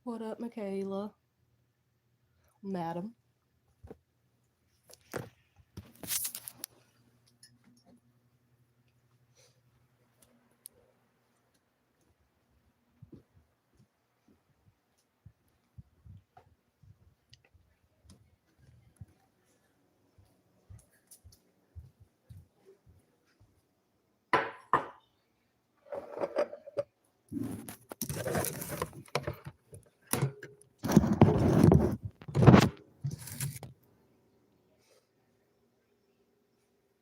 What up, Michaela? Madam.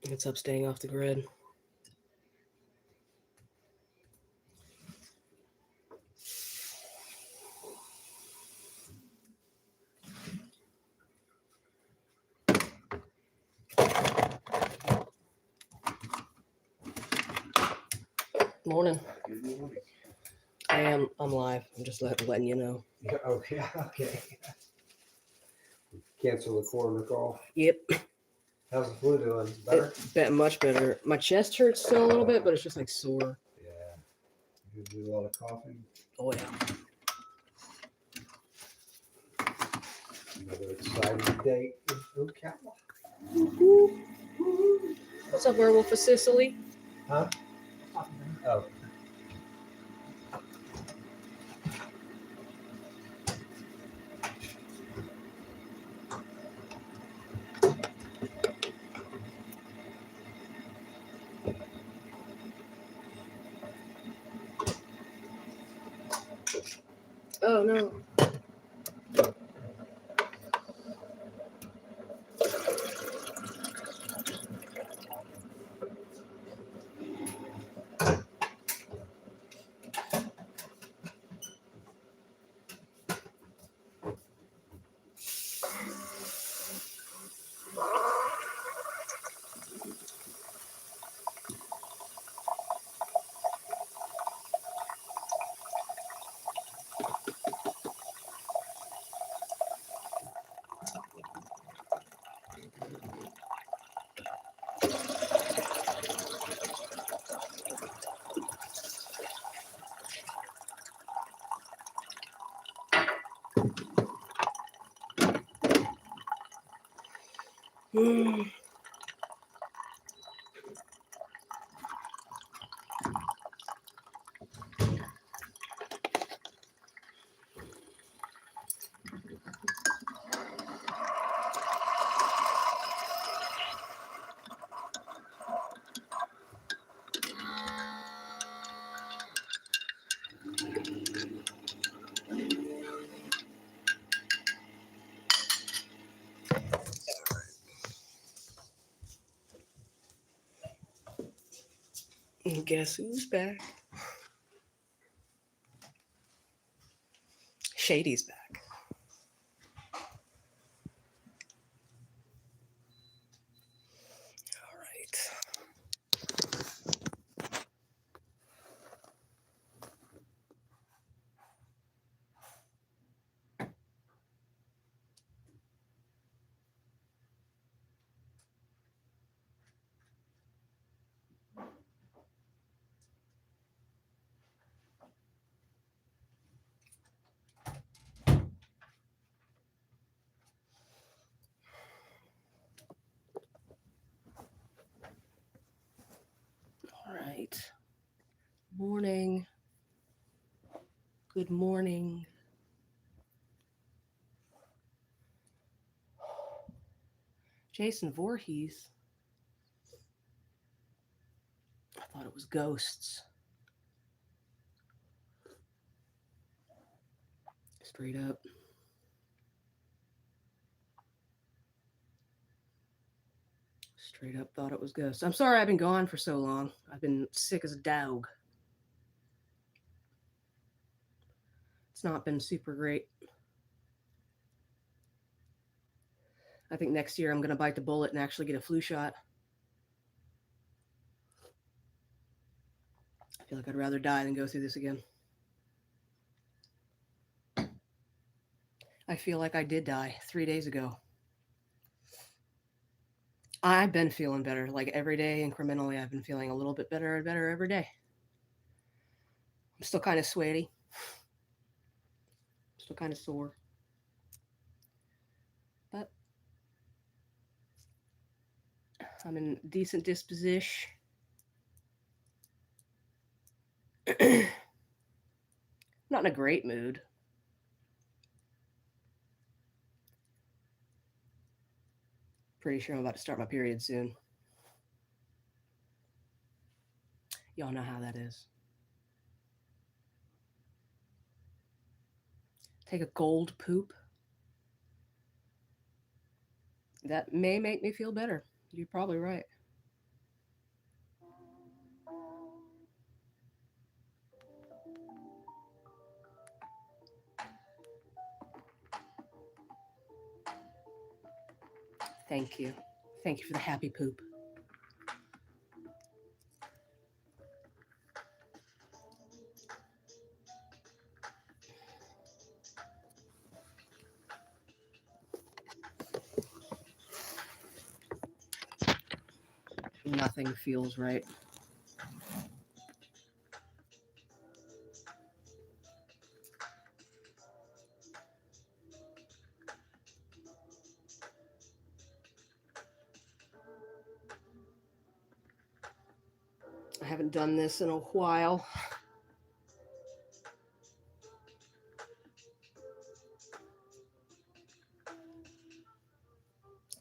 It's up staying off the grid. Morning. Good morning. I'm live. I'm just letting you know. Yeah, oh, yeah, okay. Cancel the coroner call. Yep. How's the flu doing? Better? Much better. My chest hurts still a little bit, but it's just like sore. Yeah. You do a lot of coughing. Oh, yeah. Another exciting date in Ocala. What's up, Werewolf of Sicily? Huh? Oh. Oh, no. Mm. And guess who's back? Shady's back. All right. All right. Morning. Good morning. Jason Voorhees. I thought it was ghosts. Straight up. Straight up thought it was ghosts. I'm sorry I've been gone for so long. I've been sick as a dog. It's not been super great. I think next year I'm going to bite the bullet and actually get a flu shot. I feel like I'd rather die than go through this again. I feel like I did die 3 days ago. I've been feeling better. Like every day, incrementally, I've been feeling a little bit better and better every day. I'm still kind of sweaty. so kind of sore. But I'm in decent disposition. Not in a great mood. Pretty sure I'm about to start my period soon. Y'all know how that is. Take a gold poop. That may make me feel better. You're probably right. Thank you. Thank you for the happy poop. Nothing feels right. I haven't done this in a while.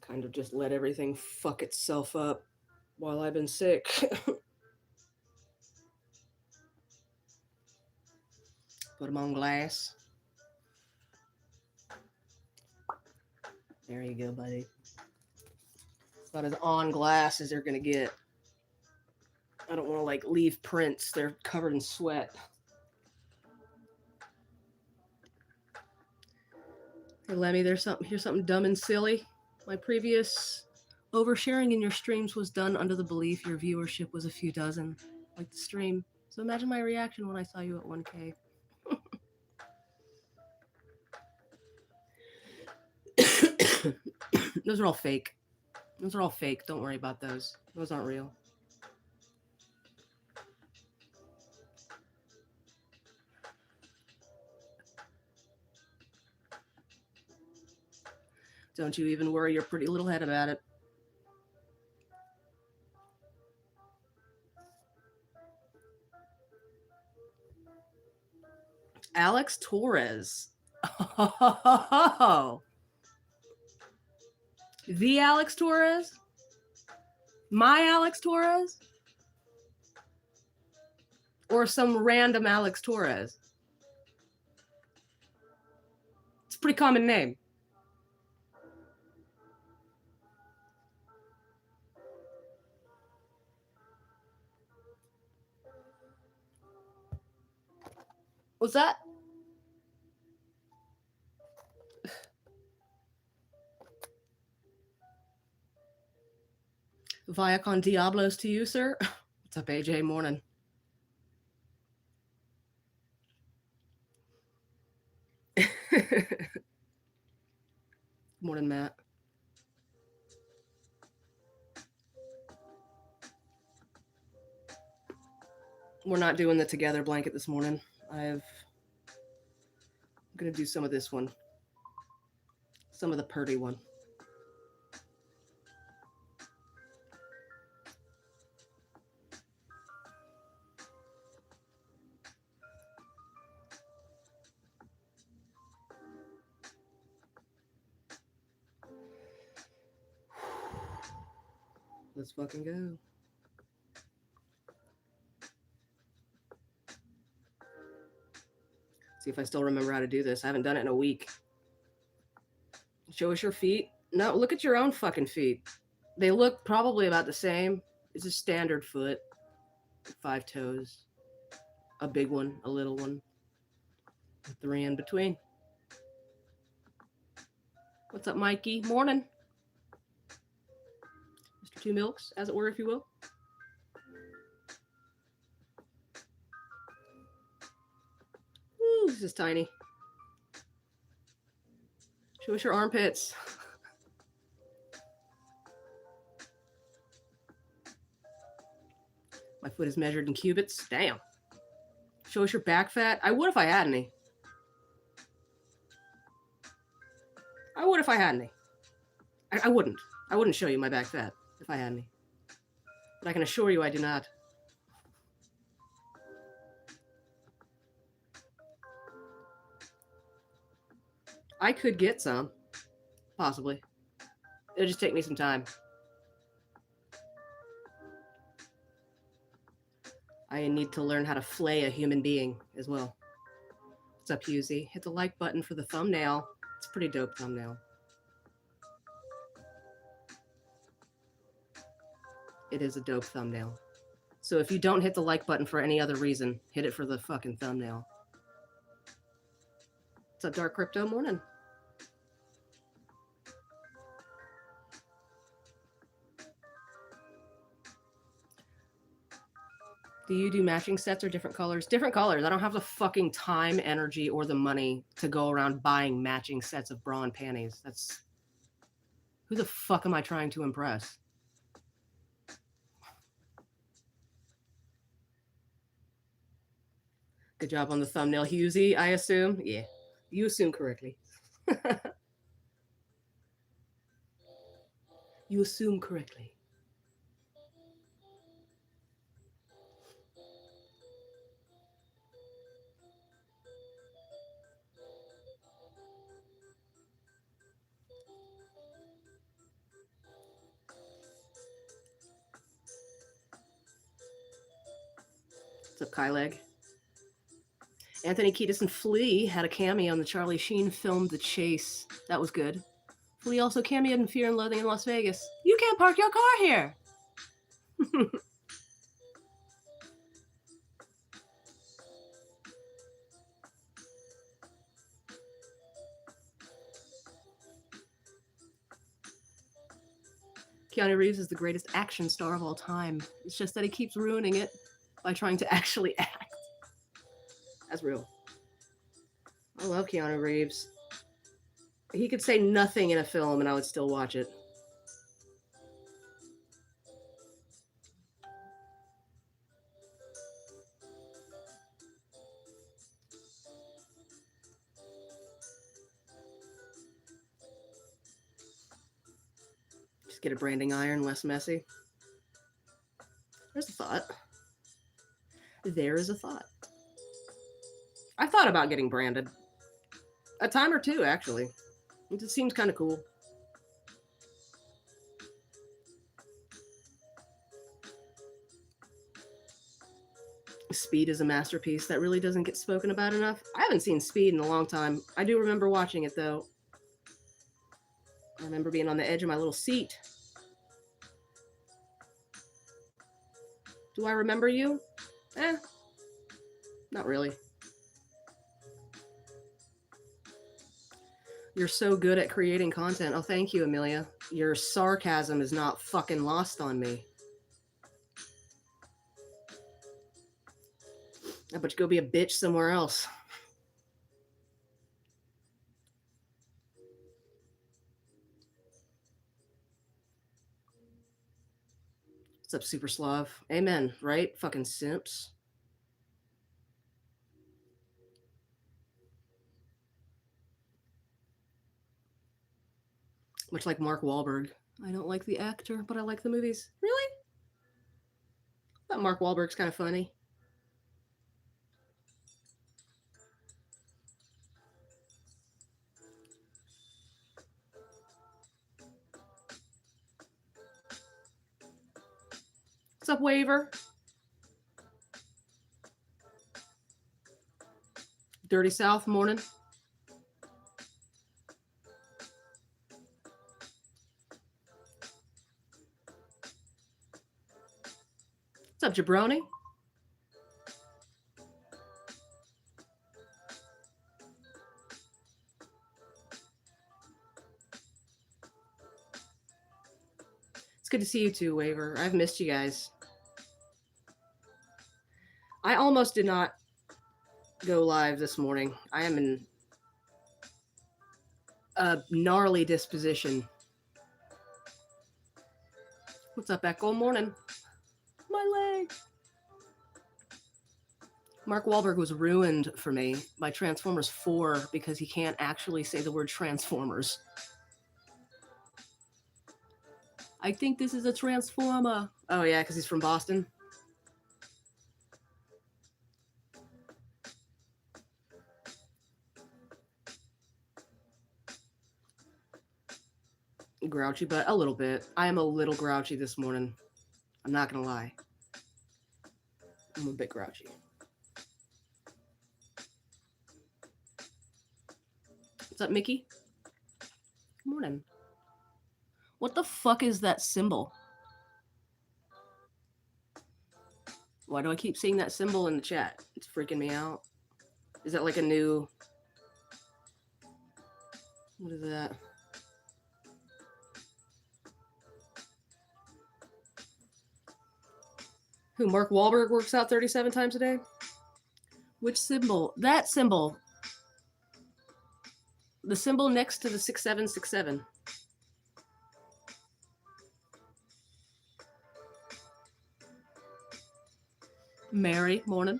Kind of just let everything fuck itself up while I've been sick. Put them on glass. There you go, buddy. About as on glass as they're gonna get. I don't want to like leave prints. They're covered in sweat. Hey Lemmy, here's something dumb and silly. My previous oversharing in your streams was done under the belief your viewership was a few dozen, like the stream. So imagine my reaction when I saw you at 1K. Those are all fake. Those are all fake. Don't worry about those. Those aren't real. Don't you even worry your pretty little head about it. Alex Torres. Oh. The Alex Torres? My Alex Torres? Or some random Alex Torres? It's a pretty common name. What's that? Vaya Con Diablos to you, sir. What's up, AJ? Morning. Morning, Matt. We're not doing the together blanket this morning. I'm going to do some of this one. Some of the purdy one. Let's fucking go. See if I still remember how to do this. I haven't done it in a week. Show us your feet. No, look at your own fucking feet. They look probably about the same. It's a standard foot. 5 toes. A big one, a little one. 3 in between. What's up, Mikey? Morning. Mr. Two Milks, as it were, if you will. Ooh, this is tiny. Show us your armpits. My foot is measured in cubits. Damn. Show us your back fat. I would if I had any. I would if I had any. I wouldn't. I wouldn't show you my back fat if I had any. But I can assure you I do not. I could get some. Possibly. It'll just take me some time. I need to learn how to flay a human being as well. What's up, Husey? Hit the like button for the thumbnail. It's a pretty dope thumbnail. It is a dope thumbnail. So if you don't hit the like button for any other reason, hit it for the fucking thumbnail. What's up, Dark Crypto? Morning. Do you do matching sets or different colors? Different colors. I don't have the fucking time, energy, or the money to go around buying matching sets of bra and panties. That's... Who the fuck am I trying to impress? Good job on the thumbnail, Husey, I assume? Yeah, you assume correctly. You assume correctly. What's up, Kyleg? Anthony Kiedis and Flea had a cameo in the Charlie Sheen film The Chase. That was good. Flea also cameoed in Fear and Loathing in Las Vegas. You can't park your car here! Keanu Reeves is the greatest action star of all time. It's just that he keeps ruining it by trying to actually act. That's real. I love Keanu Reeves. He could say nothing in a film and I would still watch it. Just get a branding iron, less messy. There's a thought. There is a thought. I thought about getting branded. A time or two, actually. It just seems kind of cool. Speed is a masterpiece that really doesn't get spoken about enough. I haven't seen Speed in a long time. I do remember watching it, though. I remember being on the edge of my little seat. Do I remember you? Not really. You're so good at creating content. Oh, thank you, Amelia. Your sarcasm is not fucking lost on me. How about you go be a bitch somewhere else? What's up, Super Slav? Amen, right? Fucking simps. Much like Mark Wahlberg. I don't like the actor, but I like the movies. Really? I thought Mark Wahlberg's kind of funny. What's up, Waver? Dirty South morning. What's up, Jabroni? It's good to see you too, Waver. I've missed you guys. I almost did not go live this morning. I am in a gnarly disposition. What's up, Echo? Morning. My leg. Mark Wahlberg was ruined for me by Transformers 4 because he can't actually say the word Transformers. I think this is a transformer. Oh yeah, because he's from Boston. Grouchy, but a little bit. I am a little grouchy this morning. I'm not gonna lie. I'm a bit grouchy. What's up, Mickey? Good morning. What the fuck is that symbol? Why do I keep seeing that symbol in the chat? It's freaking me out. Is that like a new... What is that? Who, Mark Wahlberg works out 37 times a day? Which symbol? That symbol. The symbol next to the 6767. Mary, morning.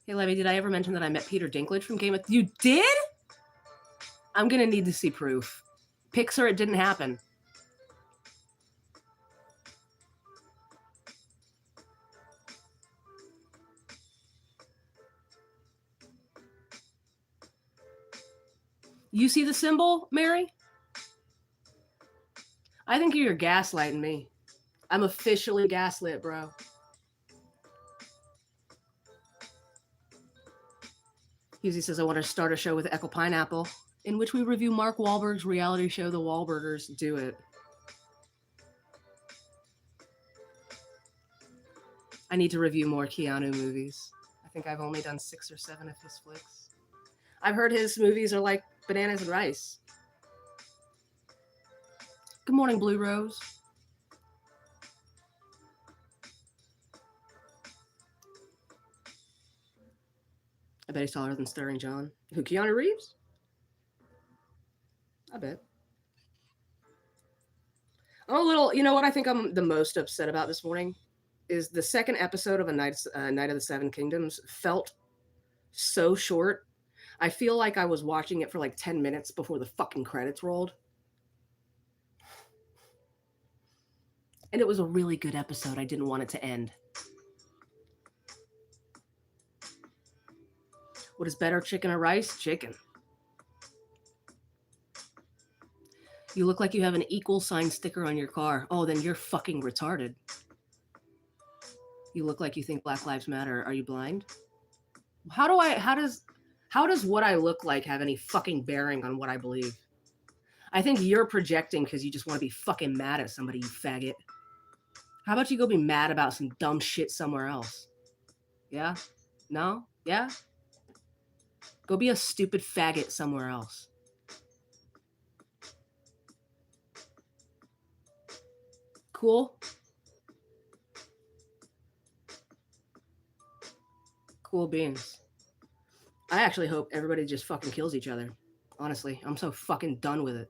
Hey, Levy, did I ever mention that I met Peter Dinklage from Game of... You did? I'm going to need to see proof. Pixar, it didn't happen. You see the symbol, Mary? I think you're gaslighting me. I'm officially gaslit, bro. Husey says, I want to start a show with Echo Pineapple, in which we review Mark Wahlberg's reality show, The Wahlburgers. Do it. I need to review more Keanu movies. I think I've only done 6 or 7 of his flicks. I've heard his movies are like bananas and rice. Good morning, Blue Rose. I bet he's taller than Starring John. Who, Keanu Reeves? I bet. I'm a little, you know what I think I'm the most upset about this morning is the second episode of Night of the Seven Kingdoms felt so short. I feel like I was watching it for like 10 minutes before the fucking credits rolled. And it was a really good episode. I didn't want it to end. What is better, chicken or rice? Chicken. You look like you have an equal sign sticker on your car. Oh, then you're fucking retarded. You look like you think Black Lives Matter. Are you blind? How does what I look like have any fucking bearing on what I believe? I think you're projecting because you just want to be fucking mad at somebody, you faggot. How about you go be mad about some dumb shit somewhere else? Yeah? No? Yeah? Go be a stupid faggot somewhere else. Cool? Cool beans. I actually hope everybody just fucking kills each other. Honestly, I'm so fucking done with it.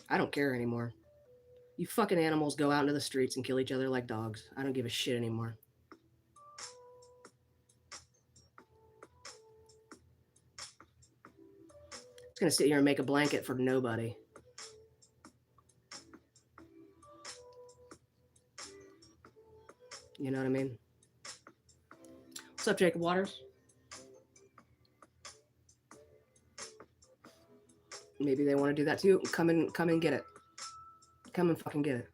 I don't care anymore. You fucking animals go out into the streets and kill each other like dogs. I don't give a shit anymore. It's gonna sit here and make a blanket for nobody. You know what I mean? What's up, Jacob Waters? Maybe they want to do that too. Come and get it. Come and fucking get it.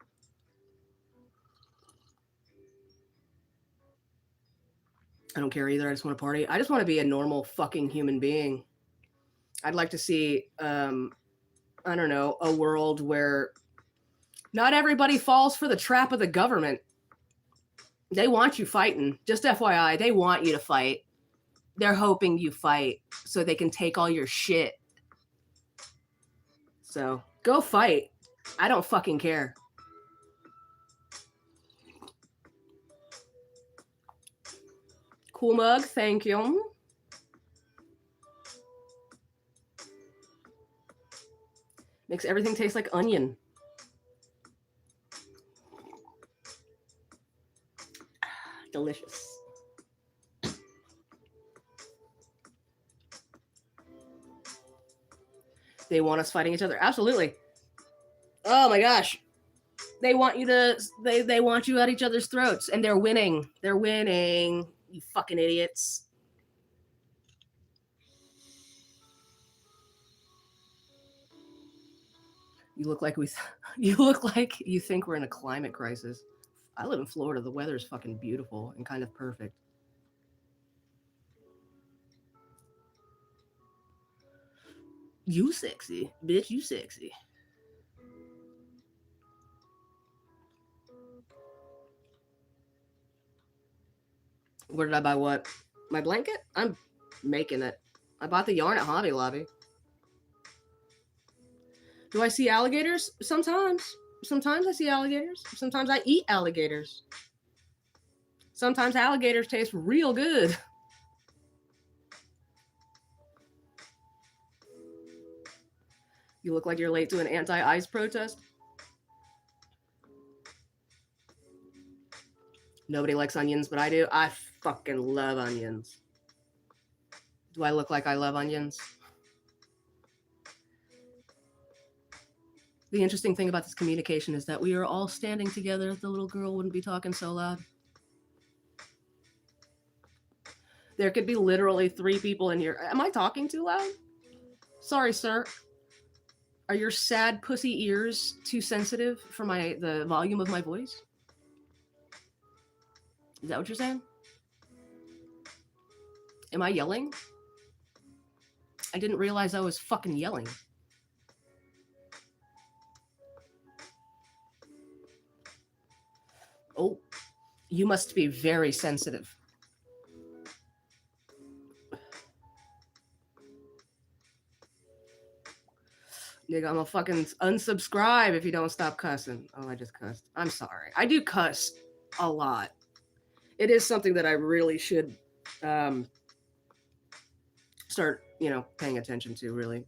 I don't care either. I just want to party. I just want to be a normal fucking human being. I'd like to see, I don't know, a world where not everybody falls for the trap of the government. They want you fighting. Just FYI, they want you to fight. They're hoping you fight so they can take all your shit. So go fight. I don't fucking care. Cool mug, thank you. Makes everything taste like onion. Delicious. They want us fighting each other. Absolutely. Oh my gosh. They want you to. They want you at each other's throats, and they're winning. They're winning. You fucking idiots. You look like you look like you think we're in a climate crisis. I live in Florida. The weather is fucking beautiful and kind of perfect. You sexy, bitch. You sexy. Where did I buy what? My blanket? I'm making it. I bought the yarn at Hobby Lobby. Do I see alligators? Sometimes. Sometimes I see alligators. Sometimes I eat alligators. Sometimes alligators taste real good. You look like you're late to an anti-ice protest. Nobody likes onions, but I do. I fucking love onions. Do I look like I love onions? The interesting thing about this communication is that we are all standing together. The little girl wouldn't be talking so loud. There could be literally 3 people in here. Am I talking too loud? Sorry, sir. Are your sad pussy ears too sensitive for the volume of my voice? Is that what you're saying? Am I yelling? I didn't realize I was fucking yelling. Oh, you must be very sensitive. Nigga, I'm gonna fucking unsubscribe if you don't stop cussing. Oh, I just cussed. I'm sorry. I do cuss a lot. It is something that I really should start, paying attention to, really.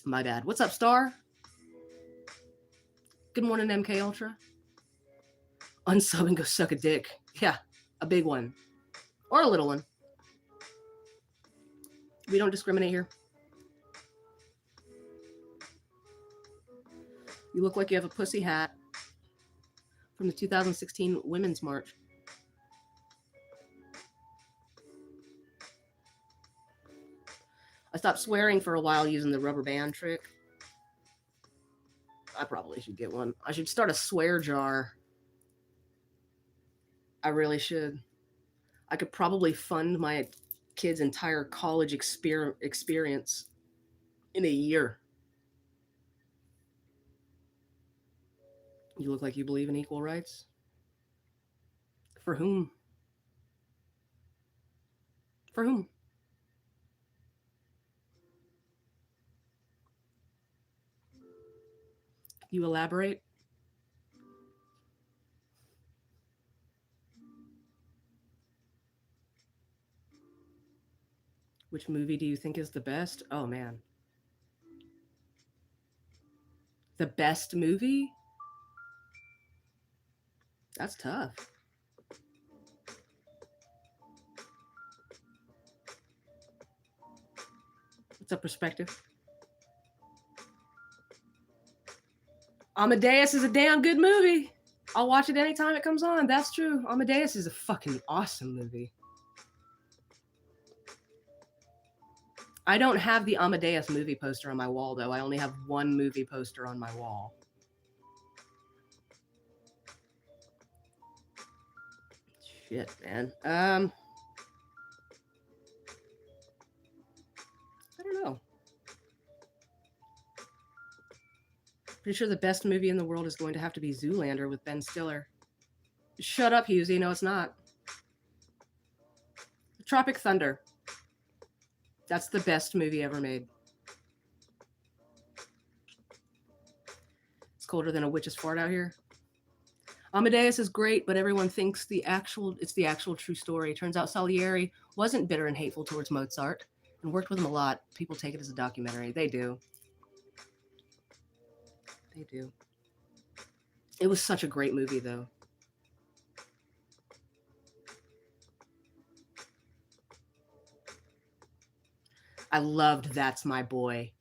My bad. What's up, Star? Good morning, MK Ultra. Unsub and go suck a dick. Yeah, a big one. Or a little one. We don't discriminate here. You look like you have a pussy hat from the 2016 Women's March. I stopped swearing for a while using the rubber band trick. I probably should get one. I should start a swear jar. I really should. I could probably fund my kid's entire college experience in a year. You look like you believe in equal rights. For whom? For whom? You elaborate? Which movie do you think is the best? Oh, man. The best movie? That's tough. What's up, perspective? Amadeus is a damn good movie. I'll watch it anytime it comes on. That's true. Amadeus is a fucking awesome movie. I don't have the Amadeus movie poster on my wall, though. I only have one movie poster on my wall. Shit, man. I don't know. Pretty sure the best movie in the world is going to have to be Zoolander with Ben Stiller. Shut up, Husey. No, it's not. Tropic Thunder. That's the best movie ever made. It's colder than a witch's fart out here. Amadeus is great, but everyone thinks it's the actual true story. Turns out Salieri wasn't bitter and hateful towards Mozart and worked with him a lot. People take it as a documentary. They do. They do. It was such a great movie, though. I loved That's My Boy.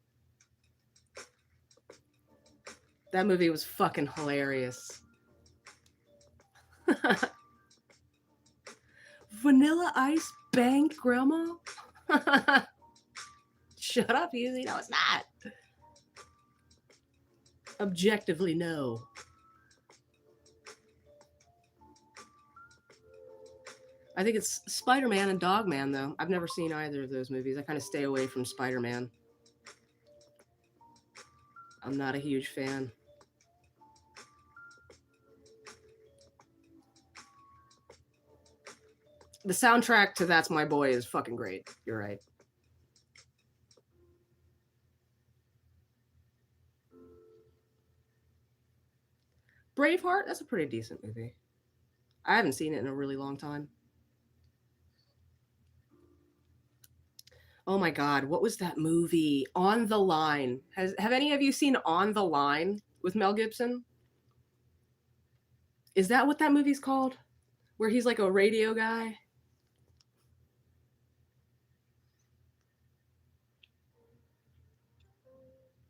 That movie was fucking hilarious. Vanilla Ice banged grandma? Shut up, Easy. No, it's not. Objectively, no. I think it's Spider-Man and Dogman, though. I've never seen either of those movies. I kind of stay away from Spider-Man. I'm not a huge fan. The soundtrack to That's My Boy is fucking great. You're right. Braveheart, that's a pretty decent movie. I haven't seen it in a really long time. Oh my god, what was that movie? On the Line. Have any of you seen On the Line with Mel Gibson? Is that what that movie's called? Where he's like a radio guy?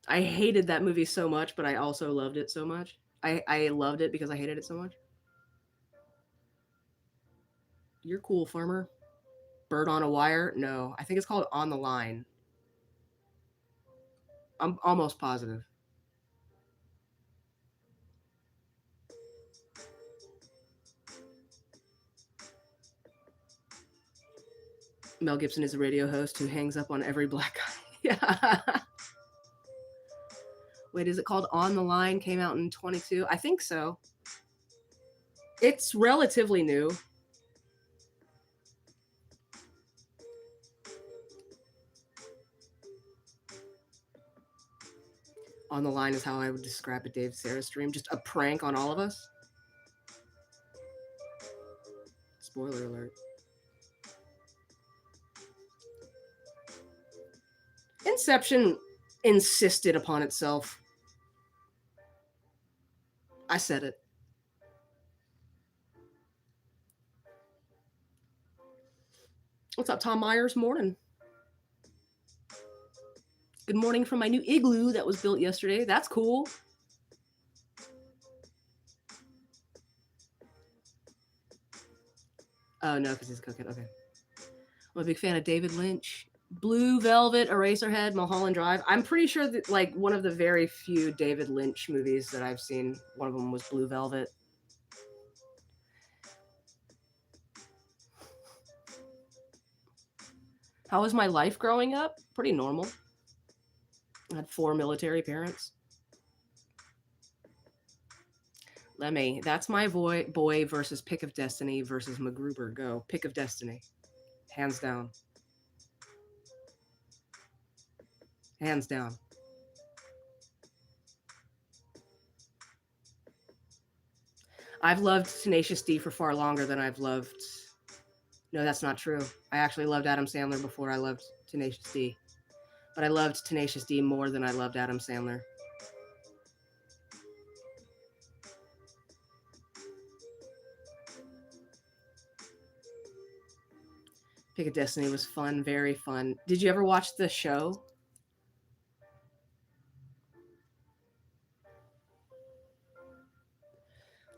I hated that movie so much, but I also loved it so much. I loved it because I hated it so much. You're cool, farmer. Bird on a Wire? No, I think it's called On the Line. I'm almost positive. Mel Gibson is a radio host who hangs up on every black guy. Yeah. Wait, is it called On the Line? Came out in 22? I think so. It's relatively new. On the Line is how I would describe a Dave Sarah stream. Just a prank on all of us. Spoiler alert. Inception insisted upon itself. I said it. What's up, Tom Myers? Morning. Good morning from my new igloo that was built yesterday. That's cool. Oh, no, because he's cooking. Okay. I'm a big fan of David Lynch. Blue Velvet, Eraserhead, Mulholland Drive. I'm pretty sure that, like, one of the very few David Lynch movies that I've seen, one of them was Blue Velvet. How was my life growing up? Pretty normal. I had 4 military parents. Lemmy, That's My Boy versus Pick of Destiny versus MacGruber. Go. Pick of Destiny. Hands down. Hands down. I've loved Tenacious D for far longer than I've loved... No, that's not true. I actually loved Adam Sandler before I loved Tenacious D. But I loved Tenacious D more than I loved Adam Sandler. Pick of Destiny was fun, very fun. Did you ever watch the show?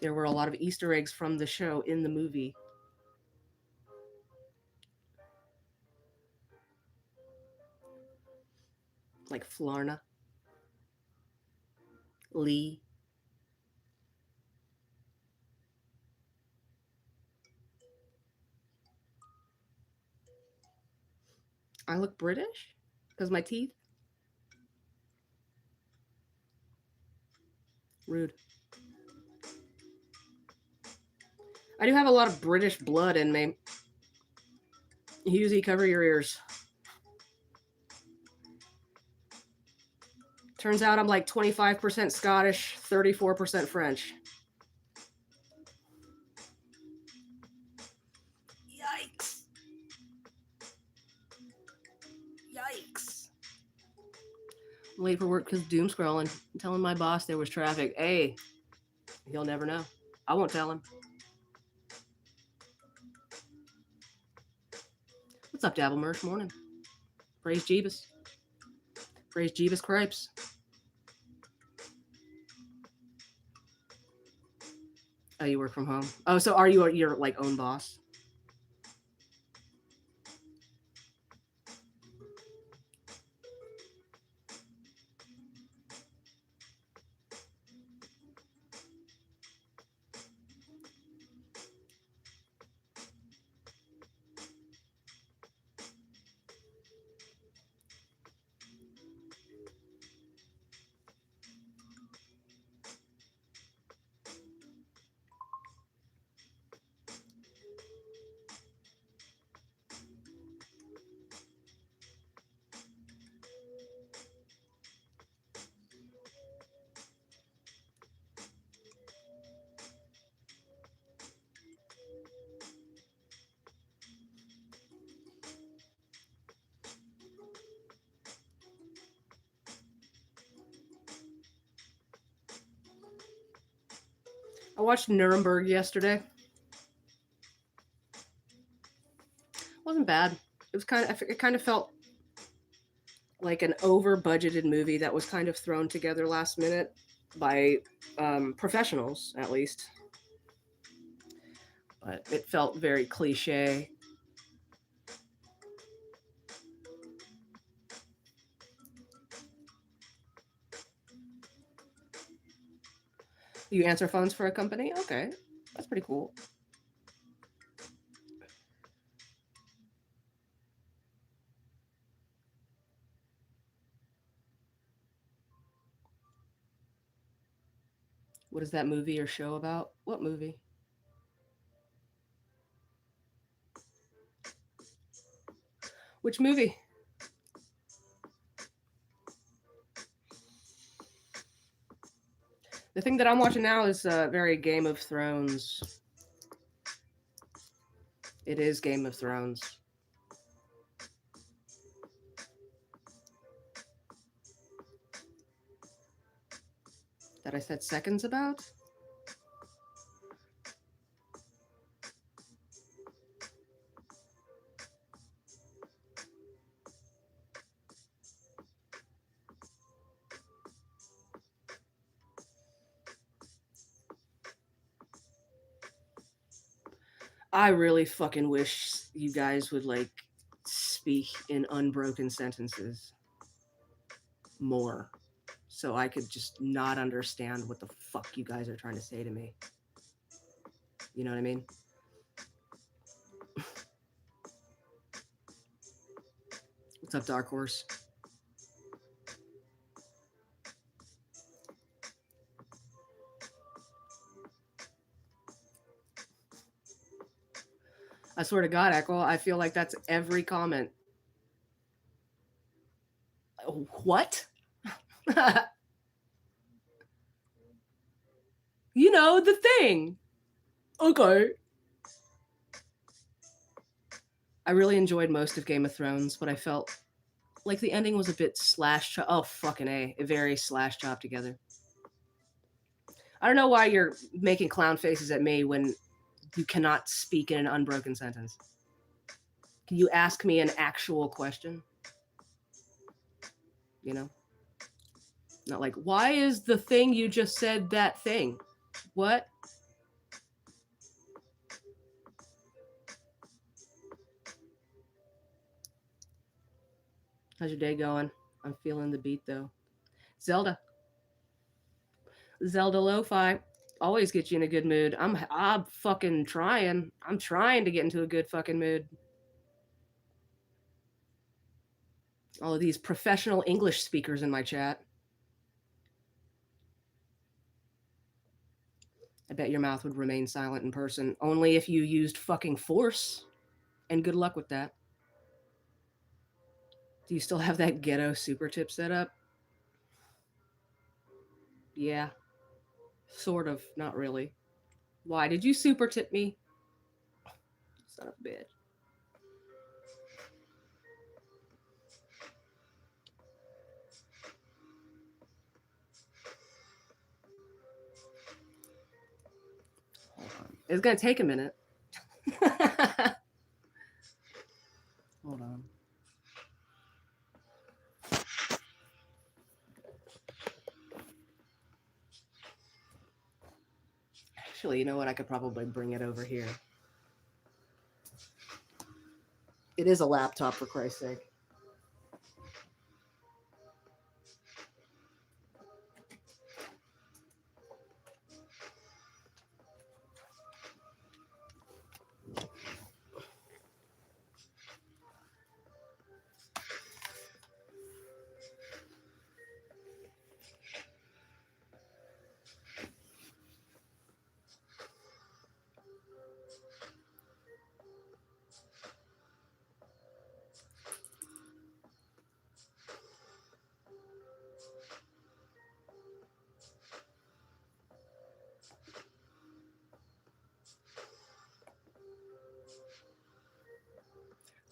There were a lot of Easter eggs from the show in the movie. Like Flarna. Lee. I look British? Because my teeth? Rude. I do have a lot of British blood in me. Husey, cover your ears. Turns out I'm like 25% Scottish, 34% French. Yikes. Yikes. I'm late for work because doom scrolling. I'm telling my boss there was traffic. Hey, he'll never know. I won't tell him. What's up, Dabble Merch? Morning. Praise Jeebus. Praise Jeebus Cripes. Oh, you work from home. Oh, so are you your like own boss? I watched Nuremberg yesterday. Wasn't bad. It was it kind of felt like an over budgeted movie that was kind of thrown together last minute by professionals, at least. But it felt very cliche. You answer phones for a company? Okay. That's pretty cool. What is that movie or show about? What movie? Which movie? The thing that I'm watching now is very Game of Thrones. It is Game of Thrones. That I said seconds about? I really fucking wish you guys would like speak in unbroken sentences more so I could just not understand what the fuck you guys are trying to say to me. You know what I mean? What's up, Dark Horse? I swear to God, Echo, I feel like that's every comment. What? You know, the thing. Okay. I really enjoyed most of Game of Thrones, but I felt like the ending was a bit oh fucking A, very slash chopped together. I don't know why you're making clown faces at me when you cannot speak in an unbroken sentence. Can you ask me an actual question? You know? Not like, why is the thing you just said that thing? What? How's your day going? I'm feeling the beat though. Zelda Lo-Fi always gets you in a good mood. I'm fucking trying. I'm trying to get into a good fucking mood. All of these professional English speakers in my chat. I bet your mouth would remain silent in person, only if you used fucking force. And good luck with that. Do you still have that ghetto super tip set up? Yeah. Sort of. Not really. Why did you super tip me? Son of a bitch. Hold on. It's gonna take a minute. Hold on. Actually, you know what? I could probably bring it over here. It is a laptop, for Christ's sake.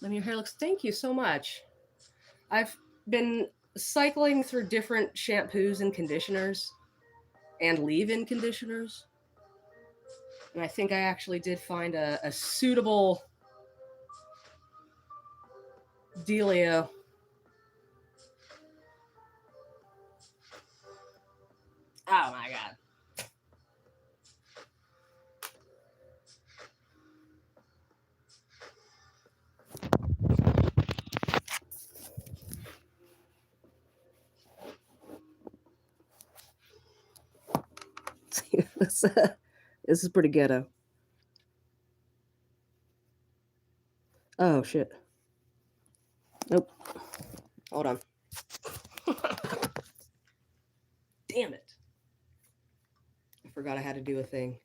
Let me, your hair looks. Thank you so much. I've been cycling through different shampoos and conditioners and leave-in conditioners, and I think I actually did find a suitable dealio. Oh my god. this, this is pretty ghetto. Oh shit. Nope. Hold on. Damn it. I forgot I had to do a thing.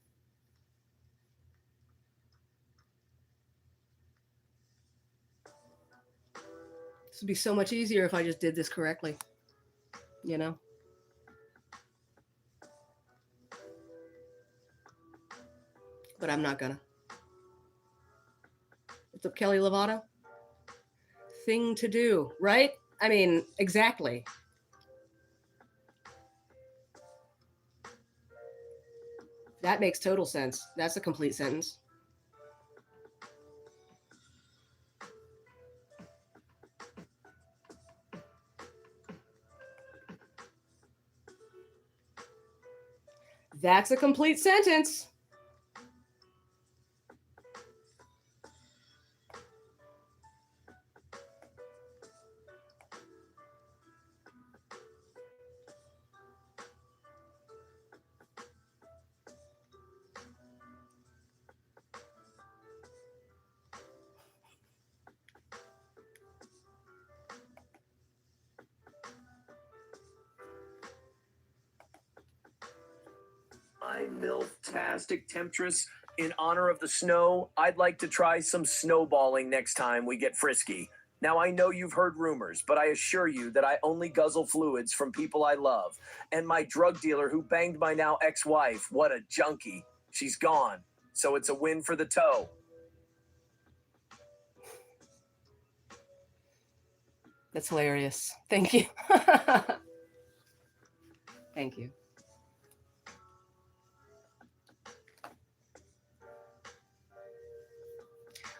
This would be so much easier if I just did this correctly. You know? But I'm not gonna. What's up, Kelly Lovato? Thing to do, right? I mean, exactly. That makes total sense. That's a complete sentence. That's a complete sentence. My MILF-tastic temptress, in honor of the snow, I'd like to try some snowballing next time we get frisky. Now, I know you've heard rumors, but I assure you that I only guzzle fluids from people I love. And my drug dealer who banged my now ex-wife, what a junkie. She's gone. So it's a win for the toe. That's hilarious. Thank you. Thank you.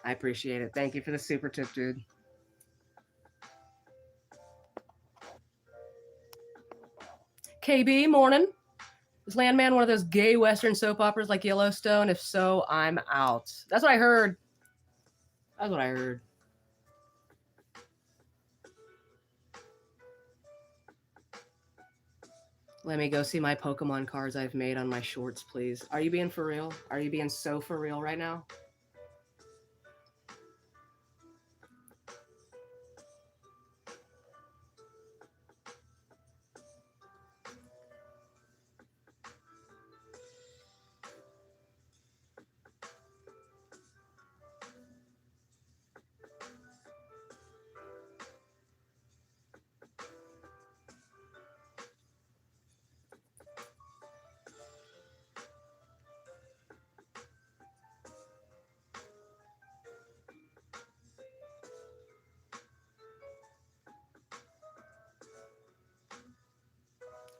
I appreciate it. Thank you for the super tip, dude. KB, morning. Is Landman one of those gay Western soap operas like Yellowstone? If so, I'm out. That's what I heard. That's what I heard. Let me go see my Pokemon cards I've made on my shorts, please. Are you being for real? Are you being so for real right now?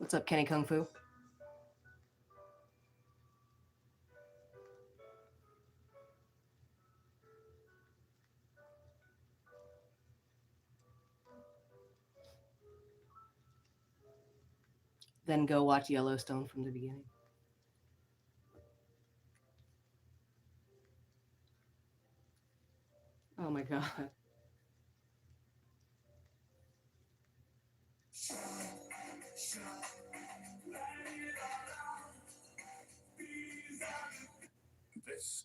What's up, Kenny Kung Fu? Then go watch Yellowstone from the beginning. Oh my god. This.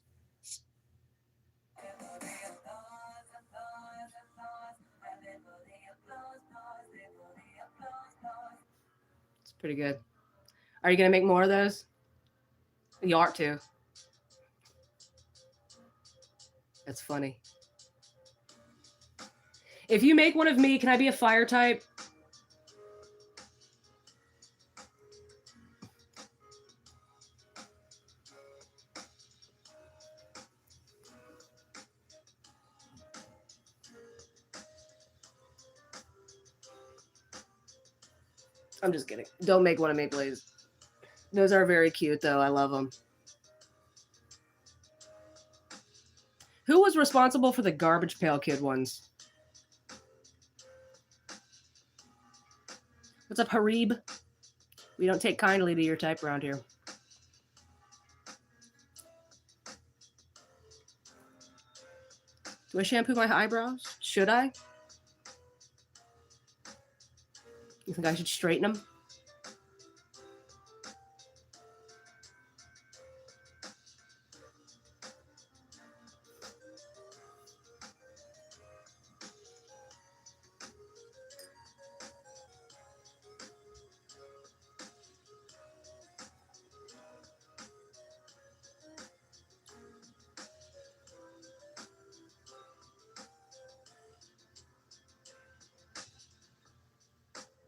It's pretty good. Are you gonna make more of those? You ought to. That's funny. If you make one of me, can I be a fire type? I'm just kidding. Don't make one of me, please. Those are very cute, though. I love them. Who was responsible for the Garbage Pail Kid ones? What's up, Harib? We don't take kindly to your type around here. Do I shampoo my eyebrows? Should I? You think I should straighten them?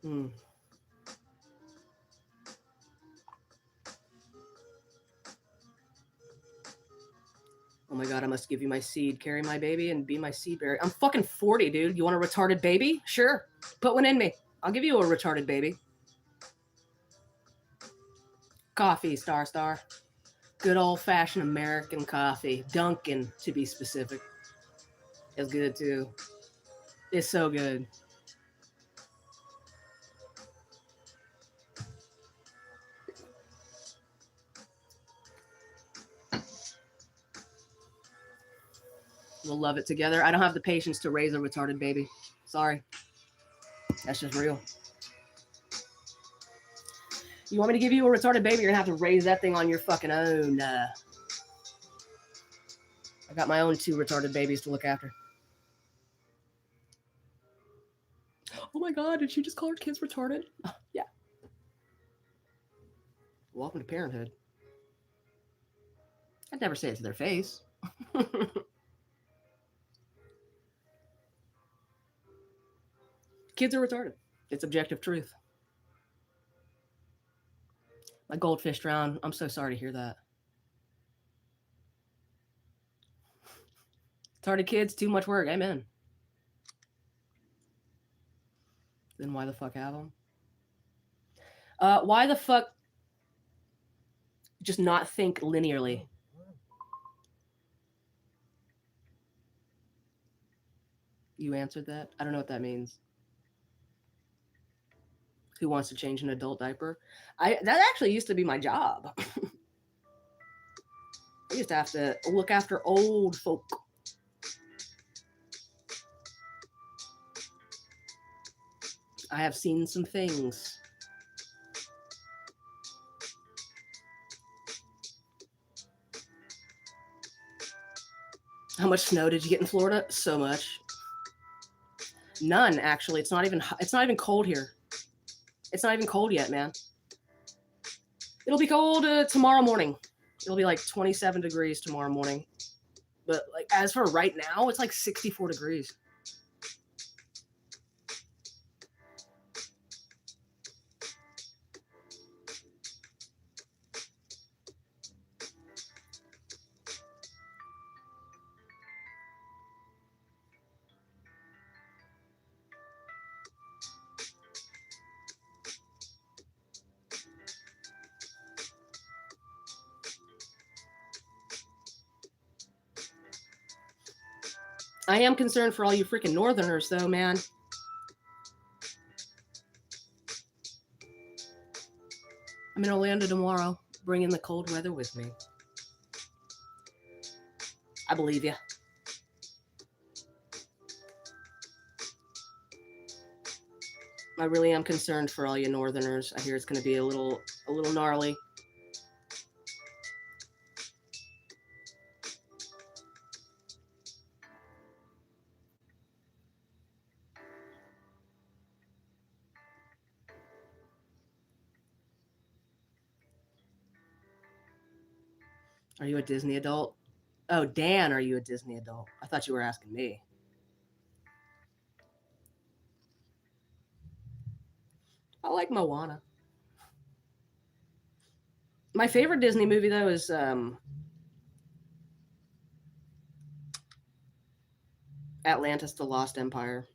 Hmm. Oh my god, I must give you my seed. Carry my baby and be my seed bearer. I'm fucking 40, dude. You want a retarded baby? Sure. Put one in me. I'll give you a retarded baby. Coffee, Star. Good old-fashioned American coffee. Dunkin', to be specific. It's good, too. It's so good. We'll love it together. I don't have the patience to raise a retarded baby. Sorry. That's just real. You want me to give you a retarded baby? You're going to have to raise that thing on your fucking own. I got my own 2 retarded babies to look after. Oh my god, did she just call her kids retarded? Yeah. Welcome to parenthood. I'd never say it to their face. Kids are retarded. It's objective truth. My goldfish drowned. I'm so sorry to hear that. Retarded kids, too much work. Amen. Then why the fuck have them? Why the fuck just not think linearly? You answered that? I don't know what that means. Who wants to change an adult diaper? That actually used to be my job. I used to have to look after old folk. I have seen some things. How much snow did you get in Florida? So much. None, actually. It's not even cold here. It's not even cold yet, man. It'll be cold tomorrow morning. It'll be like 27 degrees tomorrow morning. But like as for right now, it's like 64 degrees. I am concerned for all you freaking northerners, though, man. I'm in Orlando tomorrow. Bringing the cold weather with me. I believe you. I really am concerned for all you Northerners. I hear it's going to be a little gnarly. Are you a Disney adult? Oh, Dan, are you a Disney adult? I thought you were asking me. I like Moana. My favorite Disney movie, though, is Atlantis: The Lost Empire.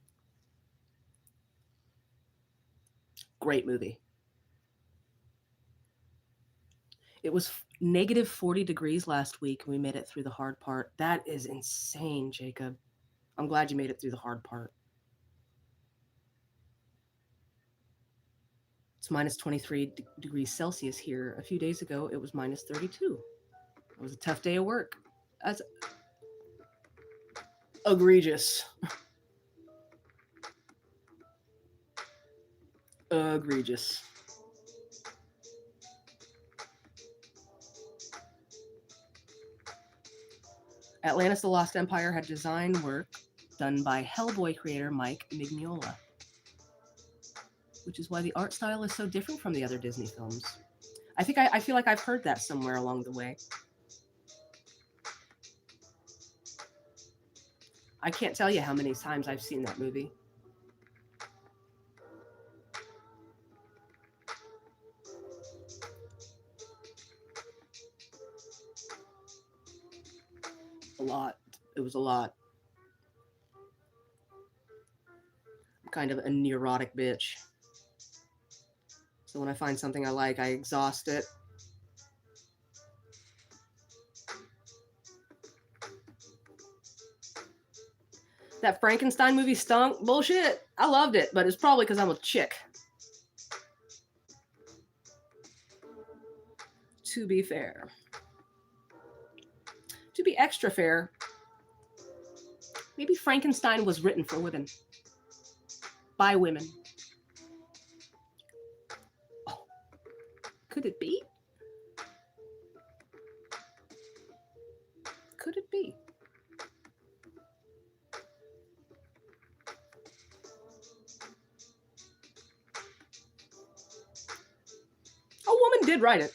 Great movie. It was negative 40 degrees last week, and we made it through the hard part. That is insane, Jacob. I'm glad you made it through the hard part. It's minus 23 degrees Celsius here. A few days ago, it was minus 32. It was a tough day of work. That's egregious. Egregious. Atlantis: The Lost Empire had design work done by Hellboy creator Mike Mignola, which is why the art style is so different from the other Disney films. I feel like I've heard that somewhere along the way. I can't tell you how many times I've seen that movie. A lot. It was a lot. I'm kind of a neurotic bitch. So when I find something I like, I exhaust it. That Frankenstein movie stunk. Bullshit. I loved it, but it's probably because I'm a chick. To be fair. To be extra fair, maybe Frankenstein was written for women. By women. Oh. Could it be? Could it be? A woman did write it.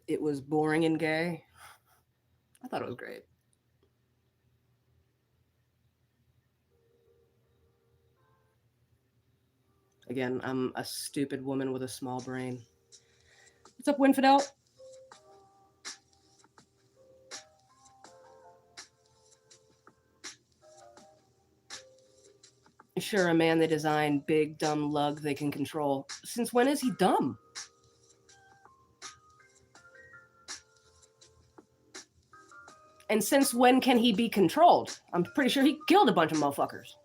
It was boring and gay. I thought it was great. Again, I'm a stupid woman with a small brain. What's up, Winfidel? Sure, a man they design, big, dumb lug they can control. Since when is he dumb? And since when can he be controlled? I'm pretty sure he killed a bunch of motherfuckers.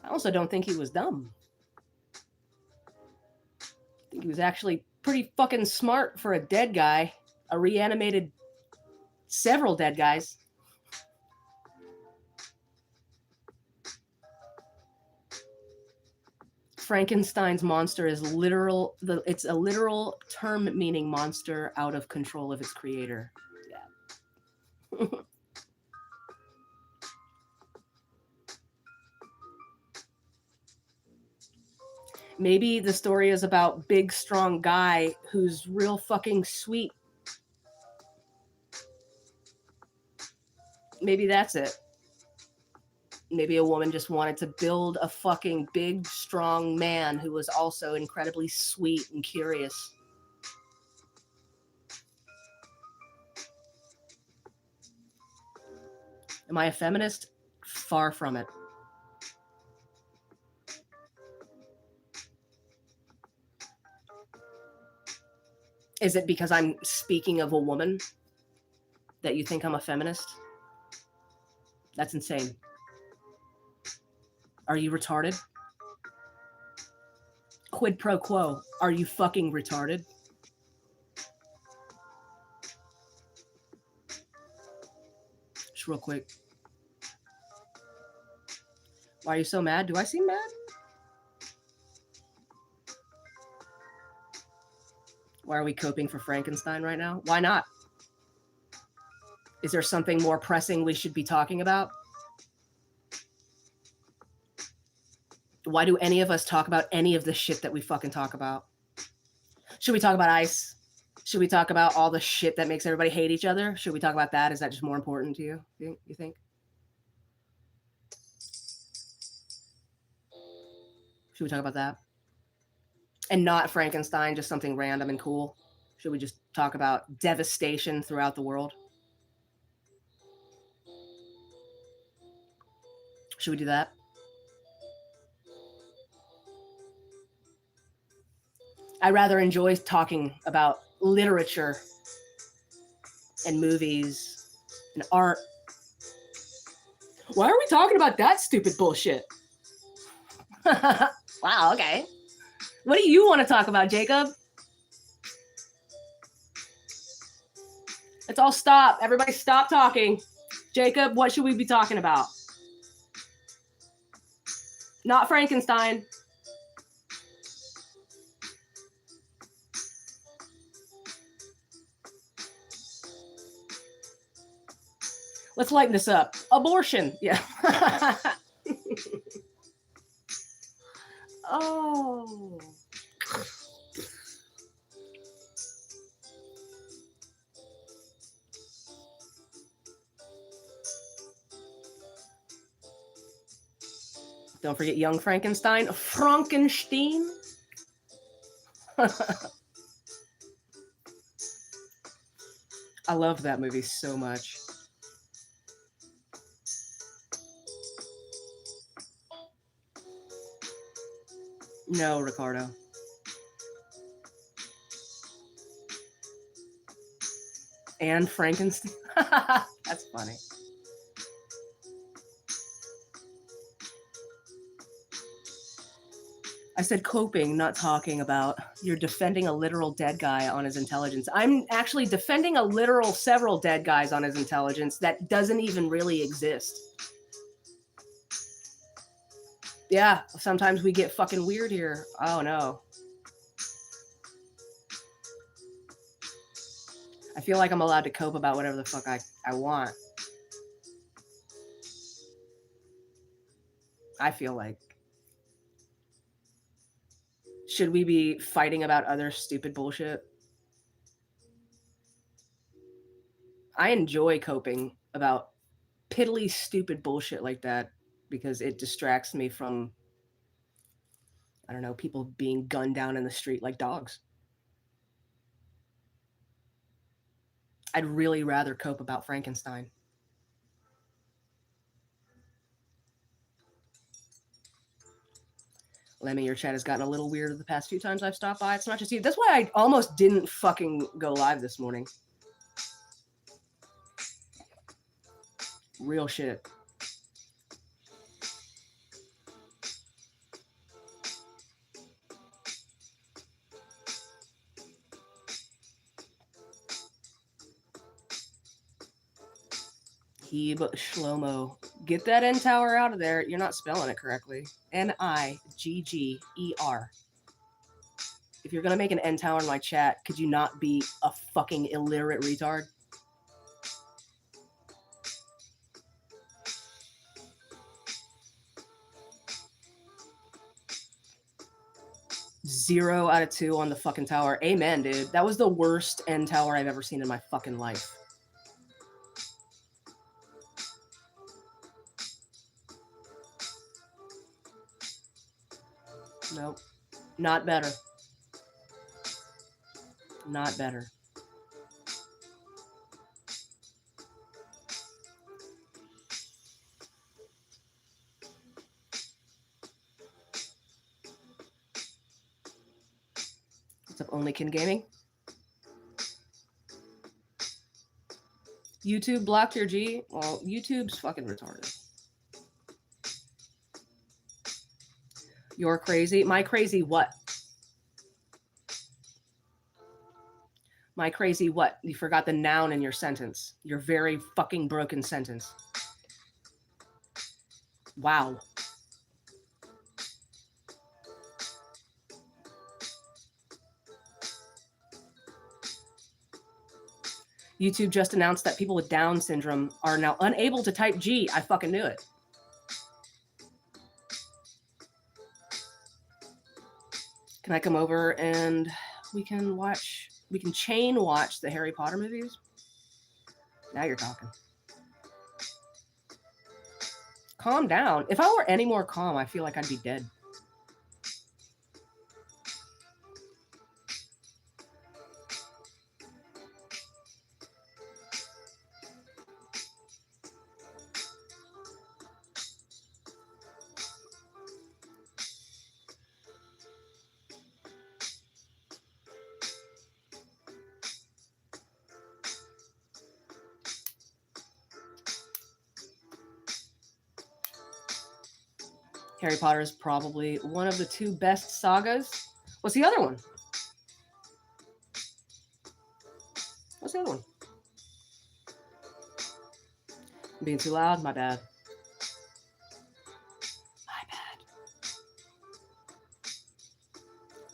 I also don't think he was dumb. I think he was actually pretty fucking smart for a dead guy, a reanimated several dead guys. Frankenstein's monster is literal. It's a literal term meaning monster out of control of its creator. Yeah. Maybe the story is about big, strong guy who's real fucking sweet. Maybe that's it. Maybe a woman just wanted to build a fucking big, strong man who was also incredibly sweet and curious. Am I a feminist? Far from it. Is it because I'm speaking of a woman that you think I'm a feminist? That's insane. Are you retarded? Quid pro quo. Are you fucking retarded? Just real quick. Why are you so mad? Do I seem mad? Why are we coping for Frankenstein right now? Why not? Is there something more pressing we should be talking about? Why do any of us talk about any of the shit that we fucking talk about? Should we talk about ICE? Should we talk about all the shit that makes everybody hate each other? Should we talk about that? Is that just more important to you? You think? Should we talk about that? And not Frankenstein, just something random and cool? Should we just talk about devastation throughout the world? Should we do that? I rather enjoy talking about literature and movies and art. Why are we talking about that stupid bullshit? Wow, okay. What do you want to talk about, Jacob? Let's all stop. Everybody stop talking. Jacob, what should we be talking about? Not Frankenstein. Let's lighten this up. Abortion. Yeah. Oh. Don't forget Young Frankenstein. Frankenstein. I love that movie so much. No, Ricardo. And Frankenstein. That's funny. I said coping, not talking about. You're defending a literal dead guy on his intelligence. I'm actually defending a literal several dead guys on his intelligence that doesn't even really exist. Yeah, sometimes we get fucking weird here. Oh no. I feel like I'm allowed to cope about whatever the fuck I want. I feel like. Should we be fighting about other stupid bullshit? I enjoy coping about piddly stupid bullshit like that because it distracts me from, I don't know, people being gunned down in the street like dogs. I'd really rather cope about Frankenstein. Lemmy, your chat has gotten a little weird the past few times I've stopped by. It's not just you. That's why I almost didn't fucking go live this morning. Real shit. Heeb Shlomo Get that N tower out of there. You're not spelling it correctly. Nigger. If you're gonna make an N tower in my chat, could you not be a fucking illiterate retard? Zero out of 2 on the fucking tower. Amen, dude. That was the worst N tower I've ever seen in my fucking life. Nope. Not better. Not better. What's up, Onlykin Gaming? YouTube blocked your G? Well, YouTube's fucking retarded. You're crazy? My crazy what? My crazy what? You forgot the noun in your sentence. Your very fucking broken sentence. Wow. YouTube just announced that people with Down syndrome are now unable to type G. I fucking knew it. Can I come over and we can chain watch the Harry Potter movies? Now you're talking. Calm down. If I were any more calm, I feel like I'd be dead. Harry Potter is probably one of the 2 best sagas. What's the other one? What's the other one? I'm being too loud? My bad. My bad.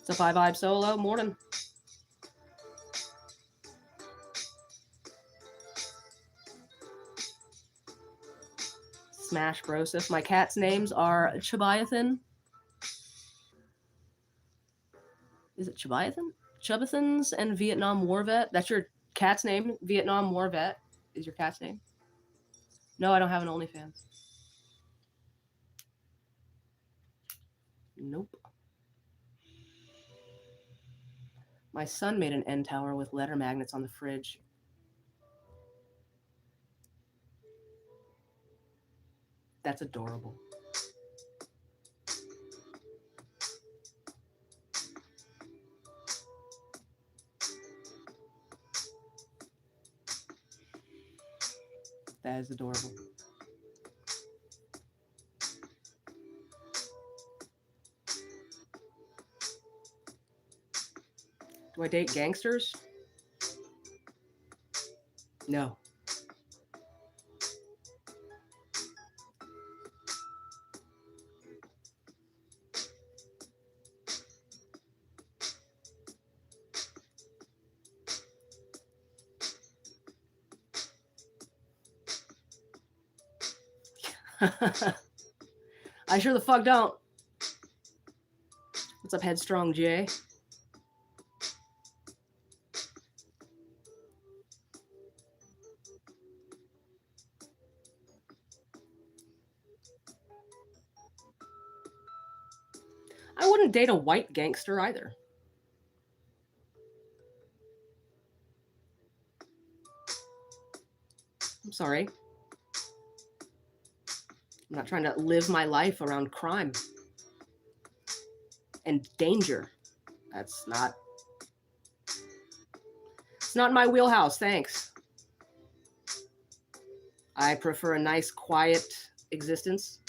What's up, Vibe Solo? Morning. Smash Broseph. My cat's names are Chabiathan. Is it Chabiathan? Chubathans and Vietnam War Vet. That's your cat's name? Vietnam War Vet is your cat's name? No, I don't have an OnlyFans. Nope. My son made an N tower with letter magnets on the fridge. That's adorable. That is adorable. Do I date gangsters? No. I sure the fuck don't. What's up, Headstrong J? I wouldn't date a white gangster either. I'm sorry. I'm not trying to live my life around crime and danger. It's not in my wheelhouse, thanks. I prefer a nice, quiet existence.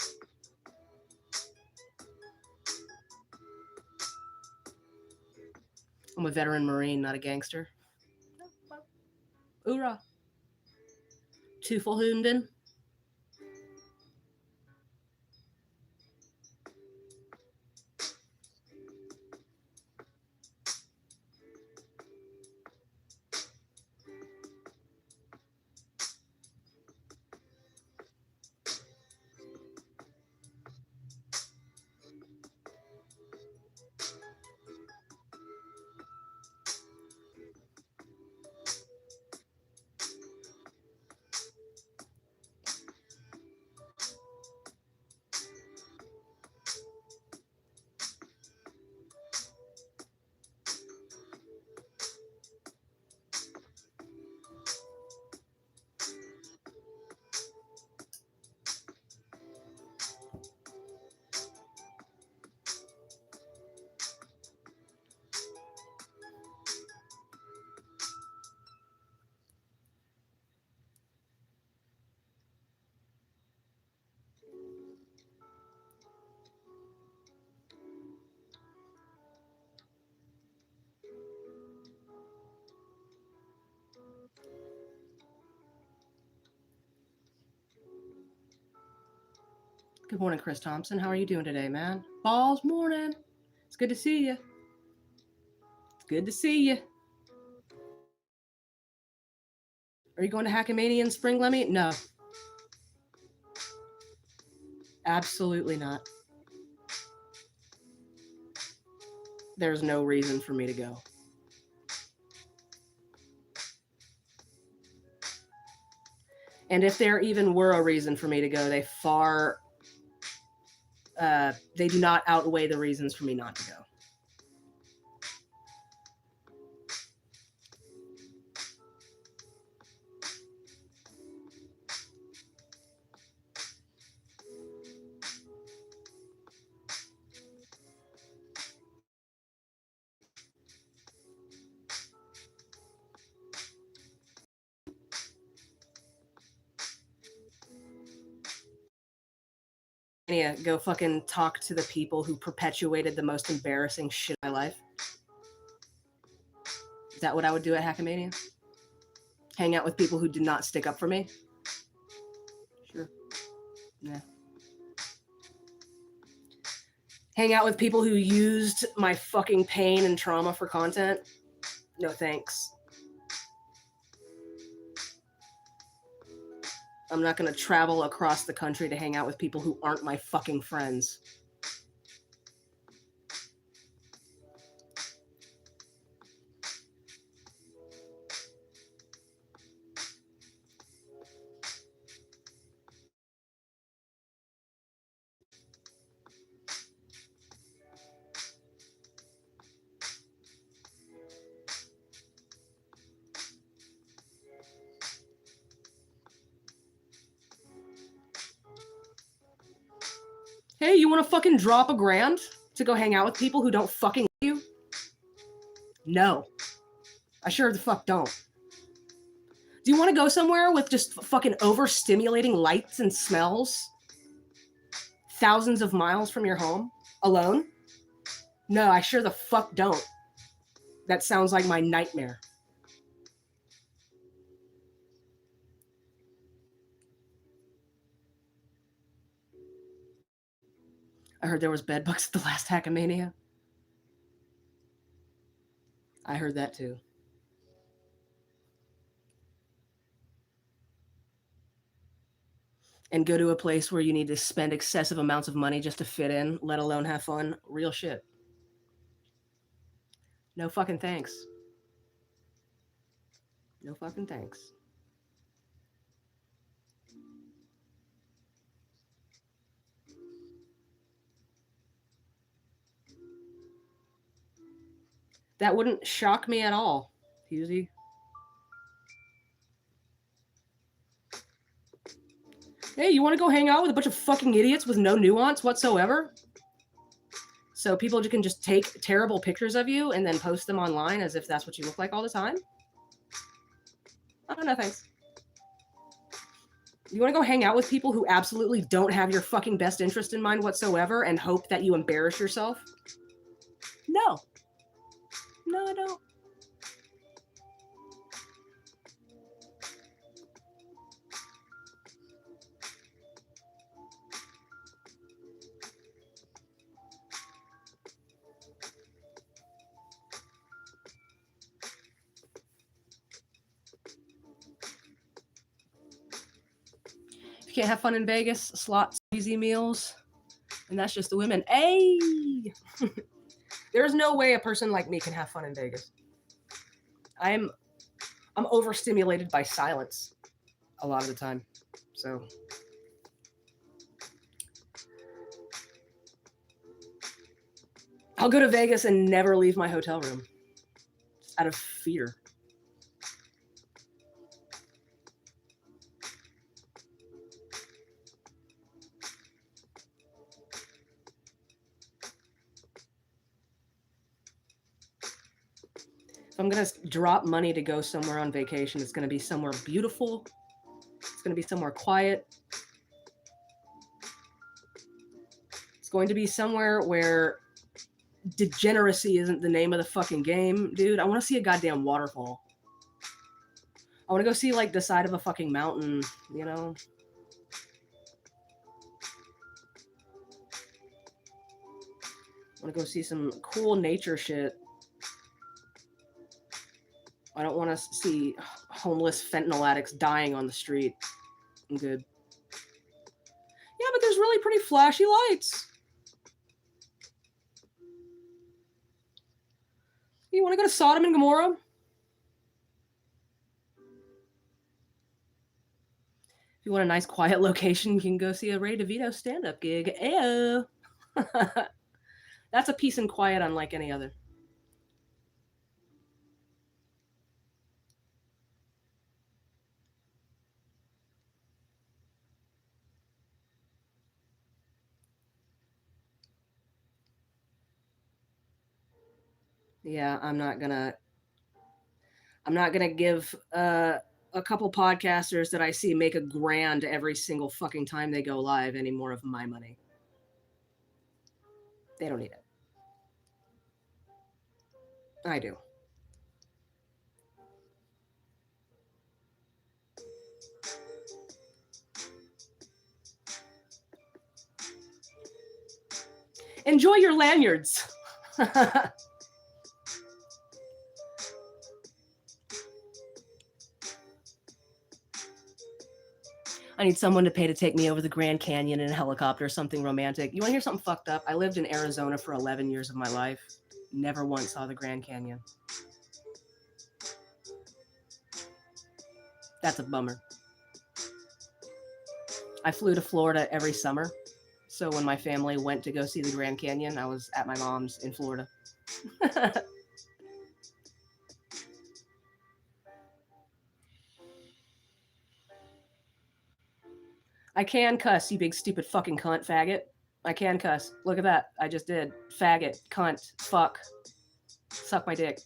I'm a veteran Marine, not a gangster. Hoorah. Teufelhunden. Good morning, Chris Thompson. How are you doing today, man? Balls morning. It's good to see you. It's good to see you. Are you going to Hackamania in spring, Lemmy? No. Absolutely not. There's no reason for me to go. And if there even were a reason for me to go, they do not outweigh the reasons for me not to go. Go fucking talk to the people who perpetuated the most embarrassing shit in my life. Is that what I would do at Hackamania? Hang out with people who did not stick up for me? Sure. Yeah. Hang out with people who used my fucking pain and trauma for content? No thanks. I'm not going to travel across the country to hang out with people who aren't my fucking friends. Hey, you want to fucking drop $1,000 to go hang out with people who don't fucking love you? No. I sure the fuck don't. Do you want to go somewhere with just fucking overstimulating lights and smells? Thousands of miles from your home? Alone? No, I sure the fuck don't. That sounds like my nightmare. I heard there was bedbugs at the last Hackamania. I heard that too. And go to a place where you need to spend excessive amounts of money just to fit in, let alone have fun. Real shit. No fucking thanks. No fucking thanks. That wouldn't shock me at all, Husey. Hey, you want to go hang out with a bunch of fucking idiots with no nuance whatsoever? So people can just take terrible pictures of you and then post them online as if that's what you look like all the time? Oh, no thanks. You want to go hang out with people who absolutely don't have your fucking best interest in mind whatsoever and hope that you embarrass yourself? No. No, I don't. If you can't have fun in Vegas, slots, easy meals, and that's just the women. Hey! There's no way a person like me can have fun in Vegas. I'm overstimulated by silence a lot of the time. So I'll go to Vegas and never leave my hotel room out of fear. If I'm going to drop money to go somewhere on vacation, it's going to be somewhere beautiful. It's going to be somewhere quiet. It's going to be somewhere where degeneracy isn't the name of the fucking game, dude. I want to see a goddamn waterfall. I want to go see like the side of a fucking mountain, you know? I want to go see some cool nature shit. I don't want to see homeless fentanyl addicts dying on the street. I'm good. Yeah, but there's really pretty flashy lights. You want to go to Sodom and Gomorrah? If you want a nice quiet location, you can go see a Ray DeVito stand-up gig. Ayo. That's a peace and quiet unlike any other. Yeah, I'm not gonna give a couple podcasters that I see make $1,000 every single fucking time they go live any more of my money. They don't need it. I do. Enjoy your lanyards. I need someone to pay to take me over the Grand Canyon in a helicopter or something romantic. You want to hear something fucked up? I lived in Arizona for 11 years of my life. Never once saw the Grand Canyon. That's a bummer. I flew to Florida every summer. So when my family went to go see the Grand Canyon, I was at my mom's in Florida. I can cuss, you big stupid fucking cunt faggot. I can cuss. Look at that. I just did. Faggot, cunt, fuck. Suck my dick.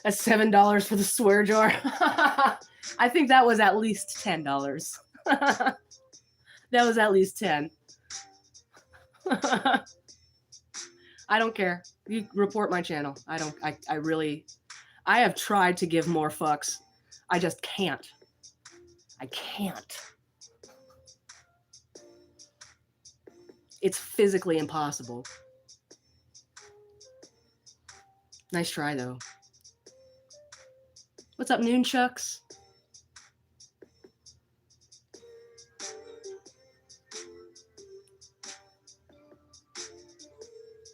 That's $7 for the swear jar. I think that was at least $10. That was at least 10. I don't care. You report my channel. I have tried to give more fucks. I just can't. I can't. It's physically impossible. Nice try, though. What's up, Noonchucks?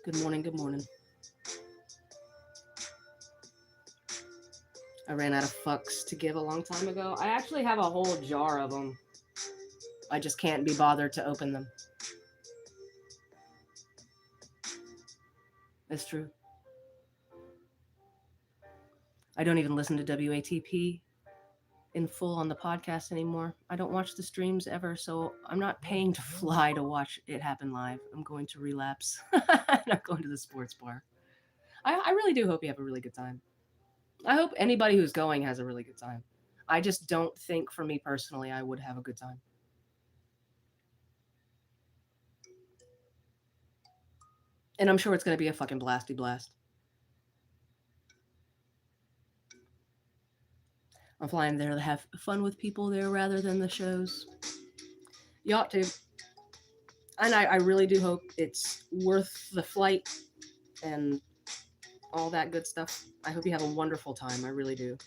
Good morning, good morning. I ran out of fucks to give a long time ago. I actually have a whole jar of them. I just can't be bothered to open them. That's true. I don't even listen to WATP in full on the podcast anymore. I don't watch the streams ever, so I'm not paying to fly to watch it happen live. I'm going to relapse. I'm not going to the sports bar. I really do hope you have a really good time. I hope anybody who's going has a really good time. I just don't think, for me personally, I would have a good time. And I'm sure it's going to be a fucking blasty blast. I'm flying there to have fun with people there rather than the shows. You ought to. And I really do hope it's worth the flight and all that good stuff. I hope you have a wonderful time. I really do.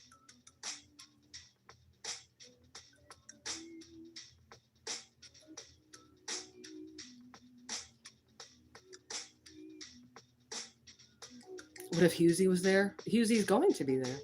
What if Husey was there? Husey's going to be there.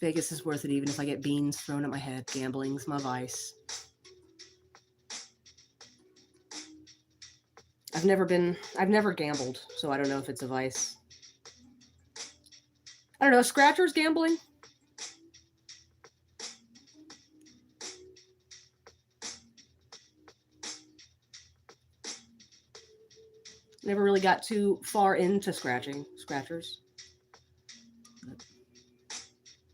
Vegas is worth it even if I get beans thrown at my head. Gambling's my vice. I've never gambled, so I don't know if it's a vice. I don't know, scratchers, gambling. Never really got too far into scratchers. But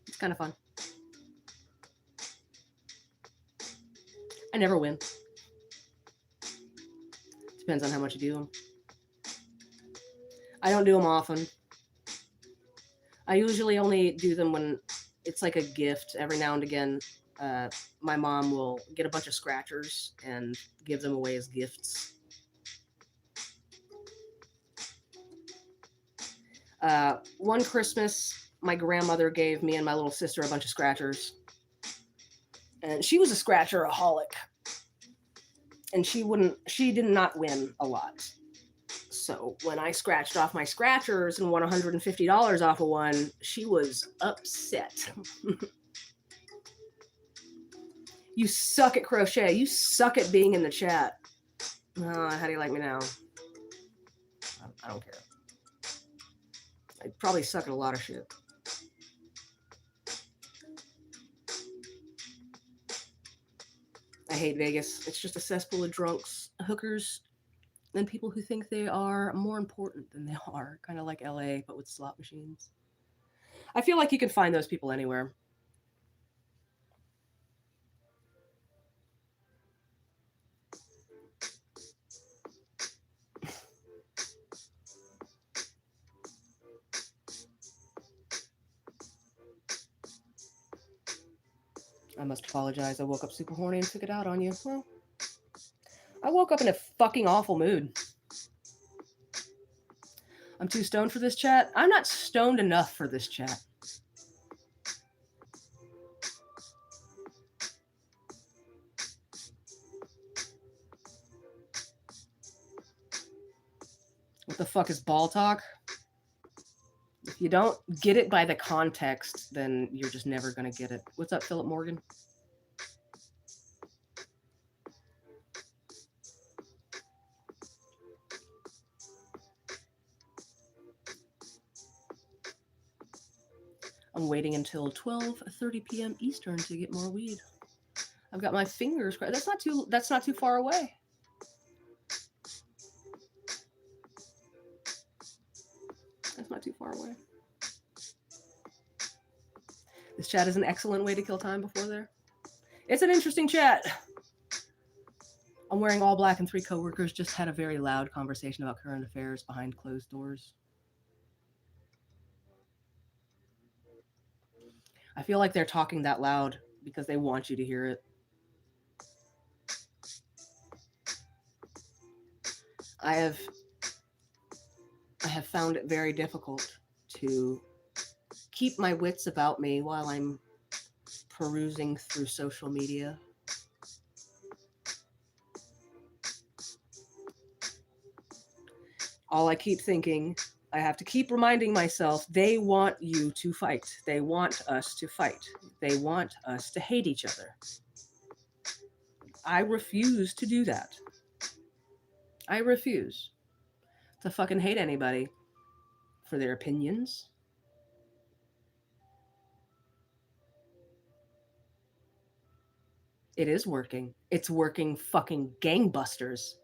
it's kind of fun. I never win. Depends on how much you do them. I don't do them often. I usually only do them when it's like a gift. Every now and again, my mom will get a bunch of scratchers and give them away as gifts. One Christmas, my grandmother gave me and my little sister a bunch of scratchers. And she was a scratcher-aholic. And she did not win a lot. So when I scratched off my scratchers and won $150 off of one, she was upset. You suck at crochet. You suck at being in the chat. How do you like me now? I don't care. I probably suck at a lot of shit. I hate Vegas. It's just a cesspool of drunks, hookers, and people who think they are more important than they are. Kind of like LA, but with slot machines. I feel like you can find those people anywhere. I must apologize. I woke up super horny and took it out on you. Well, I woke up in a fucking awful mood. I'm too stoned for this chat. I'm not stoned enough for this chat. What the fuck is ball talk? If you don't get it by the context, then you're just never going to get it. What's up, Philip Morgan? I'm waiting until 12:30 p.m. Eastern to get more weed. I've got my fingers crossed. That's not too far away. That's not too far away. This chat is an excellent way to kill time before there. It's an interesting chat. I'm wearing all black and 3 coworkers just had a very loud conversation about current affairs behind closed doors. I feel like they're talking that loud because they want you to hear it. I have found it very difficult to keep my wits about me while I'm perusing through social media. All I keep thinking, I have to keep reminding myself, they want you to fight. They want us to fight. They want us to hate each other. I refuse to do that. I refuse to fucking hate anybody for their opinions. It is working. It's working fucking gangbusters.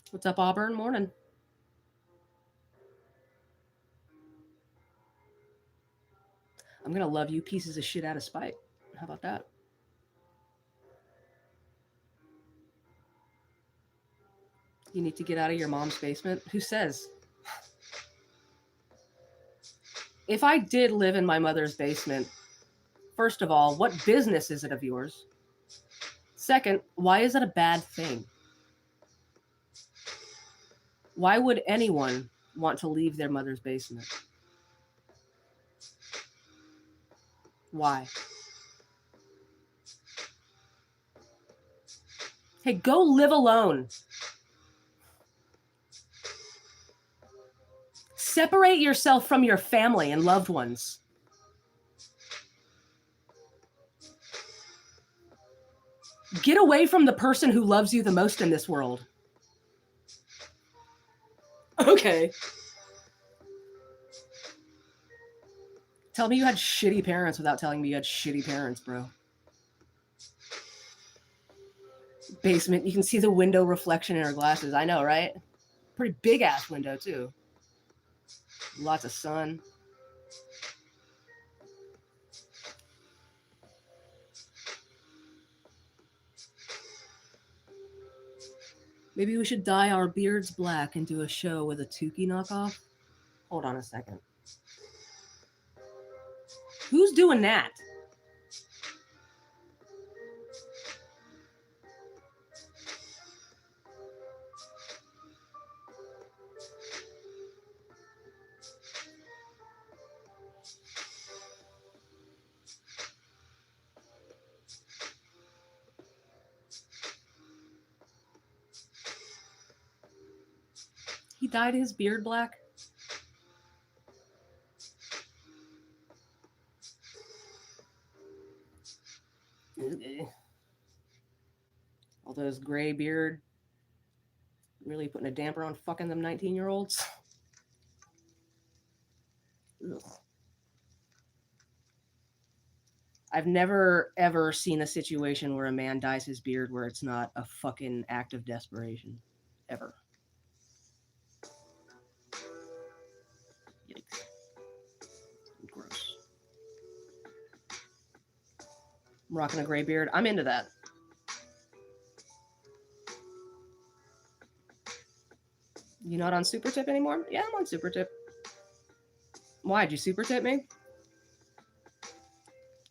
What's up, Auburn? Morning. I'm going to love you pieces of shit out of spite. How about that? You need to get out of your mom's basement? Who says? If I did live in my mother's basement, first of all, what business is it of yours? Second, why is that a bad thing? Why would anyone want to leave their mother's basement? Why? Hey, go live alone. Separate yourself from your family and loved ones. Get away from the person who loves you the most in this world. Okay. Tell me you had shitty parents without telling me you had shitty parents, bro. Basement, you can see the window reflection in her glasses. I know, right? Pretty big ass window, too. Lots of sun. Maybe we should dye our beards black and do a show with a Tukey knockoff? Hold on a second. Who's doing that? He dyed his beard black? All those gray beard really putting a damper on fucking them 19-year-olds. I've never ever seen a situation where a man dyes his beard where it's not a fucking act of desperation. Ever. Yikes. Gross. I'm rocking a gray beard. I'm into that. You not on Super Tip anymore? Yeah, I'm on Super Tip. Why'd you Super Tip me?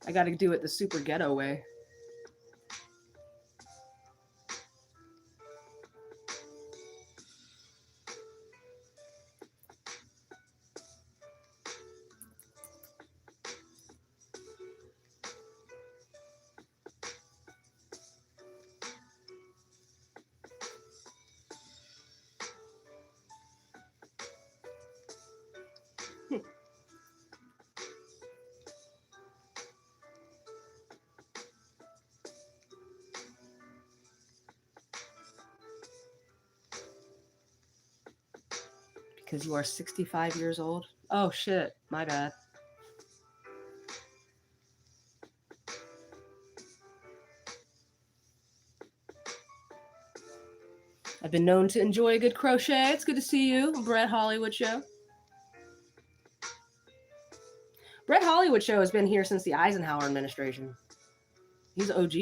I gotta do it the super ghetto way. Because you are 65 years old? Oh shit, my bad. I've been known to enjoy a good crochet. It's good to see you, Brett Hollywood Show. Brett Hollywood Show has been here since the Eisenhower administration. He's OG.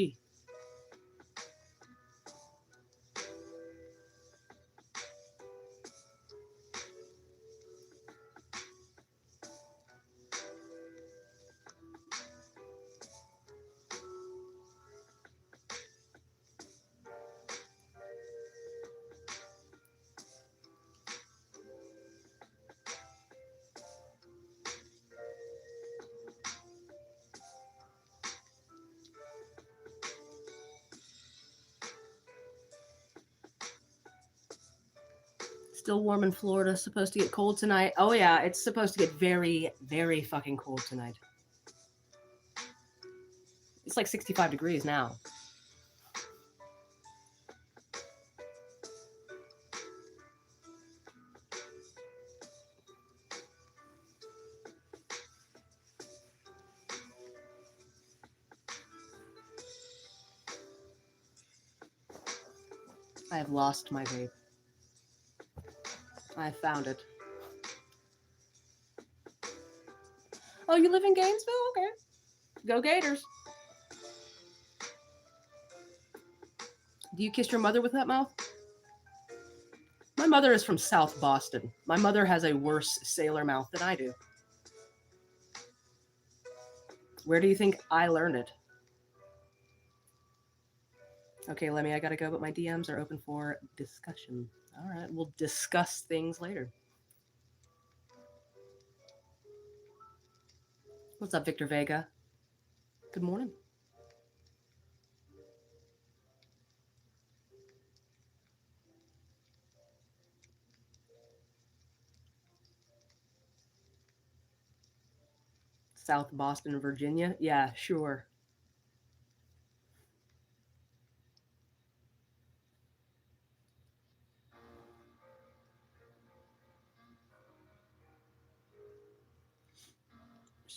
Still warm in Florida. Supposed to get cold tonight. Oh yeah, it's supposed to get very, very fucking cold tonight. It's like 65 degrees now. I have lost my vape. I found it. Oh, you live in Gainesville? Okay. Go Gators. Do you kiss your mother with that mouth? My mother is from South Boston. My mother has a worse sailor mouth than I do. Where do you think I learned it? Okay, Lemmy, I gotta go, but my DMs are open for discussion. All right, we'll discuss things later. What's up, Victor Vega? Good morning. South Boston, Virginia. Yeah, sure.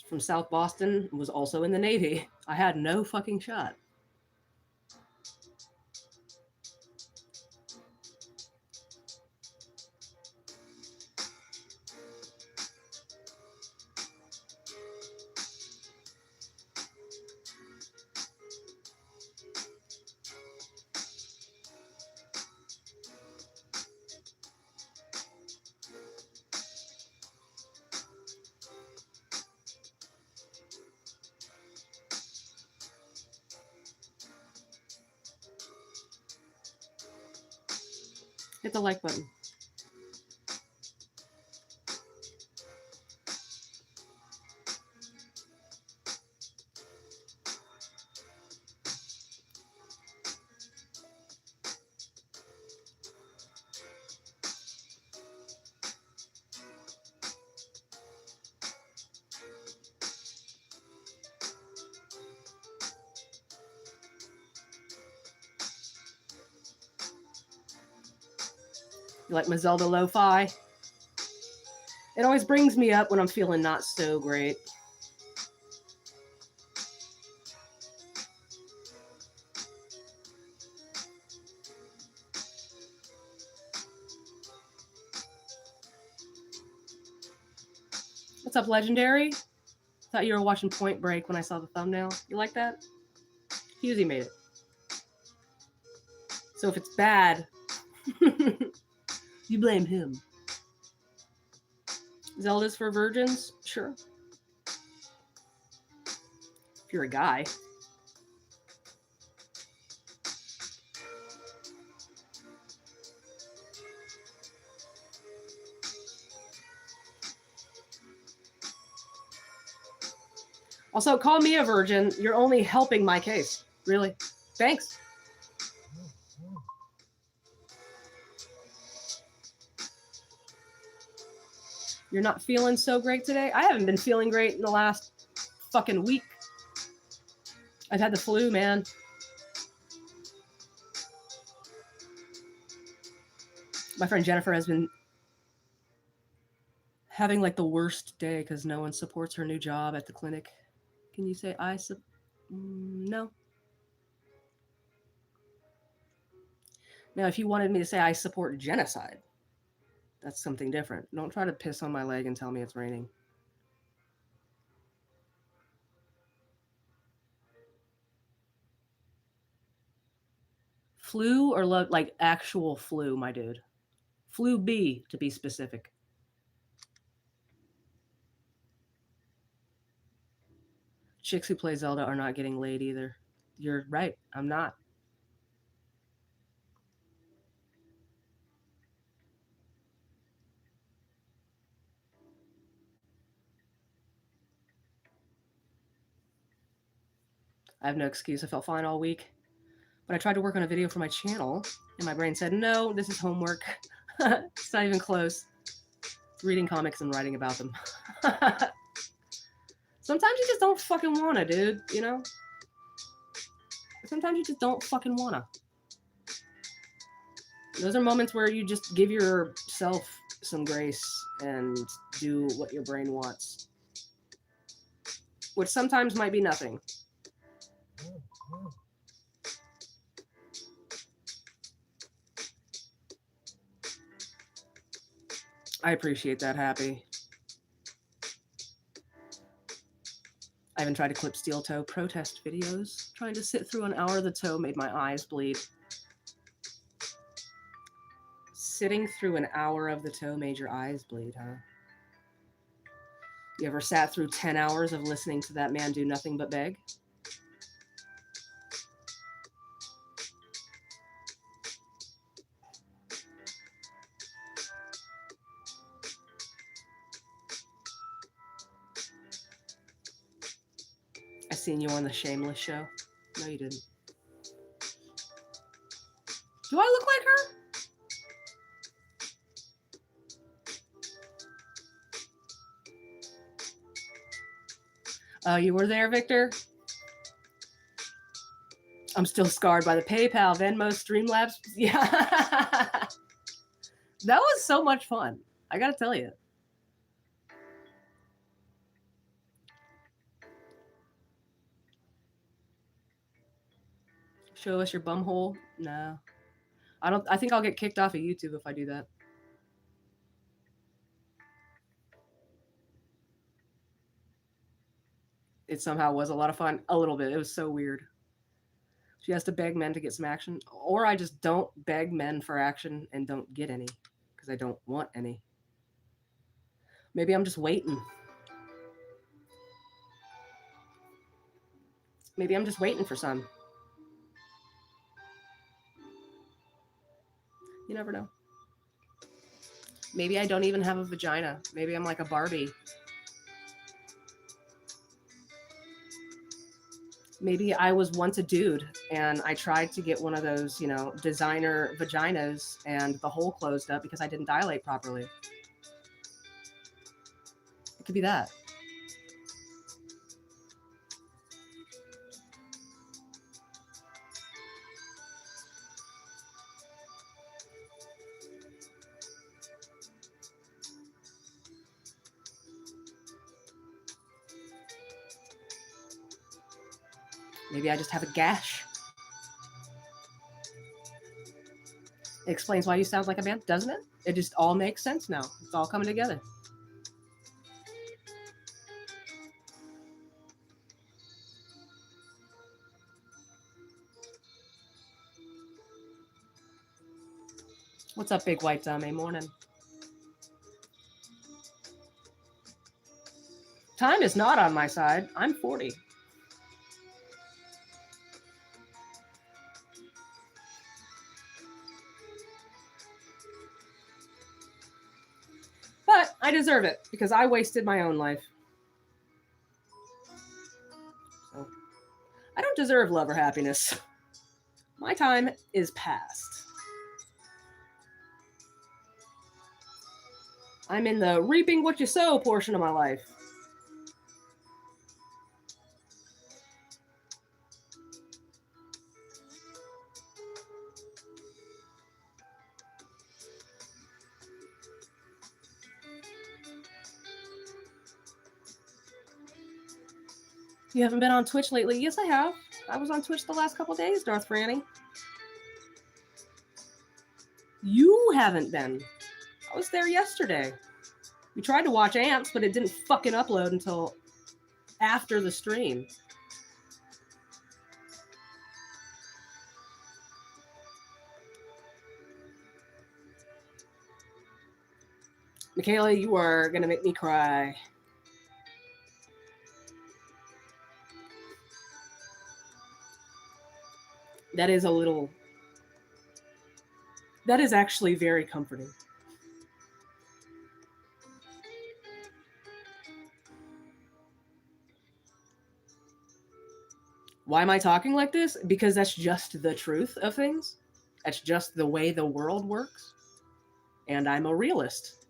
From South Boston, was also in the Navy. I had no fucking shot. Hit the like button. You like my Zelda lo-fi? It always brings me up when I'm feeling not so great. What's up, Legendary? Thought you were watching Point Break when I saw the thumbnail. You like that? Husey made it. So if it's bad, you blame him. Zelda's for virgins? Sure. If you're a guy. Also, call me a virgin. You're only helping my case. Really. Thanks. You're not feeling so great today? I haven't been feeling great in the last fucking week. I've had the flu, man. My friend Jennifer has been having like the worst day because no one supports her new job at the clinic. Can you say no? Now, if you wanted me to say I support genocide, that's something different. Don't try to piss on my leg and tell me it's raining. Flu or like actual flu, my dude? Flu B, to be specific. Chicks who play Zelda are not getting laid either. You're right. I'm not. I have no excuse. I felt fine all week. But I tried to work on a video for my channel, and my brain said, no, this is homework. It's not even close. It's reading comics and writing about them. Sometimes you just don't fucking wanna, dude, you know? Sometimes you just don't fucking wanna. Those are moments where you just give yourself some grace and do what your brain wants. Which sometimes might be nothing. I appreciate that, Happy. I even tried to clip steel toe protest videos. Trying to sit through an hour of the toe made my eyes bleed. Sitting through an hour of the toe made your eyes bleed, huh? You ever sat through 10 hours of listening to that man do nothing but beg? I seen you on the Shameless show. No, you didn't. Do I look like her? Oh, you were there, Victor? I'm still scarred by the PayPal, Venmo, Streamlabs. Yeah. That was so much fun. I gotta tell you. Show us your bum hole? No. I think I'll get kicked off of YouTube if I do that. It somehow was a lot of fun. A little bit. It was so weird. She has to beg men to get some action. Or I just don't beg men for action and don't get any. Because I don't want any. Maybe I'm just waiting. Maybe I'm just waiting for some. You never know. Maybe I don't even have a vagina. Maybe I'm like a Barbie. Maybe I was once a dude and I tried to get one of those, you know, designer vaginas and the hole closed up because I didn't dilate properly. It could be that. Maybe I just have a gash. It explains why you sound like a man, doesn't it? It just all makes sense now. It's all coming together. What's up, big white dummy? Morning. Time is not on my side. I'm 40. But I deserve it because I wasted my own life. So I don't deserve love or happiness. My time is past. I'm in the reaping what you sow portion of my life. You haven't been on Twitch lately? Yes, I have. I was on Twitch the last couple days, Darth Franny. You haven't been. I was there yesterday. We tried to watch Ants, but it didn't fucking upload until after the stream. Michaela, you are gonna make me cry. That is a little... That is actually very comforting. Why am I talking like this? Because that's just the truth of things. That's just the way the world works. And I'm a realist.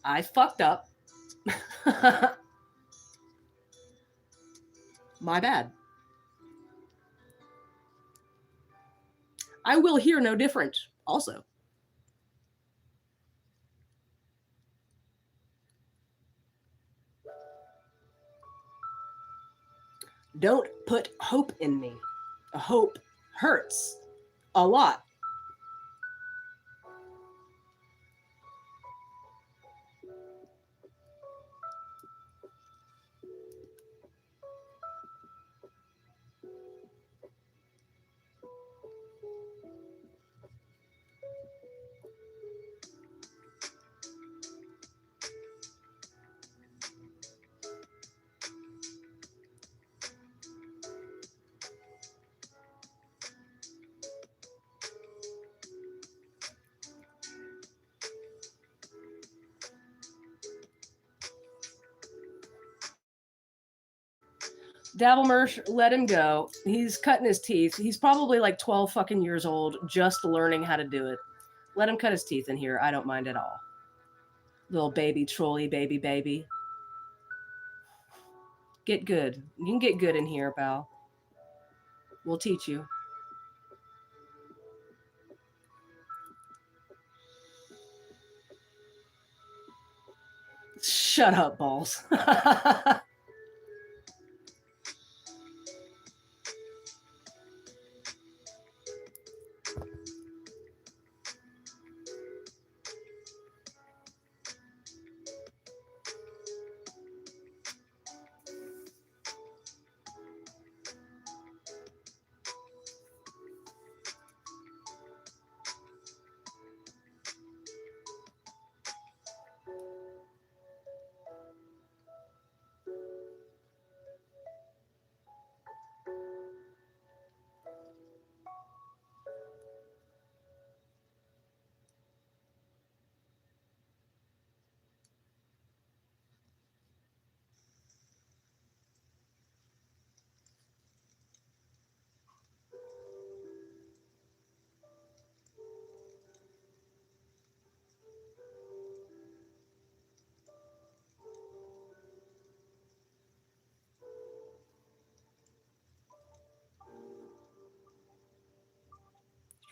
I fucked up. My bad. I will hear no different, also. Don't put hope in me. A hope hurts a lot. Dabblemersh, let him go. He's cutting his teeth. He's probably like 12 fucking years old, just learning how to do it. Let him cut his teeth in here. I don't mind at all. Little baby trolley, baby. Get good. You can get good in here, pal. We'll teach you. Shut up, balls.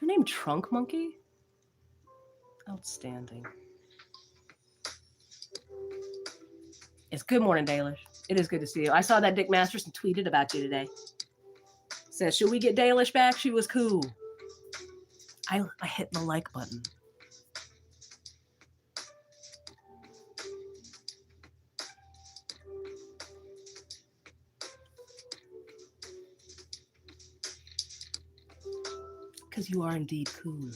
Your name Trunk Monkey? Outstanding. It's good morning, Dalish. It is good to see you. I saw that Dick Masterson tweeted about you today. Says, should we get Dalish back? She was cool. I hit the like button. Because you are indeed cool.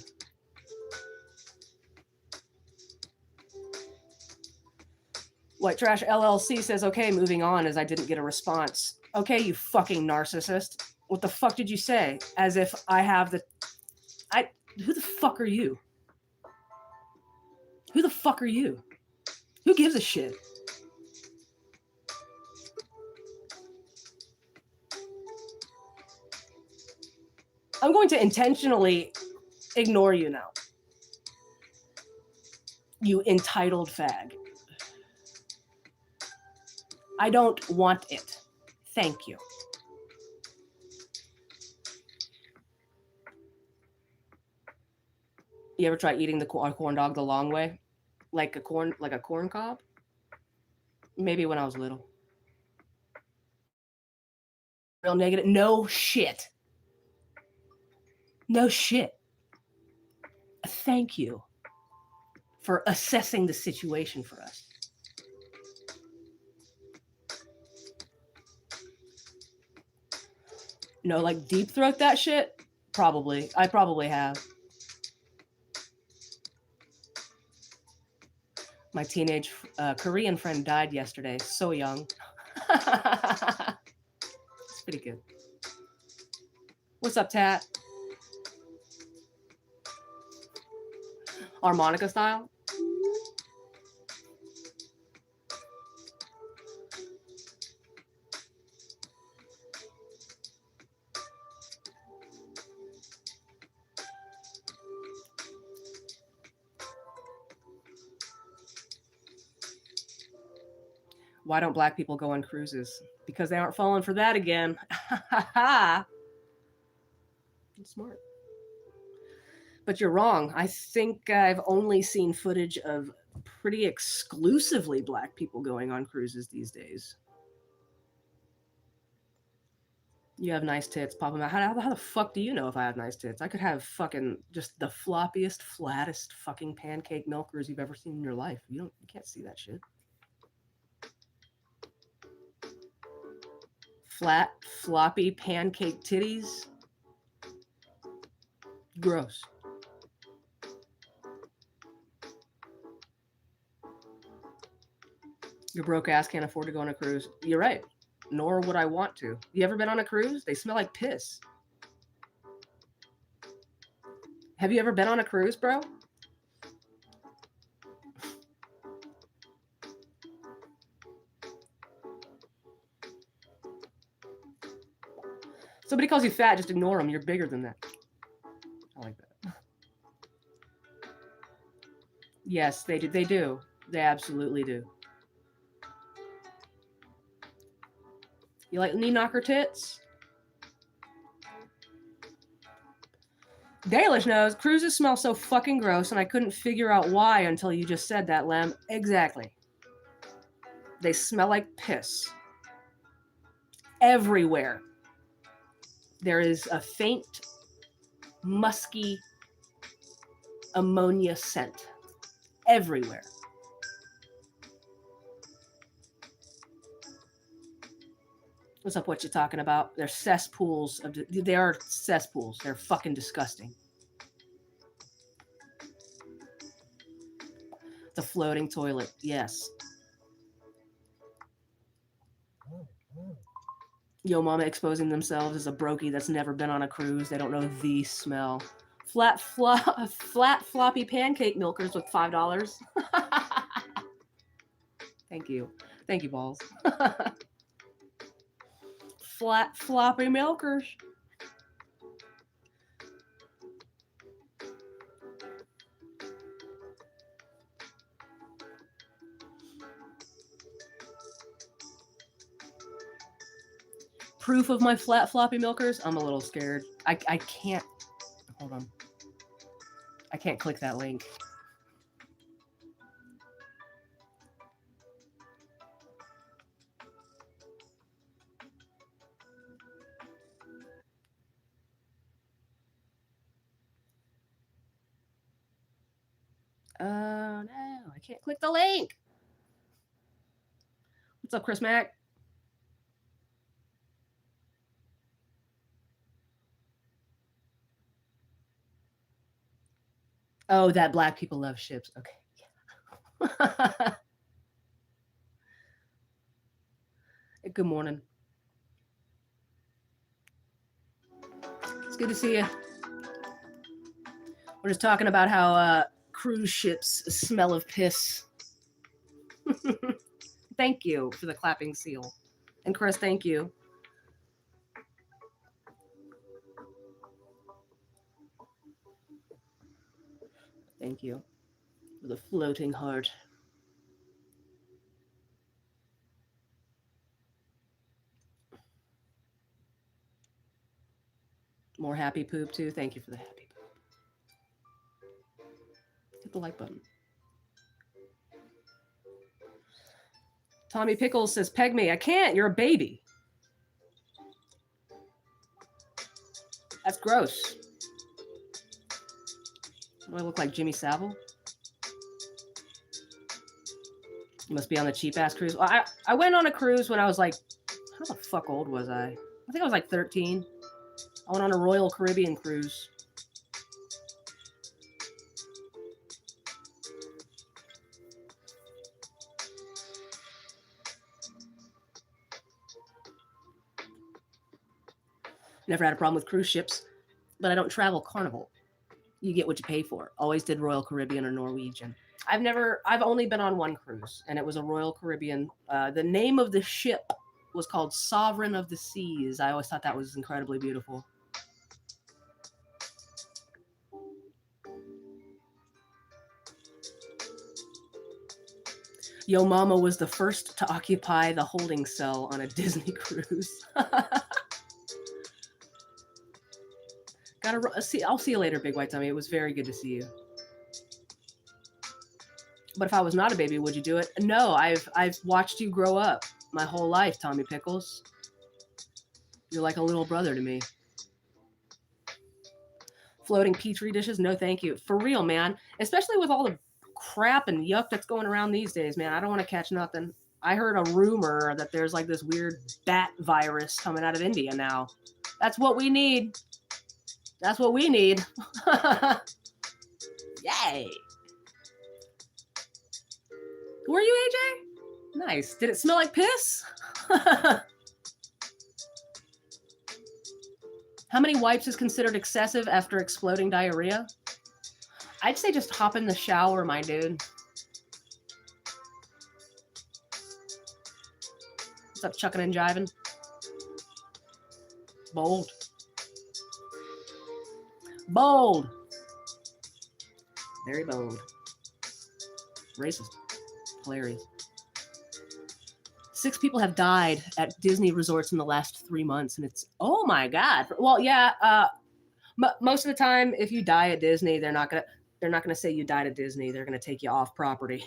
White Trash LLC says, okay, moving on, as I didn't get a response. Okay, you fucking narcissist. What the fuck did you say? As if I have the... Who the fuck are you? Who the fuck are you? Who gives a shit? I'm going to intentionally ignore you now. You entitled fag. I don't want it. Thank you. You ever try eating the corn dog the long way? Like a corn cob? Maybe when I was little. Real negative. No shit. No shit. Thank you for assessing the situation for us. No, like deep throat that shit? Probably. I probably have. My teenage Korean friend died yesterday. So young. It's pretty good. What's up, Tat? Harmonica style? Why don't black people go on cruises? Because they aren't falling for that again. Smart. But you're wrong. I think I've only seen footage of pretty exclusively black people going on cruises these days. You have nice tits. Pop them out. How the fuck do you know if I have nice tits? I could have fucking just the floppiest, flattest fucking pancake milkers you've ever seen in your life. You can't see that shit. Flat, floppy pancake titties. Gross. Your broke ass can't afford to go on a cruise. You're right. Nor would I want to. You ever been on a cruise? They smell like piss. Have you ever been on a cruise, bro? Somebody calls you fat, just ignore them. You're bigger than that. I like that. Yes, they do. They do. They absolutely do. You like knee knocker tits? Dalish knows cruises smell so fucking gross, and I couldn't figure out why until you just said that, Lem. Exactly. They smell like piss. Everywhere. There is a faint, musky ammonia scent. Everywhere. What's up? What you talking about? They're cesspools. They are cesspools. They're fucking disgusting. It's a floating toilet. Yes. Yo mama exposing themselves as a brokey that's never been on a cruise. They don't know the smell. Flat floppy pancake milkers with $5. Thank you. Thank you, balls. Flat floppy milkers. Proof of my flat floppy milkers? I'm a little scared. I can't. Hold on. I can't click that link. Oh no, I can't click the link. What's up, Chris Mack? Oh, that black people love ships. Okay. Yeah. Good morning. It's good to see you. We're just talking about how cruise ships smell of piss. Thank you for the clapping seal. And Chris, thank you. Thank you for the floating heart. More happy poop too. Thank you for the happy poop. Hit the like button. Tommy Pickles says, peg me. I can't. You're a baby. That's gross. Do I look like Jimmy Savile? You must be on the cheap-ass cruise. Well, I went on a cruise when I was like, how the fuck old was I? I think I was like 13. I went on a Royal Caribbean cruise. Never had a problem with cruise ships, but I don't travel Carnival. You get what you pay for. Always did Royal Caribbean or Norwegian. I've only been on one cruise, and it was a Royal Caribbean. The name of the ship was called Sovereign of the Seas. I always thought that was incredibly beautiful. Yo Mama was the first to occupy the holding cell on a Disney cruise. I'll see you later, Big White Tummy. It was very good to see you. But if I was not a baby, would you do it? No, I've watched you grow up my whole life, Tommy Pickles. You're like a little brother to me. Floating Petri dishes? No, thank you. For real, man. Especially with all the crap and yuck that's going around these days, man. I don't want to catch nothing. I heard a rumor that there's like this weird bat virus coming out of India now. That's what we need. That's what we need. Yay. Were you, AJ? Nice. Did it smell like piss? How many wipes is considered excessive after exploding diarrhea? I'd say just hop in the shower, my dude. What's up, chucking and jiving? Bold. Bold. Very bold. Racist. Hilarious. 6 people have died at Disney resorts in the last 3 months, and it's, oh my God. Well, yeah, most of the time, if you die at Disney, they're not gonna say you died at Disney. They're gonna take you off property.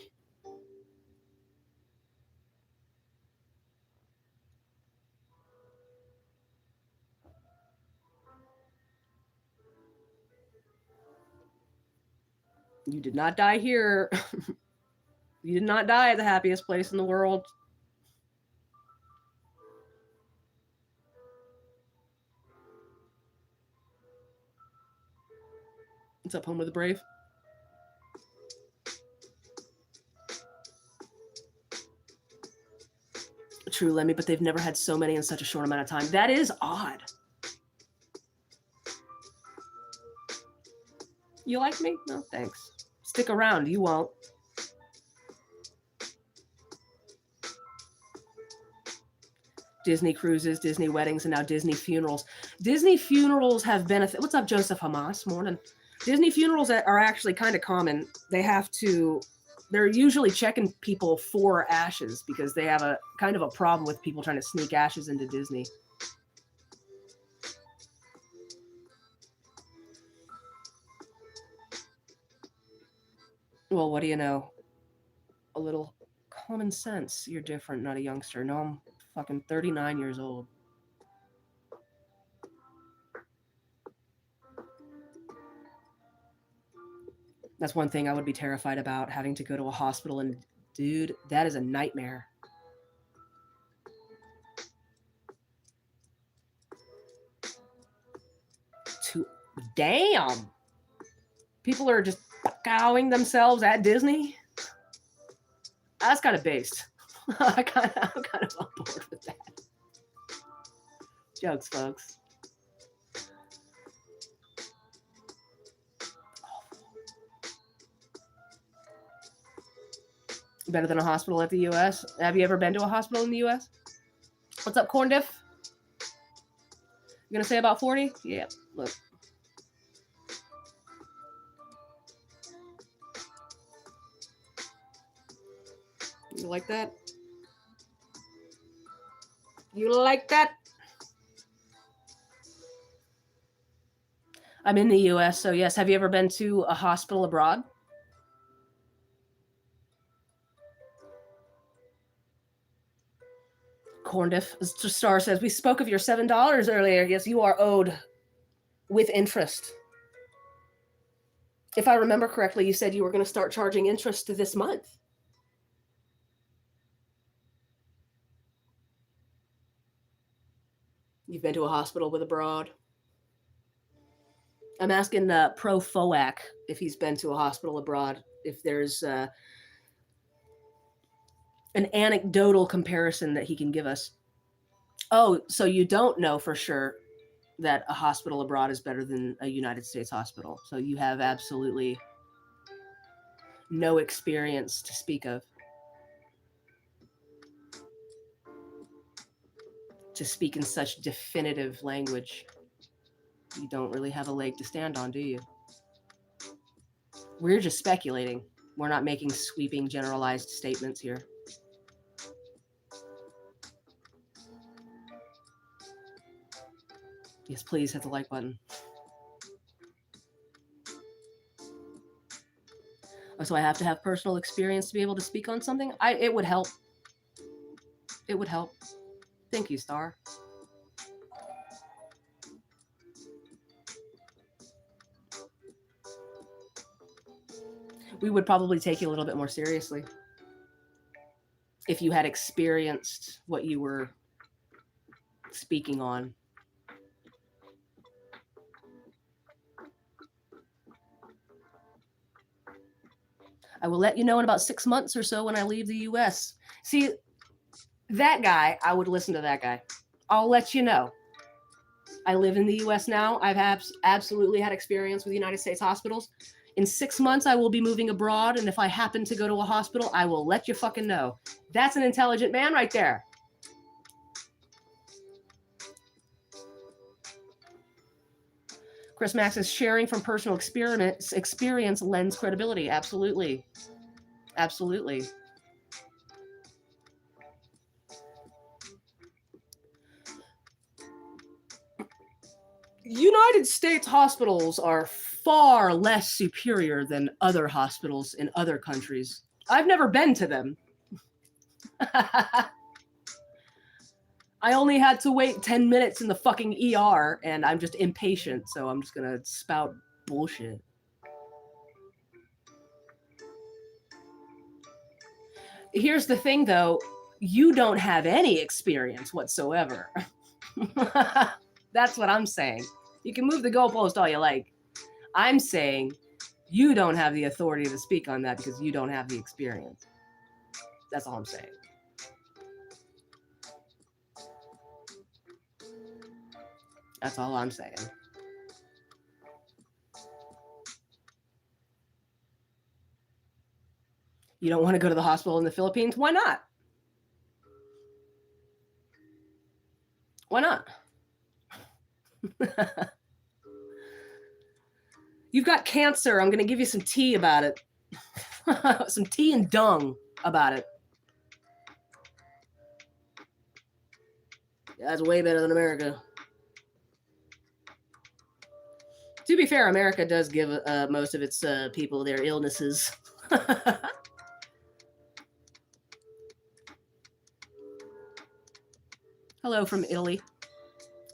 You did not die here. You did not die at the happiest place in the world. What's up, Home of the Brave? True, Lemmy, but they've never had so many in such a short amount of time. That is odd. You like me? No, thanks. Stick around. You won't. Disney cruises, Disney weddings, and now Disney funerals. Disney funerals have benefit. What's up, Joseph Hamas? Morning. Disney funerals are actually kind of common. They're usually checking people for ashes because they have a kind of a problem with people trying to sneak ashes into Disney. Well, what do you know? A little common sense. You're different, not a youngster. No, I'm fucking 39 years old. That's one thing I would be terrified about, having to go to a hospital, and dude, that is a nightmare. Damn. People are just cowing themselves at Disney. That's kind of based. I'm kind of on board with that. Jokes, folks. Better than a hospital at the U.S. Have you ever been to a hospital in the U.S.? What's up, Corn Diff? You gonna say about 40? Yeah, look. You like that? You like that? I'm in the U.S., so yes. Have you ever been to a hospital abroad? Corndiff Star says, we spoke of your $7 earlier. Yes, you are owed with interest. If I remember correctly, you said you were going to start charging interest this month. You've been to a hospital with abroad? I'm asking Pro Foac if he's been to a hospital abroad, if there's an anecdotal comparison that he can give us. Oh, so you don't know for sure that a hospital abroad is better than a United States hospital. So you have absolutely no experience to speak of. To speak in such definitive language, you don't really have a leg to stand on, do you? We're just speculating. We're not making sweeping, generalized statements here. Yes, please hit the like button. Oh, so I have to have personal experience to be able to speak on something? It would help. It would help. Thank you, Star. We would probably take you a little bit more seriously if you had experienced what you were speaking on. I will let you know in about 6 months or so when I leave the U.S. See, that guy, I would listen to that guy. I'll let you know. I live in the U.S. now. I've absolutely had experience with United States hospitals. In 6 months, I will be moving abroad, and if I happen to go to a hospital, I will let you fucking know. That's an intelligent man right there. Chris Max is sharing from personal experience lends credibility. Absolutely. Absolutely. United States hospitals are far less superior than other hospitals in other countries. I've never been to them. I only had to wait 10 minutes in the fucking ER, and I'm just impatient, so I'm just gonna spout bullshit. Here's the thing, though. You don't have any experience whatsoever. That's what I'm saying. You can move the goalpost all you like. I'm saying you don't have the authority to speak on that because you don't have the experience. That's all I'm saying. That's all I'm saying. You don't want to go to the hospital in the Philippines? Why not? Why not? You've got cancer. I'm going to give you some tea about it. Some tea and dung about it. That's way better than America. To be fair, America does give most of its people their illnesses. Hello from Italy.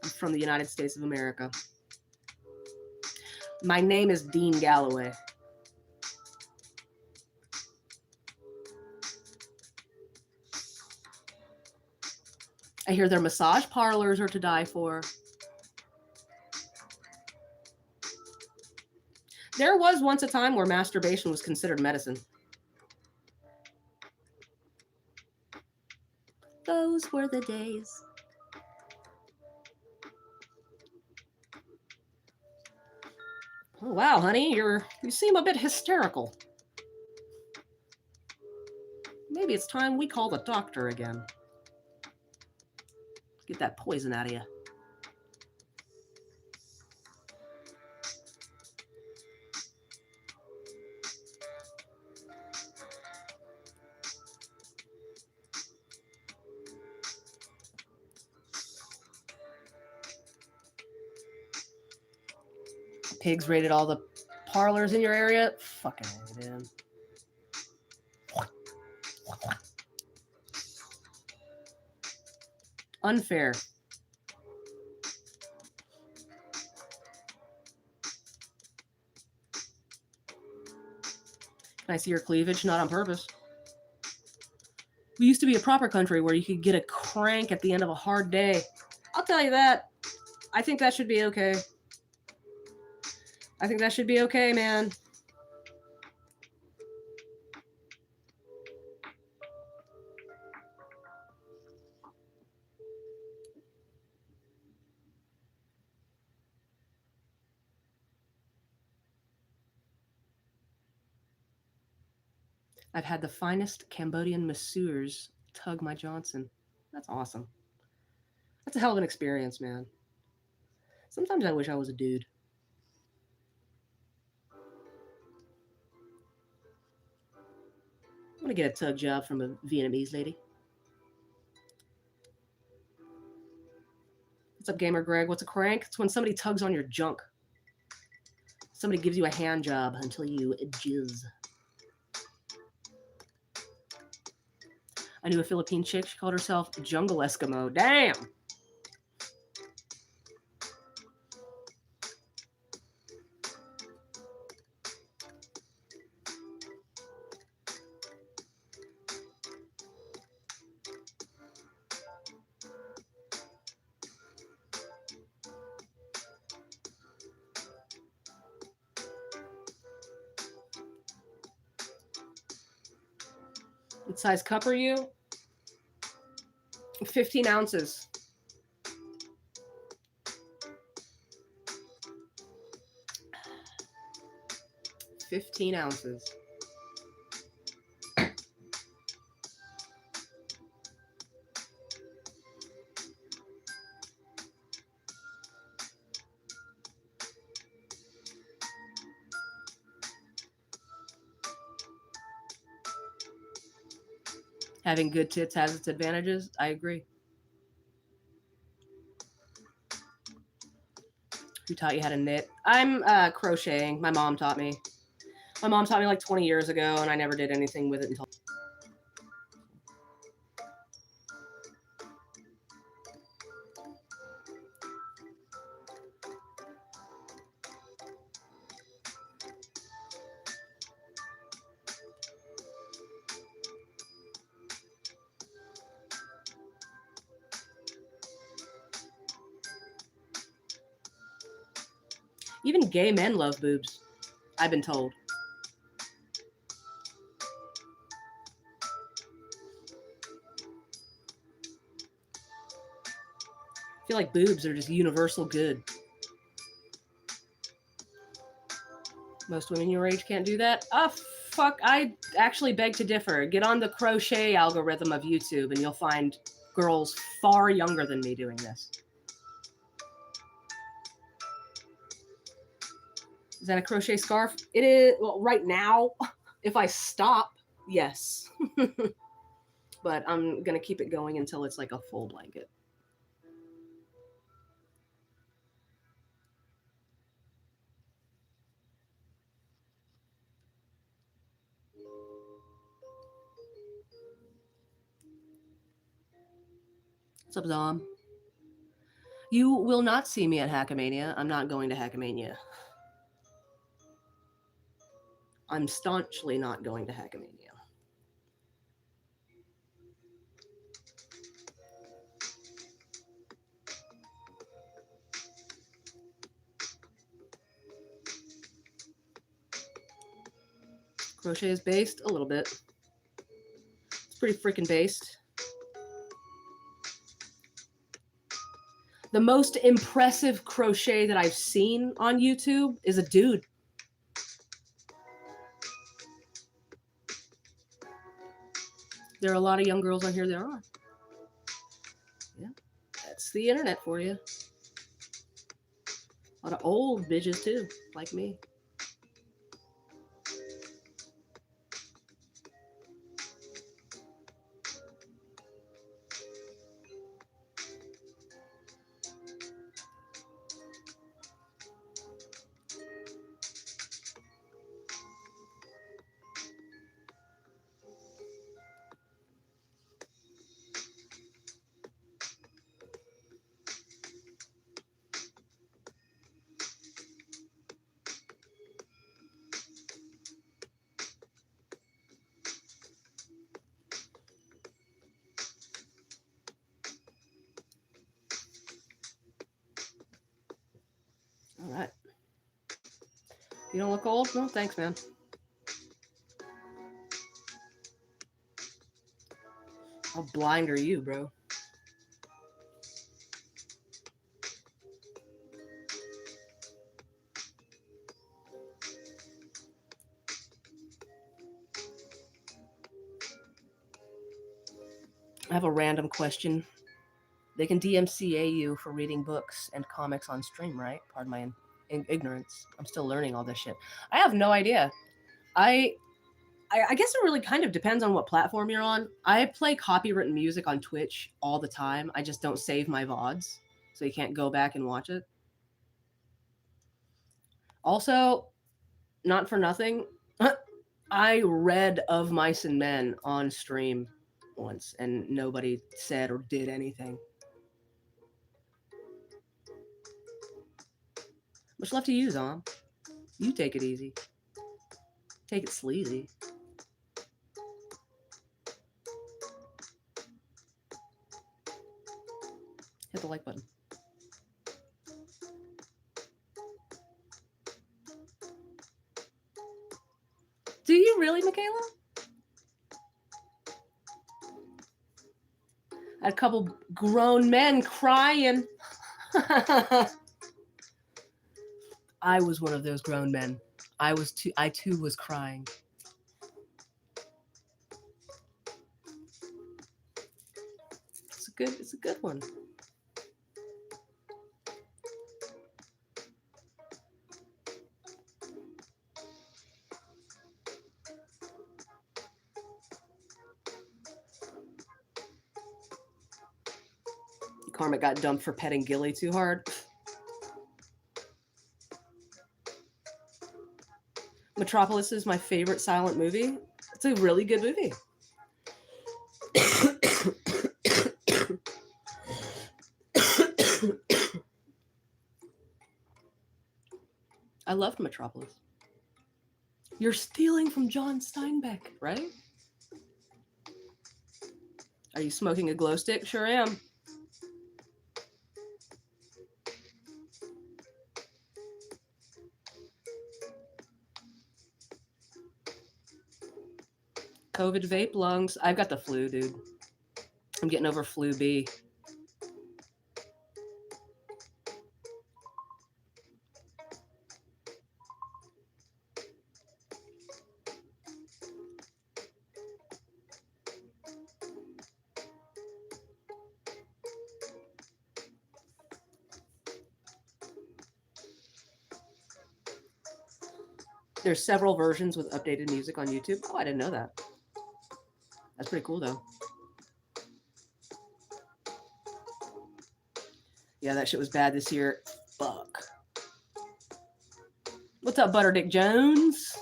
I'm from the United States of America. My name is Dean Galloway. I hear their massage parlors are to die for. There was once a time where masturbation was considered medicine. Those were the days. Oh, wow, honey, you seem a bit hysterical. Maybe it's time we call the doctor again. Get that poison out of you. Pigs raided all the parlors in your area? Fucking A, man. Unfair. Can I see your cleavage? Not on purpose. We used to be a proper country where you could get a crank at the end of a hard day. I'll tell you that. I think that should be okay. I think that should be okay, man. I've had the finest Cambodian masseurs tug my Johnson. That's awesome. That's a hell of an experience, man. Sometimes I wish I was a dude. I want to get a tug job from a Vietnamese lady. What's up, Gamer Greg? What's a crank? It's when somebody tugs on your junk. Somebody gives you a hand job until you jizz. I knew a Philippine chick. She called herself Jungle Eskimo. Damn! What size cup are you? 15 ounces. $15 ounces. Having good tits has its advantages. I agree. Who taught you how to knit? I'm crocheting. My mom taught me. My mom taught me like 20 years ago, and I never did anything with it until. Even gay men love boobs, I've been told. I feel like boobs are just universal good. Most women your age can't do that. Oh, fuck. I actually beg to differ. Get on the crochet algorithm of YouTube and you'll find girls far younger than me doing this. Is that a crochet scarf? It is. Well, right now, if I stop, yes. But I'm going to keep it going until it's like a full blanket. What's up, Zom? You will not see me at Hackamania. I'm not going to Hackamania. I'm staunchly not going to Hackamania. Crochet is based a little bit. It's pretty freaking based. The most impressive crochet that I've seen on YouTube is a dude. There are a lot of young girls on here. There are. Yeah, that's the internet for you. A lot of old bitches too, like me. All right. You don't look old? No, thanks, man. How blind are you, bro? I have a random question. They can DMCA you for reading books and comics on stream, right? Pardon my ignorance. I'm still learning all this shit. I have no idea. I guess it really kind of depends on what platform you're on. I play copywritten music on Twitch all the time. I just don't save my VODs, so you can't go back and watch it. Also, not for nothing, I read Of Mice and Men on stream once, and nobody said or did anything. Much left to you, Zom. You take it easy. Take it sleazy. Hit the like button. Do you really, Michaela? A couple grown men crying. I was one of those grown men. I too was crying. It's a good one. Karma got dumped for petting Gilly too hard. Metropolis is my favorite silent movie. It's a really good movie. I loved Metropolis. You're stealing from John Steinbeck, right? Are you smoking a glow stick? Sure am. COVID vape lungs. I've got the flu, dude. I'm getting over flu B. There's several versions with updated music on YouTube. Oh, I didn't know that. That's pretty cool, though. Yeah, that shit was bad this year. Fuck. What's up, Butterdick Jones?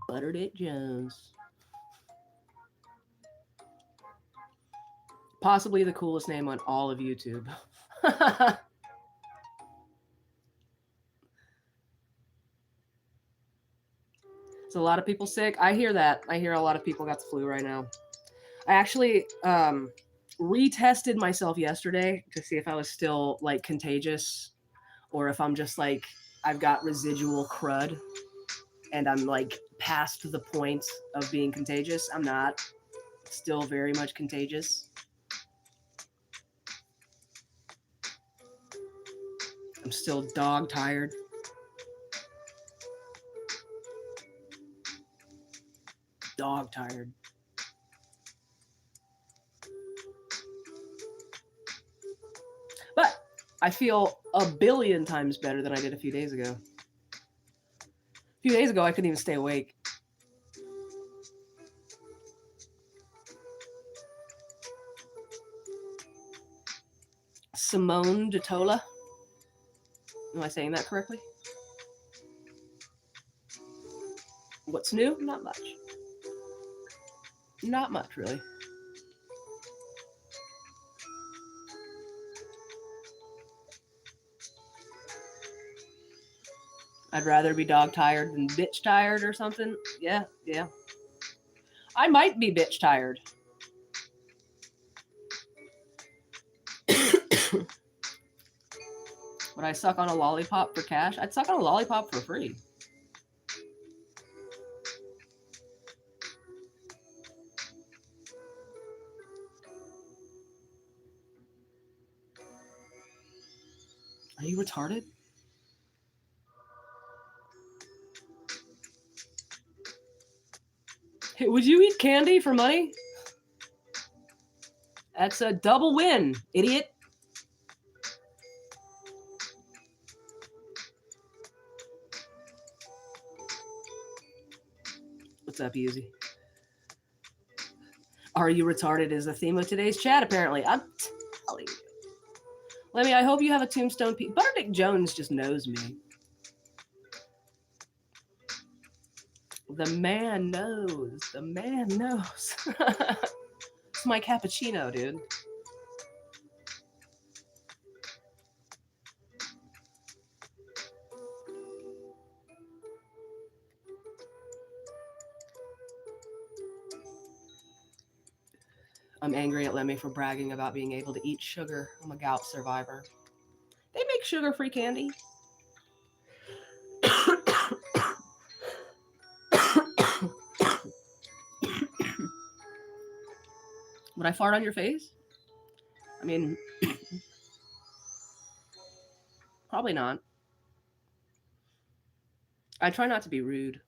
Butterdick Jones. Possibly the coolest name on all of YouTube. There's a lot of people sick. I hear that. I hear a lot of people got the flu right now. I actually retested myself yesterday to see if I was still like contagious or if I'm just like I've got residual crud and I'm like past the point of being contagious. I'm not. Still very much contagious. I'm still dog tired. Dog tired. But I feel a billion times better than I did a few days ago. A few days ago, I couldn't even stay awake. Simone Detola. Am I saying that correctly? What's new? Not much. Not much, really. I'd rather be dog tired than bitch tired or something. Yeah. I might be bitch tired. Would I suck on a lollipop for cash? I'd suck on a lollipop for free. Are you retarded? Hey, would you eat candy for money? That's a double win, idiot. What's up, Yuzi? Are you retarded is the theme of today's chat, apparently. I'm telling you. Lemmy, I hope you have a tombstone piece. Butterdick Jones just knows me. The man knows. The man knows. It's my cappuccino, dude. I'm angry at Lemmy for bragging about being able to eat sugar. I'm a gout survivor. They make sugar-free candy. Would I fart on your face? I mean, probably not. I try not to be rude.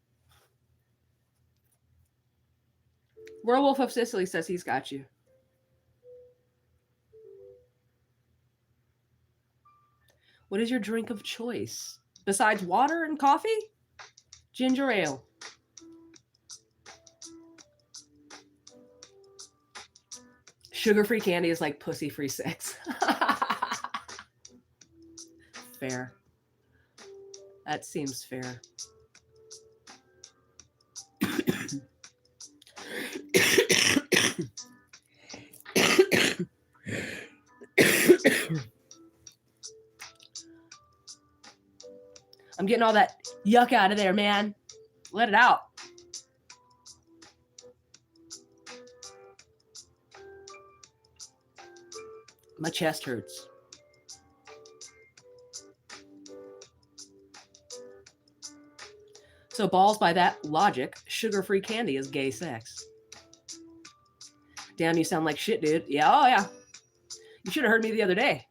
Werewolf of Sicily says he's got you. What is your drink of choice? Besides water and coffee? Ginger ale. Sugar-free candy is like pussy-free sex. Fair. That seems fair. I'm getting all that yuck out of there, man. Let it out. My chest hurts. So balls, by that logic, sugar-free candy is gay sex. Damn, you sound like shit, dude. Yeah, oh yeah. You should have heard me the other day.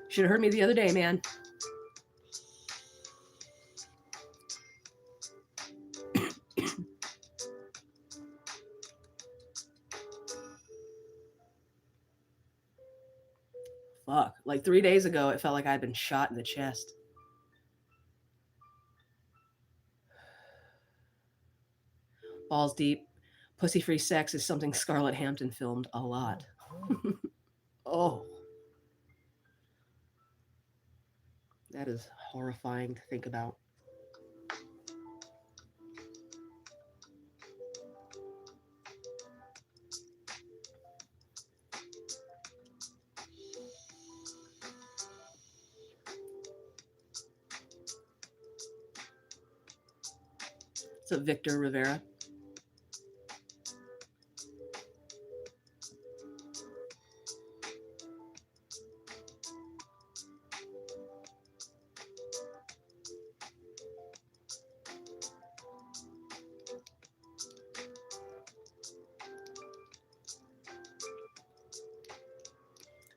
Should have heard me the other day, man. Fuck. Like 3 days ago, it felt like I'd been shot in the chest. Balls deep. Pussy-free sex is something Scarlett Hampton filmed a lot. Oh. That is horrifying to think about. So Victor Rivera.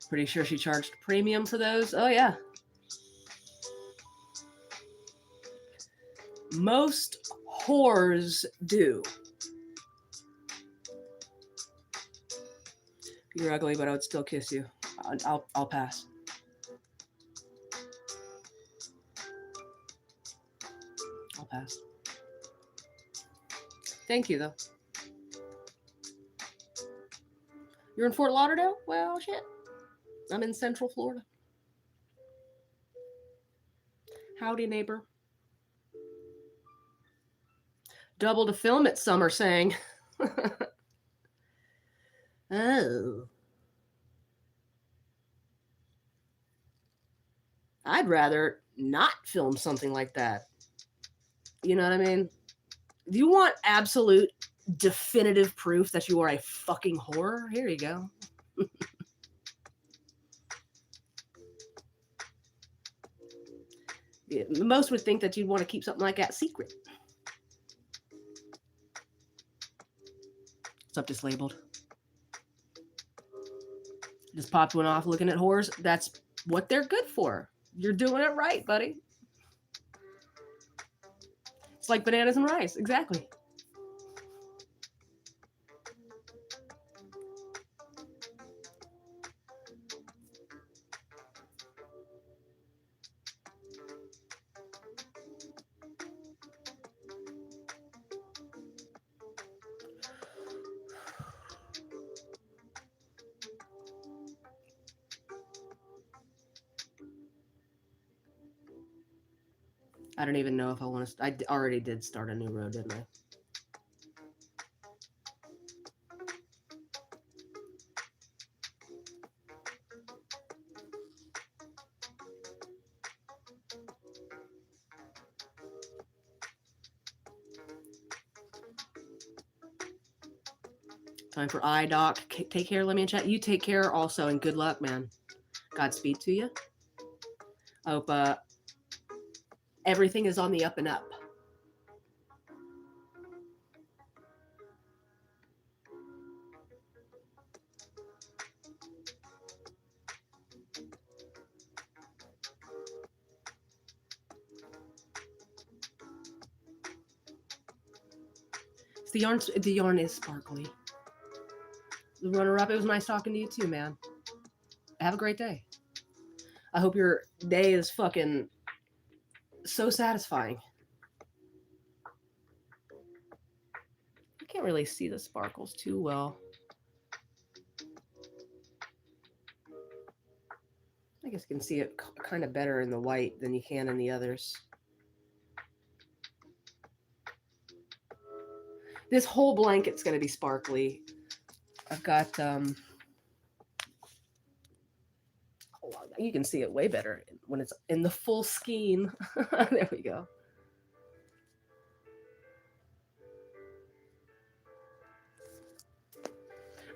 Pretty sure she charged premium for those. Oh, yeah. Most whores do. You're ugly, but I would still kiss you. I'll pass. I'll pass. Thank you, though. You're in Fort Lauderdale? Well, shit. I'm in Central Florida. Howdy, neighbor. Double to film it, some are saying. Oh. I'd rather not film something like that. You know what I mean? Do you want absolute definitive proof that you are a fucking whore? Here you go. Yeah, most would think that you'd want to keep something like that secret. What's up, Dislabeled? Just popped one off looking at whores. That's what they're good for. You're doing it right, buddy. It's like bananas and rice. Exactly. I don't even know if I want to. I already did start a new road, didn't I? Time for doc. Take care. Let me chat. You take care also, and good luck, man. Godspeed to you. I hope everything is on the up and up. The yarn is sparkly. The runner-up, it was nice talking to you too, man. Have a great day. I hope your day is fucking so satisfying. Can't really see the sparkles too well. I guess you can see it kind of better in the white than you can in the others. This whole blanket's going to be sparkly. I've got, you can see it way better when it's in the full scheme. There we go.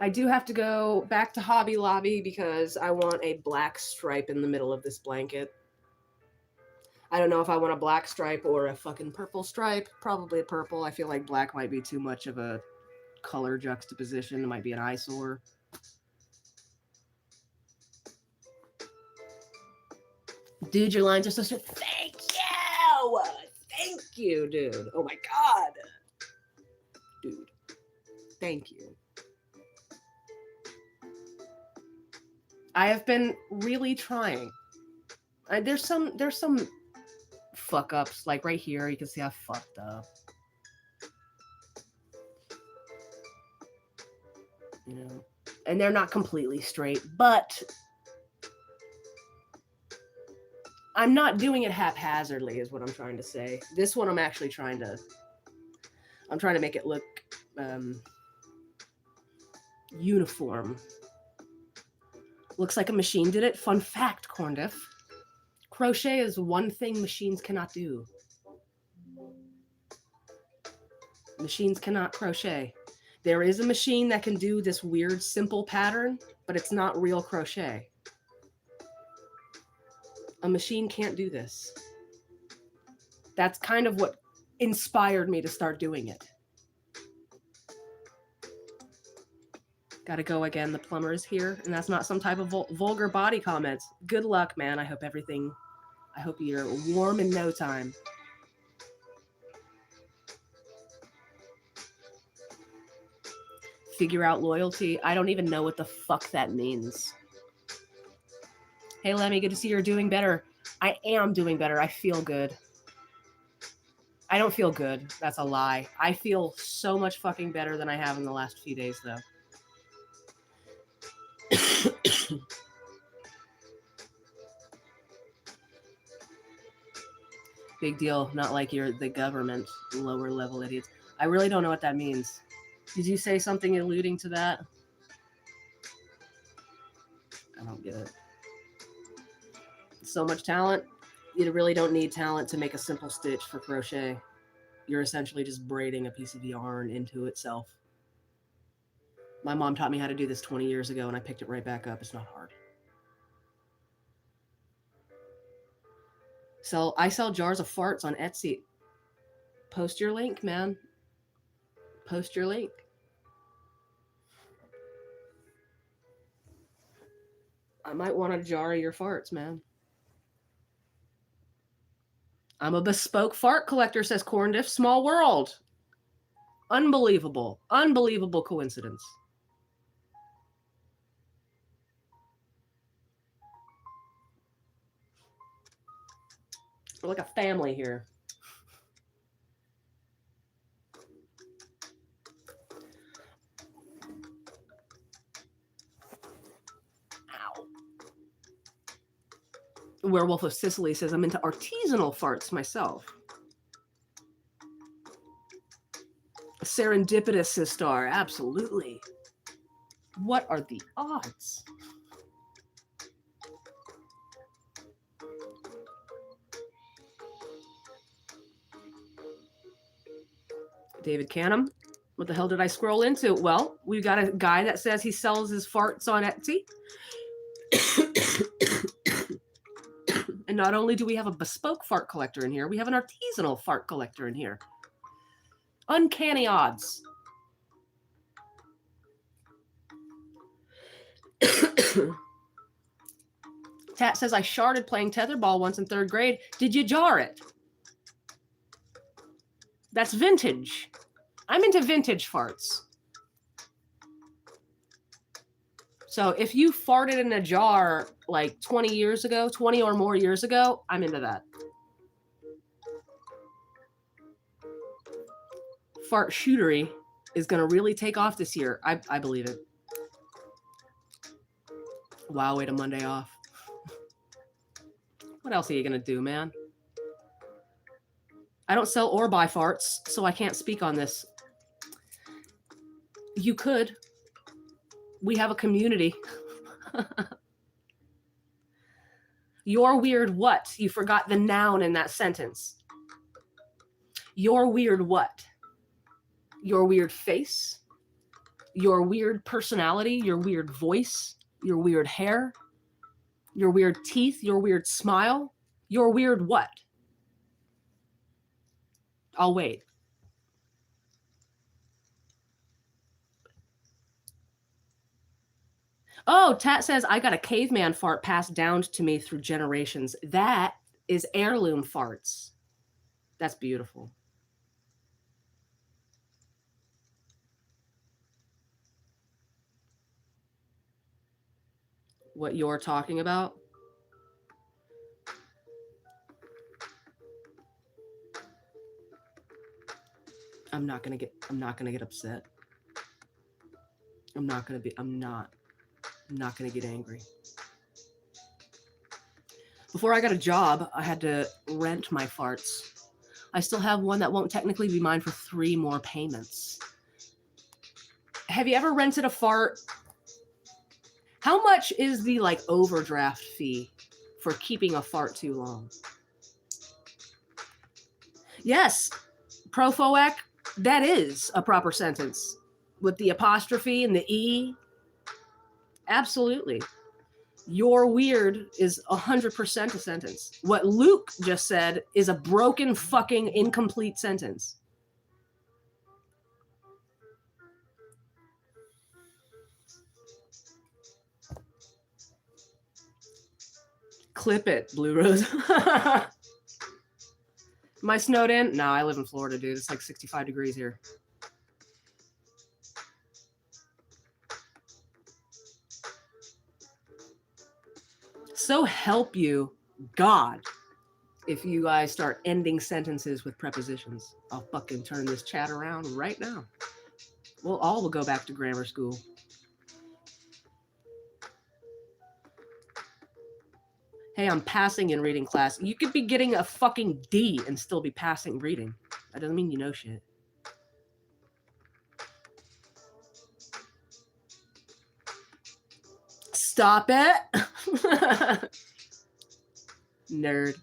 I do have to go back to Hobby Lobby because I want a black stripe in the middle of this blanket. I don't know if I want a black stripe or a fucking purple stripe. Probably a purple. I feel like black might be too much of a color juxtaposition. It might be an eyesore. Dude, your lines are so short. Thank you! Thank you, dude. Oh my god. Dude. Thank you. I have been really trying. There's some fuck ups, like right here. You can see I fucked up. You know, and they're not completely straight, but I'm not doing it haphazardly, is what I'm trying to say. This one, I'm actually trying to make it look uniform. Looks like a machine did it. Fun fact, Corndiff. Crochet is one thing machines cannot do. Machines cannot crochet. There is a machine that can do this weird, simple pattern, but it's not real crochet. A machine can't do this. That's kind of what inspired me to start doing it. Gotta go again. The plumber is here, and that's not some type of vulgar body comments. Good luck, man. I hope you're warm in no time. Figure out loyalty. I don't even know what the fuck that means. Hey, Lemmy, good to see you're doing better. I am doing better. I feel good. I don't feel good. That's a lie. I feel so much fucking better than I have in the last few days, though. Big deal. Not like you're the government, lower level idiots. I really don't know what that means. Did you say something alluding to that? I don't get it. So much talent. You really don't need talent to make a simple stitch for crochet. You're essentially just braiding a piece of yarn into itself. My mom taught me how to do this 20 years ago, and I picked it right back up. It's not hard. So I sell jars of farts on Etsy. Post your link, man. Post your link. I might want a jar of your farts, man. I'm a bespoke fart collector, says Corndiff. Small world. Unbelievable. Unbelievable coincidence. We're like a family here. Ow. Werewolf of Sicily says, I'm into artisanal farts myself. Serendipitous, says Star. Absolutely. What are the odds? David Canham. What the hell did I scroll into? Well, we've got a guy that says he sells his farts on Etsy. And not only do we have a bespoke fart collector in here, we have an artisanal fart collector in here. Uncanny odds. Tat says, I sharded playing tetherball once in 3rd grade. Did you jar it? That's vintage. I'm into vintage farts. So if you farted in a jar like 20 years ago, 20 or more years ago, I'm into that. Fart shootery. is going to really take off this year. I believe it. Wow, wait a Monday off. What else are you going to do, man? I don't sell or buy farts, so I can't speak on this. You could. We have a community. You're weird what? You forgot the noun in that sentence. Your weird what? Your weird face? Your weird personality? Your weird voice? Your weird hair? Your weird teeth? Your weird smile? Your weird what? I'll wait. Oh, Tat says, I got a caveman fart passed down to me through generations. That is heirloom farts. That's beautiful. What you're talking about? I'm not gonna get upset. I'm not gonna get angry. Before I got a job, I had to rent my farts. I still have one that won't technically be mine for 3 more payments. Have you ever rented a fart? How much is the overdraft fee for keeping a fart too long? Yes, Profoac, that is a proper sentence with the apostrophe and the E. Absolutely. You're weird is 100% a sentence. What Luke just said is a broken fucking incomplete sentence. Clip it, Blue Rose. Am I snowed in? No, I live in Florida, dude. It's like 65 degrees here. So help you, God, if you guys start ending sentences with prepositions. I'll fucking turn this chat around right now. We'll all go back to grammar school. Hey, I'm passing in reading class. You could be getting a fucking D and still be passing reading. That doesn't mean you know shit. Stop it. Nerd.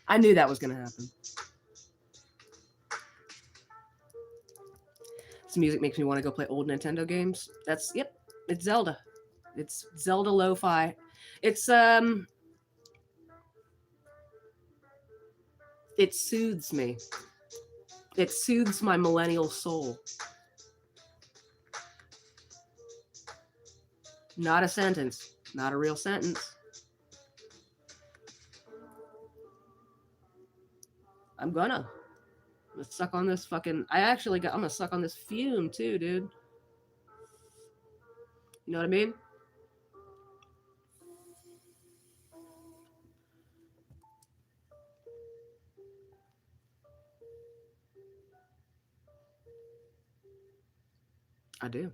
I knew that was going to happen. This music makes me want to go play old Nintendo games. Yep, it's Zelda. It's Zelda lo-fi. It's, it soothes me. It soothes my millennial soul. Not a sentence. Not a real sentence. Let's suck on this fucking... I'm gonna suck on this fume too, dude. You know what I mean? I do.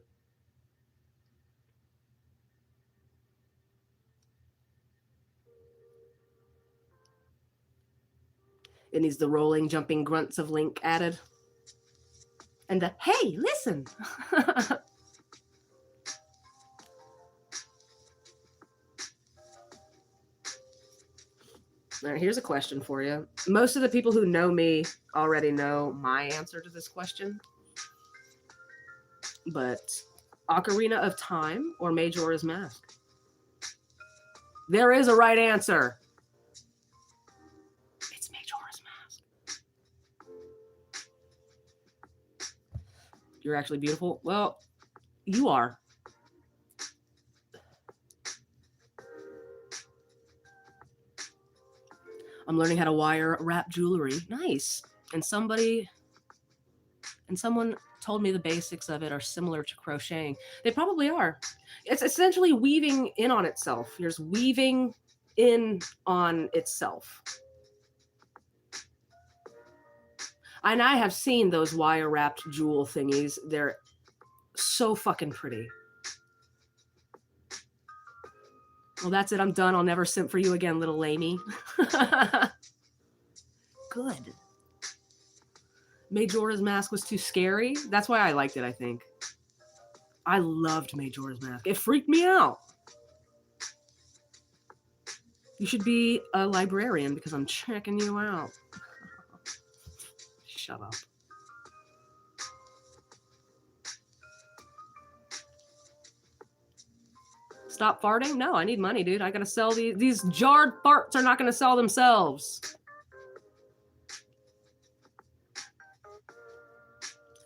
It needs the rolling, jumping grunts of Link added. And the, hey, listen. All right, here's a question for you. Most of the people who know me already know my answer to this question. But Ocarina of Time or Majora's Mask? There is a right answer. It's Majora's Mask. You're actually beautiful. Well, you are. I'm learning how to wire wrap jewelry. Nice. And someone told me the basics of it are similar to crocheting. They probably are. It's essentially weaving in on itself. You're just weaving in on itself. And I have seen those wire wrapped jewel thingies. They're so fucking pretty. Well, that's it. I'm done. I'll never simp for you again, little lamey. Good. Majora's Mask was too scary. That's why I liked it, I think. I loved Majora's Mask. It freaked me out. You should be a librarian because I'm checking you out. Shut up. Stop farting? No, I need money, dude. I gotta sell these jarred farts are not gonna sell themselves.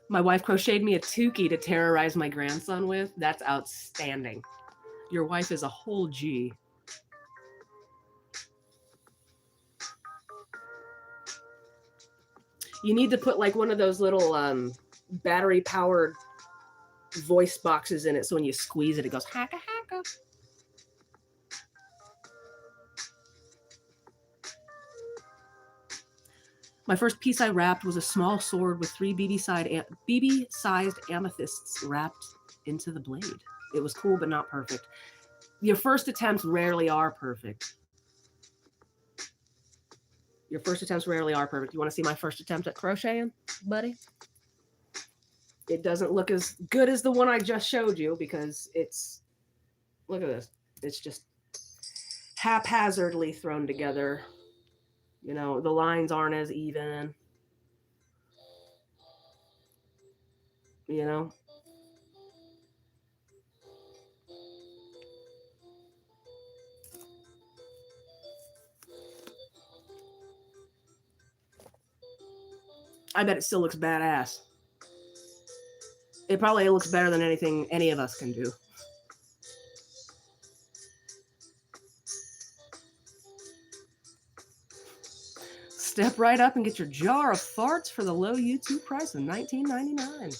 My wife crocheted me a tukey to terrorize my grandson with. That's outstanding. Your wife is a whole G. You need to put like one of those little battery powered voice boxes in it so when you squeeze it, it goes hacka hacka. My first piece I wrapped was a small sword with 3 BB-sized amethysts wrapped into the blade. It was cool, but not perfect. Your first attempts rarely are perfect. Your first attempts rarely are perfect. You want to see my first attempt at crocheting, buddy? It doesn't look as good as the one I just showed you because it's, look at this. It's just haphazardly thrown together. You know, the lines aren't as even. You know? I bet it still looks badass. It probably looks better than anything any of us can do. Step right up and get your jar of farts for the low YouTube price of $19.99.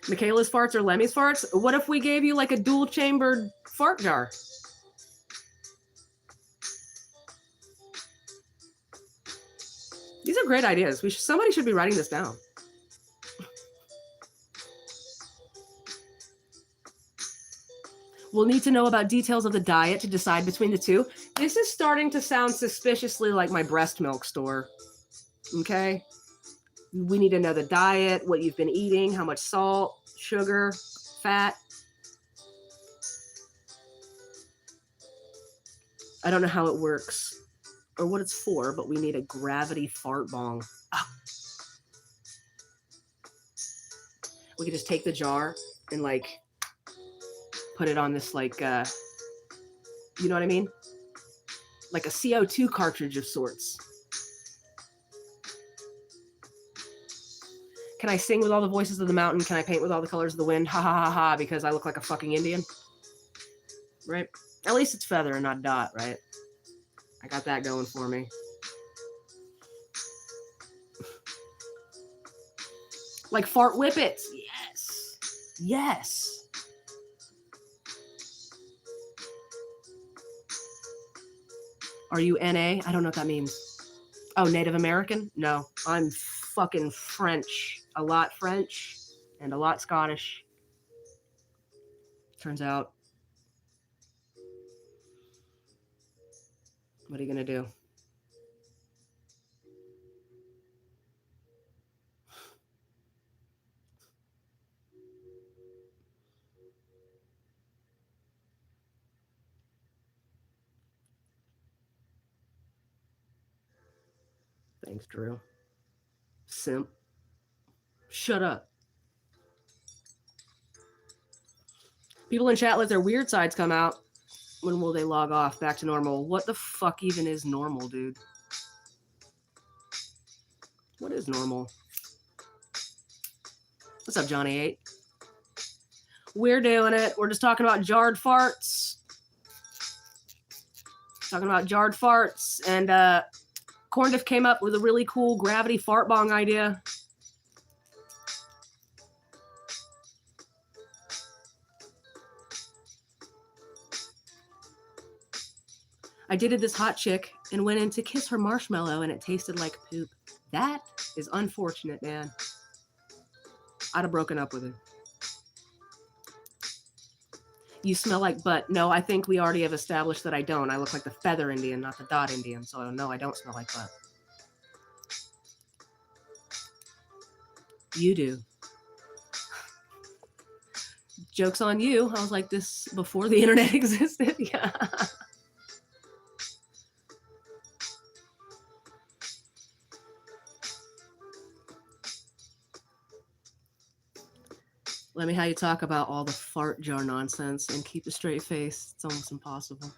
Michaela's farts or Lemmy's farts? What if we gave you like a dual chambered fart jar? These are great ideas. Somebody should be writing this down. We'll need to know about details of the diet to decide between the two. This is starting to sound suspiciously like my breast milk store. Okay? We need to know the diet, what you've been eating, how much salt, sugar, fat. I don't know how it works or what it's for, but we need a gravity fart bong. Oh. We could just take the jar and like put it on this like, you know what I mean? Like a CO2 cartridge of sorts. Can I sing with all the voices of the mountain? Can I paint with all the colors of the wind? Ha ha ha ha, because I look like a fucking Indian. Right? At least it's feather and not dot, right? I got that going for me. Like fart whippets. Yes. Yes. Are you NA? I don't know what that means. Oh, Native American? No, I'm fucking French. A lot French and a lot Scottish. Turns out. What are you going to do? Thanks, Drew. Simp. Shut up. People in chat let their weird sides come out. When will they log off back to normal? What the fuck even is normal, dude? What is normal? What's up, Johnny 8? We're doing it. We're just talking about jarred farts. Talking about jarred farts. And Corndiff came up with a really cool gravity fart bong idea. I dated this hot chick and went in to kiss her marshmallow and it tasted like poop. That is unfortunate, man. I'd have broken up with her. You smell like butt. No, I think we already have established that I don't. I look like the feather Indian, not the dot Indian. So no, I don't smell like butt. You do. Joke's on you. I was like this before the internet existed. Yeah. Let me how you talk about all the fart jar nonsense and keep a straight face. It's almost impossible.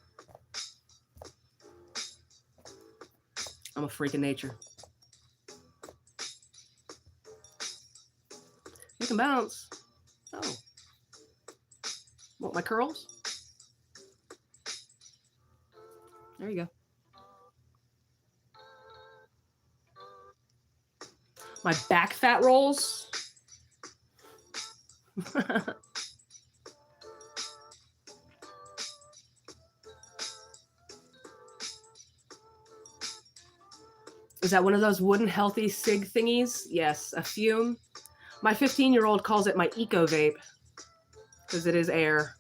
I'm a freak of nature. You can bounce. Oh. Want my curls? There you go. My back fat rolls. Is that one of those wooden healthy cig thingies? Yes, a fume. My 15-year-old calls it my eco vape because it is air.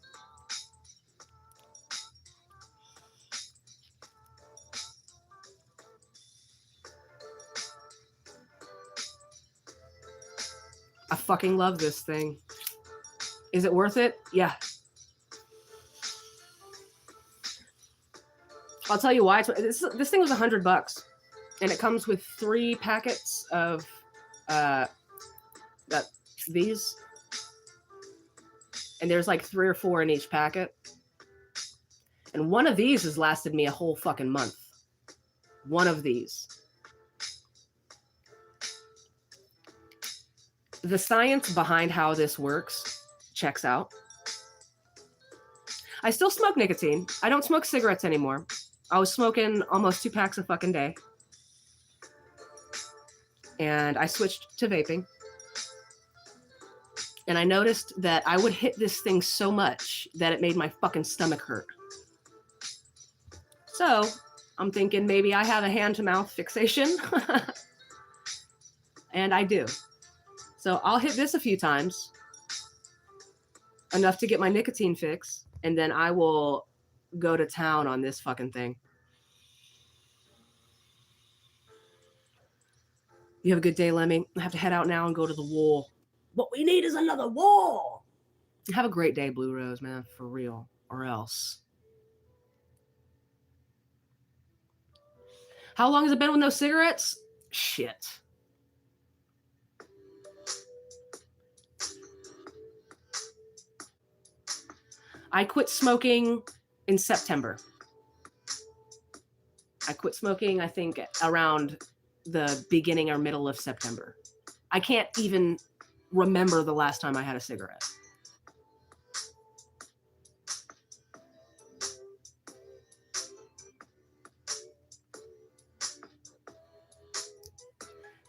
I fucking love this thing. Is it worth it? Yeah. I'll tell you why. This thing was $100, and it comes with 3 packets of these, and there's like 3 or 4 in each packet. And one of these has lasted me a whole fucking month. One of these. The science behind how this works checks out. I still smoke nicotine. I don't smoke cigarettes anymore. I was smoking almost 2 packs a fucking day. And I switched to vaping. And I noticed that I would hit this thing so much that it made my fucking stomach hurt. So I'm thinking maybe I have a hand-to-mouth fixation. And I do. So I'll hit this a few times, enough to get my nicotine fix, and then I will go to town on this fucking thing. You have a good day, Lemmy. I have to head out now and go to the wall. What we need is another wall. Have a great day, Blue Rose, man, for real, or else. How long has it been with no cigarettes? Shit. I quit smoking in September. I quit smoking, I think, around the beginning or middle of September. I can't even remember the last time I had a cigarette.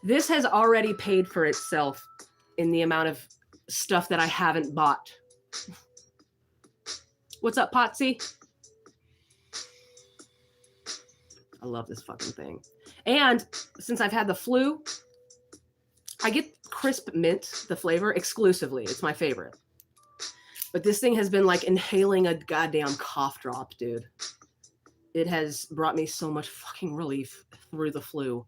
This has already paid for itself in the amount of stuff that I haven't bought. What's up, Potsy? I love this fucking thing. And since I've had the flu, I get crisp mint, the flavor, exclusively. It's my favorite. But this thing has been like inhaling a goddamn cough drop, dude. It has brought me so much fucking relief through the flu,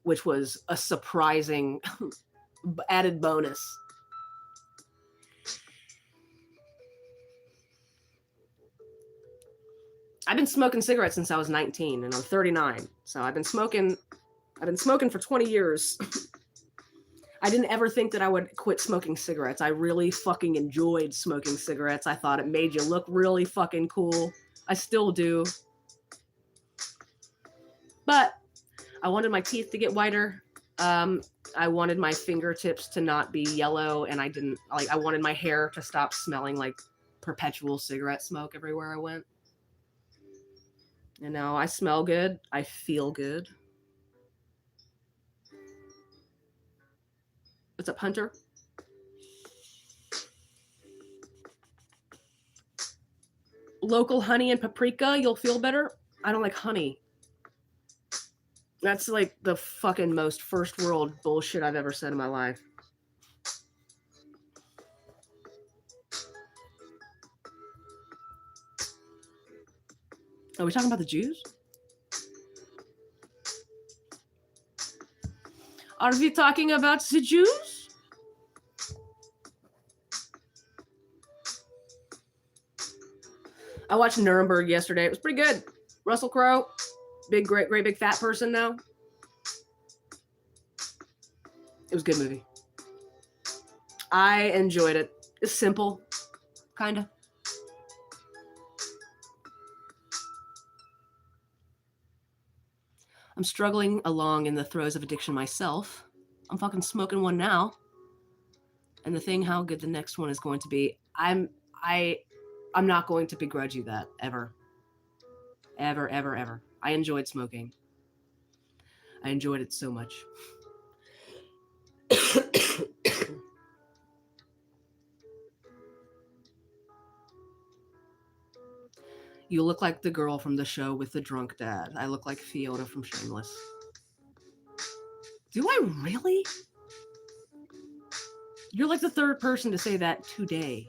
which was a surprising added bonus. I've been smoking cigarettes since I was 19 and I'm 39. So I've been smoking for 20 years. I didn't ever think that I would quit smoking cigarettes. I really fucking enjoyed smoking cigarettes. I thought it made you look really fucking cool. I still do. But I wanted my teeth to get whiter. I wanted my fingertips to not be yellow, and I wanted my hair to stop smelling like perpetual cigarette smoke everywhere I went. And now I smell good. I feel good. What's up, Hunter? Local honey and paprika, you'll feel better. I don't like honey. That's like the fucking most first world bullshit I've ever said in my life. Are we talking about the Jews? Are we talking about the Jews? I watched Nuremberg yesterday. It was pretty good. Russell Crowe, great big fat person now. It was a good movie. I enjoyed it. It's simple, kind of. I'm struggling along in the throes of addiction myself. I'm fucking smoking one now. And the thing how good the next one is going to be, I'm not going to begrudge you that ever. Ever, ever, ever. I enjoyed smoking. I enjoyed it so much. You look like the girl from the show with the drunk dad. I look like Fiona from Shameless. Do I really? You're like the third person to say that today.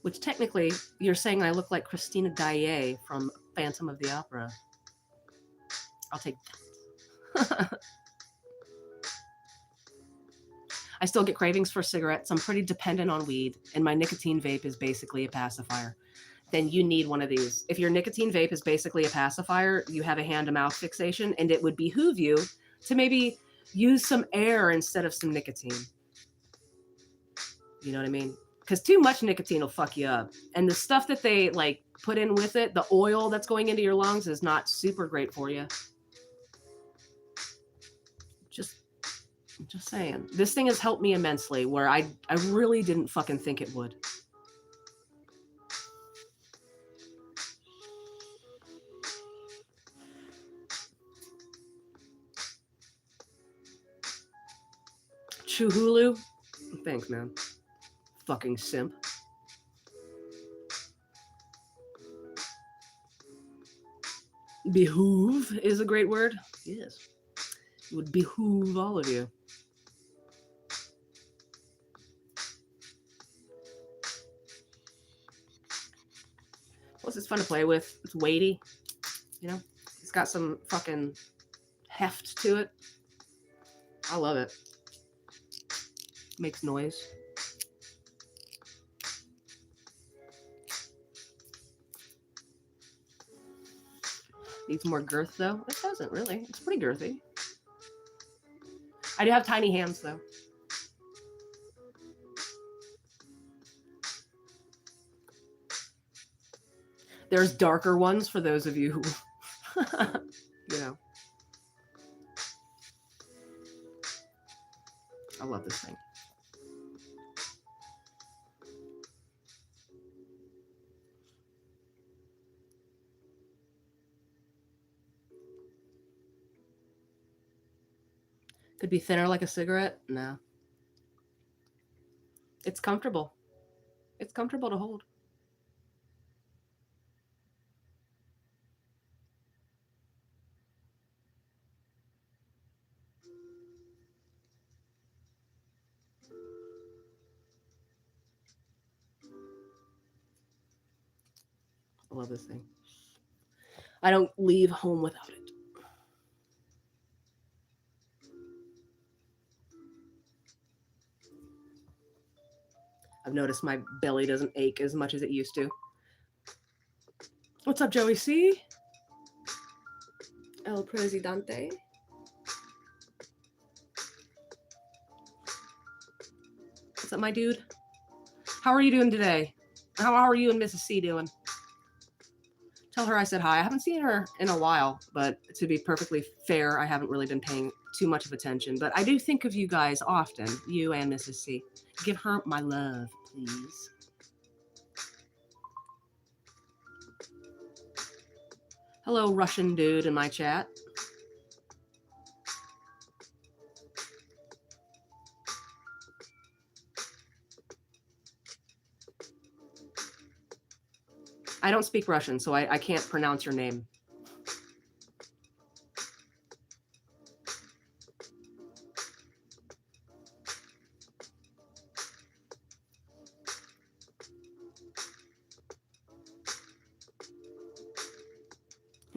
Which technically, you're saying I look like Christina Daae from Phantom of the Opera. I'll take that. I still get cravings for cigarettes. I'm pretty dependent on weed, and my nicotine vape is basically a pacifier. Then you need one of these. If your nicotine vape is basically a pacifier, you have a hand-to-mouth fixation, and it would behoove you to maybe use some air instead of some nicotine. You know what I mean? Because too much nicotine will fuck you up. And the stuff that they like put in with it, the oil that's going into your lungs is not super great for you. Just saying. This thing has helped me immensely where I really didn't fucking think it would. Chuhulu? Thanks, man. Fucking simp. Behoove is a great word. Yes. It would behoove all of you. Plus, it's fun to play with. It's weighty. You know? It's got some fucking heft to it. I love it. Makes noise. Needs more girth, though. It doesn't, really. It's pretty girthy. I do have tiny hands, though. There's darker ones for those of you who, you know. I love this thing. Could be thinner like a cigarette? No. It's comfortable. It's comfortable to hold. I love this thing. I don't leave home without it. I've noticed my belly doesn't ache as much as it used to. What's up, Joey C? El Presidente. What's up, my dude? How are you doing today? How are you and Mrs. C doing? Tell her I said hi. I haven't seen her in a while, but to be perfectly fair, I haven't really been paying too much of attention. But I do think of you guys often, you and Mrs. C. Give her my love, please. Hello, Russian dude in my chat. I don't speak Russian, so I can't pronounce your name.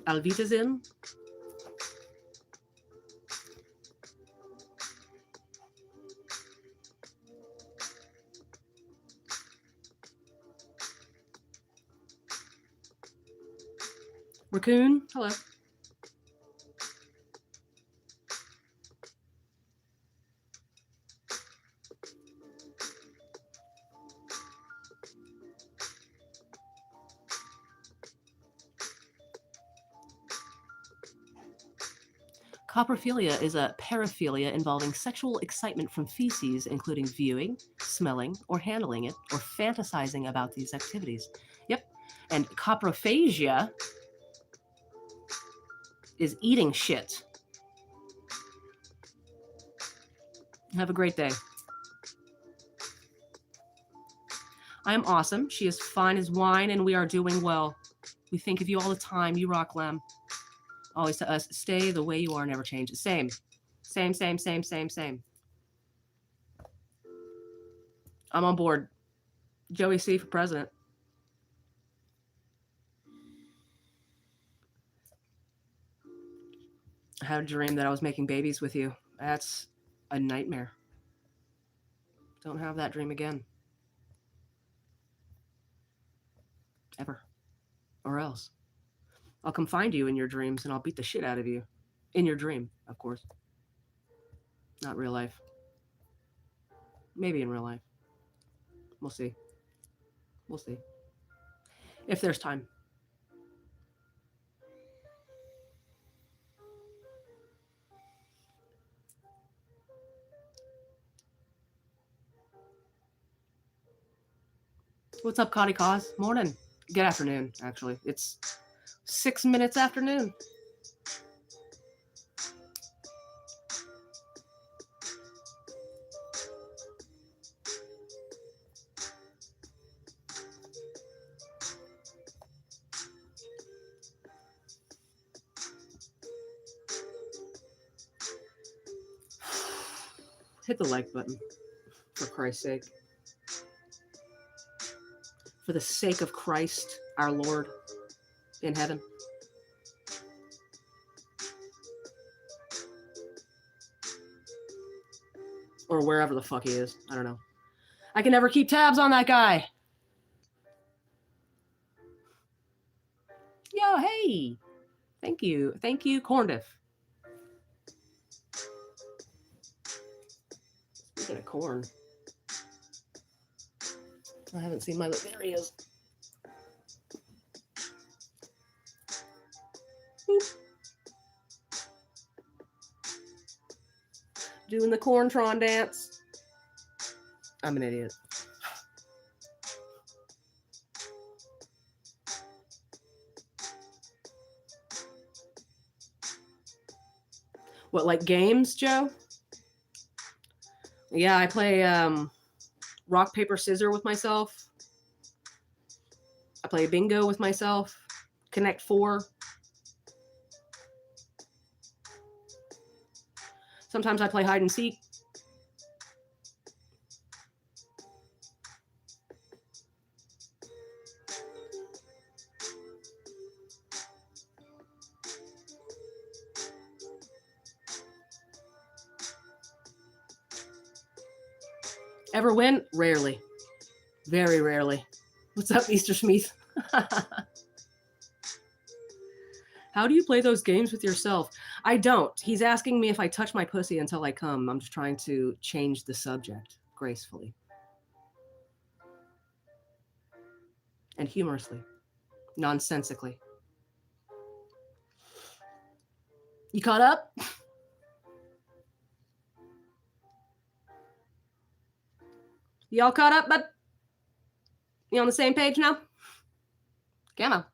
Alvitazin? Raccoon? Hello. Coprophilia is a paraphilia involving sexual excitement from feces, including viewing, smelling, or handling it, or fantasizing about these activities. Yep. And coprophagia is eating shit. Have a great day. I am awesome. She is fine as wine, and we are doing well. We think of you all the time. You rock, Lem. Always to us, stay the way you are, never change. Same. Same, same, same, same, same. I'm on board. Joey C for president. I had a dream that I was making babies with you. That's a nightmare. Don't have that dream again. Ever. Or else. I'll come find you in your dreams and I'll beat the shit out of you. In your dream, of course. Not real life. Maybe in real life. We'll see. We'll see. If there's time. What's up, Connie Cause? Morning. Good afternoon, actually. It's 6 minutes afternoon. Hit the like button, for Christ's sake. For the sake of Christ, our Lord in heaven. Or wherever the fuck he is. I don't know. I can never keep tabs on that guy. Yo, hey. Thank you. Thank you, Corndiff. Speaking of corn. I haven't seen my... There he is. Boop. Doing the Corntron dance. I'm an idiot. What, like games, Joe? Yeah, I play rock, paper, scissors with myself. I play bingo with myself. Connect 4. Sometimes I play hide and seek. Ever win? Rarely. Very rarely. What's up, Easter Smith? How do you play those games with yourself? I don't. He's asking me if I touch my pussy until I come. I'm just trying to change the subject gracefully. And humorously. Nonsensically. You caught up? Y'all caught up, bud? You on the same page now? Come on.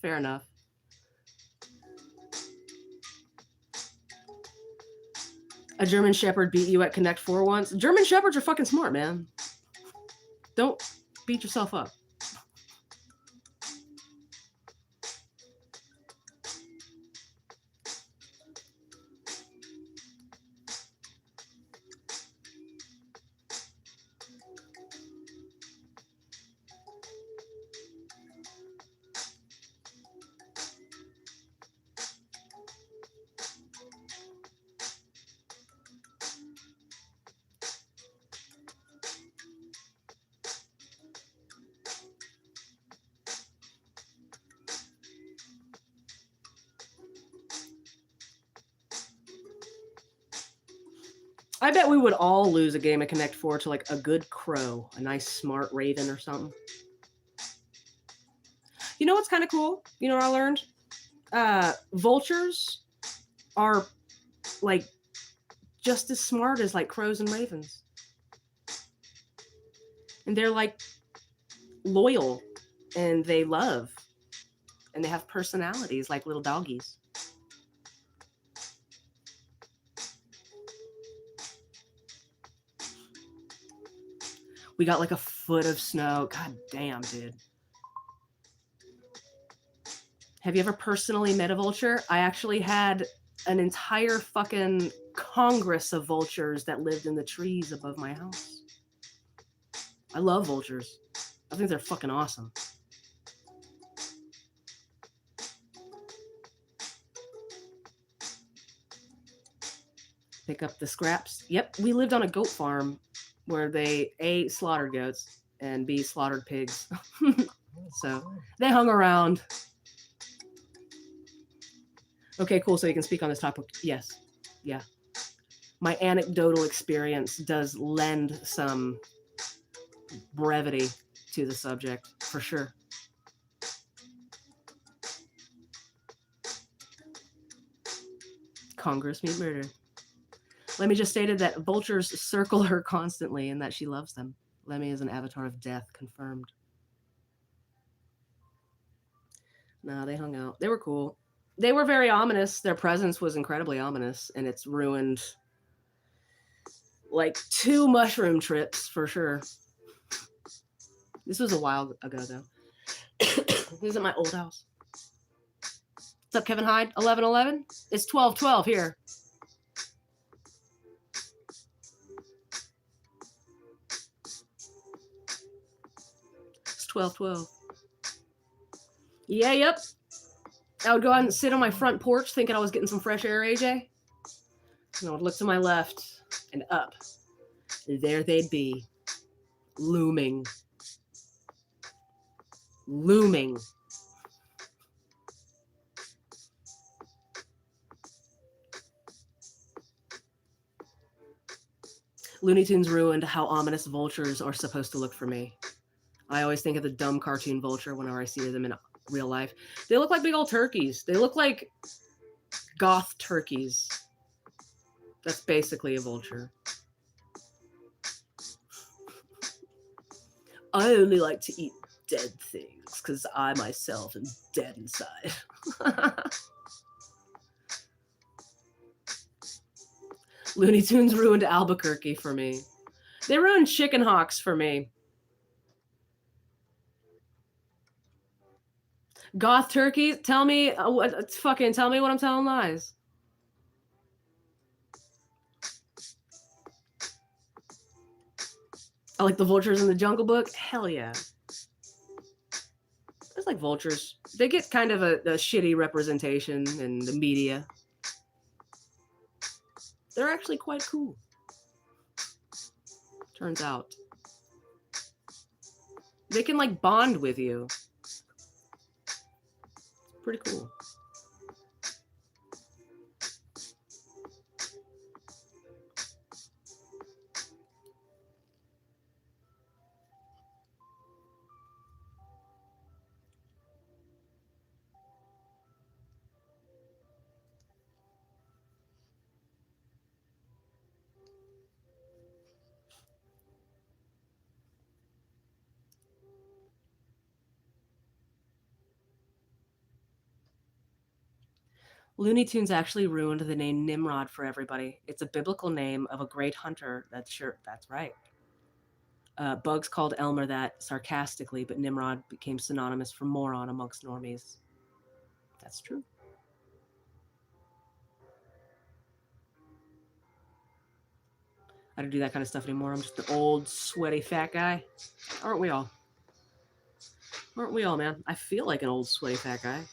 Fair enough. A German Shepherd beat you at Connect 4 once. German Shepherds are fucking smart, man. Don't beat yourself up. I bet we would all lose a game of Connect 4 to like a good crow, a nice smart raven or something. You know what's kind of cool? You know what I learned? Vultures are like just as smart as like crows and ravens. And they're like loyal and they love and they have personalities like little doggies. We got like a foot of snow. God damn, dude. Have you ever personally met a vulture? I actually had an entire fucking congress of vultures that lived in the trees above my house. I love vultures. I think they're fucking awesome. Pick up the scraps. Yep, we lived on a goat farm where they A, slaughtered goats and B, slaughtered pigs. So they hung around. Okay, cool. So you can speak on this topic. Yes. Yeah. My anecdotal experience does lend some brevity to the subject, for sure. Congress meet murder. Lemmy just stated that vultures circle her constantly and that she loves them. Lemmy is an avatar of death, confirmed. No, they hung out. They were cool. They were very ominous. Their presence was incredibly ominous, and it's ruined like 2 mushroom trips for sure. This was a while ago, though. This is at my old house. What's up, Kevin Hyde? 1111? It's 1212 here. It's 1212. Yeah, yep. I would go out and sit on my front porch thinking I was getting some fresh air, AJ. And I would look to my left and up. And there they'd be. Looming. Looming. Looney Tunes ruined how ominous vultures are supposed to look for me. I always think of the dumb cartoon vulture whenever I see them in real life. They look like big old turkeys. They look like goth turkeys. That's basically a vulture. I only like to eat dead things because I myself am dead inside. Looney Tunes ruined Albuquerque for me. They ruined chicken hawks for me. Goth turkeys, tell me tell me what I'm telling lies. I like the vultures in the Jungle Book. Hell yeah. It's like vultures. They get kind of a shitty representation in the media. They're actually quite cool. Turns out. They can like bond with you. Pretty cool. Looney Tunes actually ruined the name Nimrod for everybody. It's a biblical name of a great hunter. That's right. Bugs called Elmer that sarcastically, but Nimrod became synonymous for moron amongst normies. That's true. I don't do that kind of stuff anymore. I'm just an old, sweaty, fat guy. Aren't we all? Aren't we all, man? I feel like an old, sweaty, fat guy.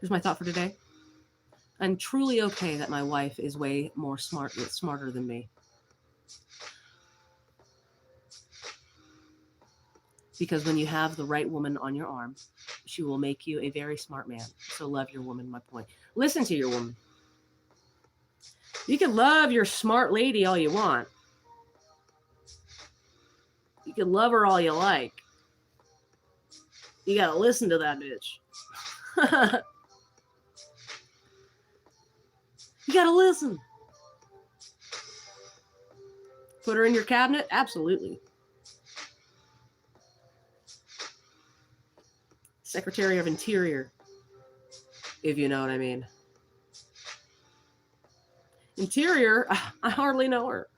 Here's my thought for today. I'm truly okay that my wife is way more smarter than me. Because when you have the right woman on your arm, she will make you a very smart man. So love your woman, my point. Listen to your woman. You can love your smart lady all you want. You can love her all you like. You gotta listen to that bitch. You gotta listen. Put her in your cabinet? Absolutely. Secretary of Interior, if you know what I mean. Interior, I hardly know her.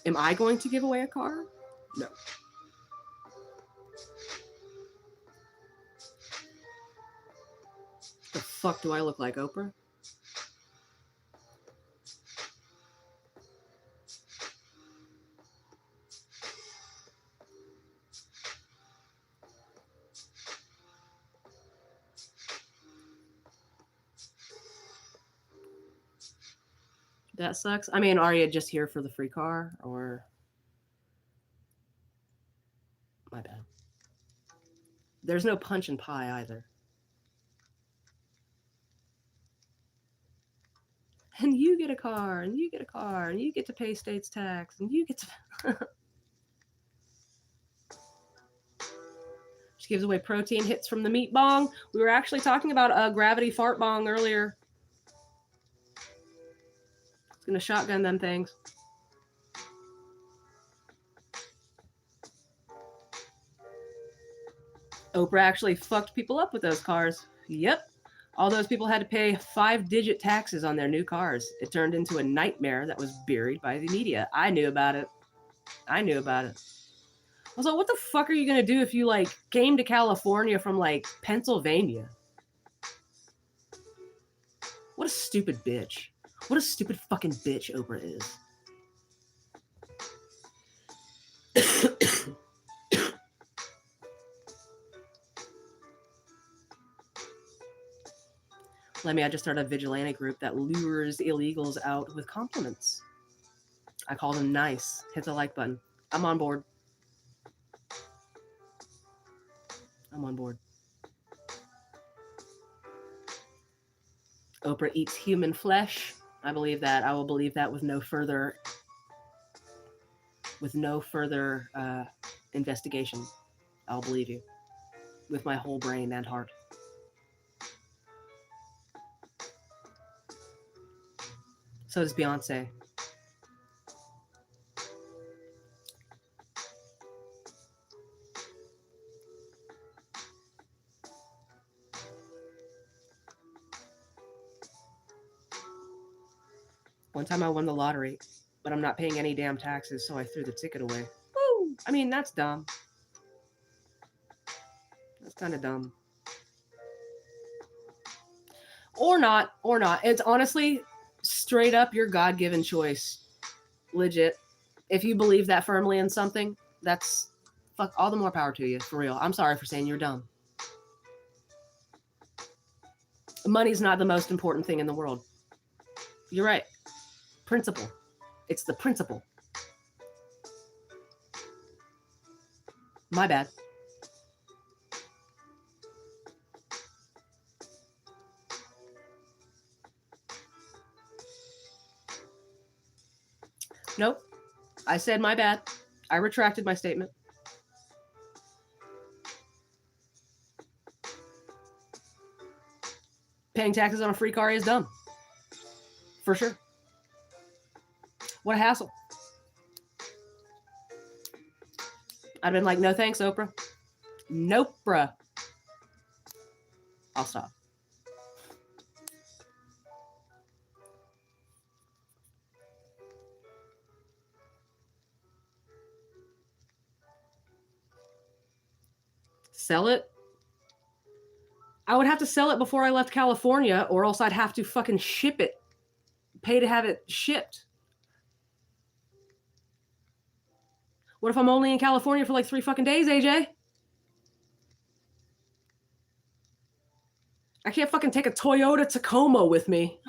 Am I going to give away a car? No. The fuck do I look like, Oprah? That sucks. I mean, are you just here for the free car, or... My bad. There's no punch and pie either. And you get a car, and you get a car, and you get to pay state's tax, and you get to... She gives away protein hits from the meat bong. We were actually talking about a gravity fart bong earlier. It's gonna shotgun them things. Oprah actually fucked people up with those cars. Yep. All those people had to pay 5-digit taxes on their new cars. It turned into a nightmare that was buried by the media. I knew about it. I was like, what the fuck are you going to do if you, like, came to California from, like, Pennsylvania? What a stupid bitch. What a stupid fucking bitch Oprah is. I just started a vigilante group that lures illegals out with compliments. I call them nice. Hit the like button. I'm on board. I'm on board. Oprah eats human flesh. I believe that. I will believe that with no further investigation. I'll believe you with my whole brain and heart. So does Beyonce. One time I won the lottery, but I'm not paying any damn taxes, so I threw the ticket away. Woo! I mean, that's dumb. That's kind of dumb. Or not. It's honestly straight up your God-given choice. Legit. If you believe that firmly in something, that's fuck all the more power to you, for real. I'm sorry for saying you're dumb. Money's not the most important thing in the world. You're right. Principle. It's the principle. My bad. Nope. I said my bad. I retracted my statement. Paying taxes on a free car is dumb. For sure. What a hassle. I'd been like, no thanks, Oprah. Nope, bruh. I'll stop. Sell it? I would have to sell it before I left California, or else I'd have to fucking ship it. Pay to have it shipped. What if I'm only in California for like 3 fucking days, AJ? I can't fucking take a Toyota Tacoma with me.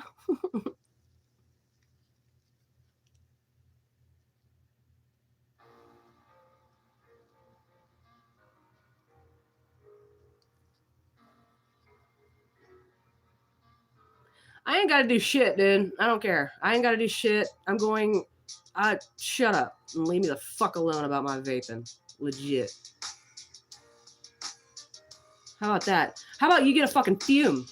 I ain't gotta do shit, dude. I don't care. I ain't gotta do shit. I'm going... shut up and leave me the fuck alone about my vaping. Legit. How about that? How about you get a fucking fume?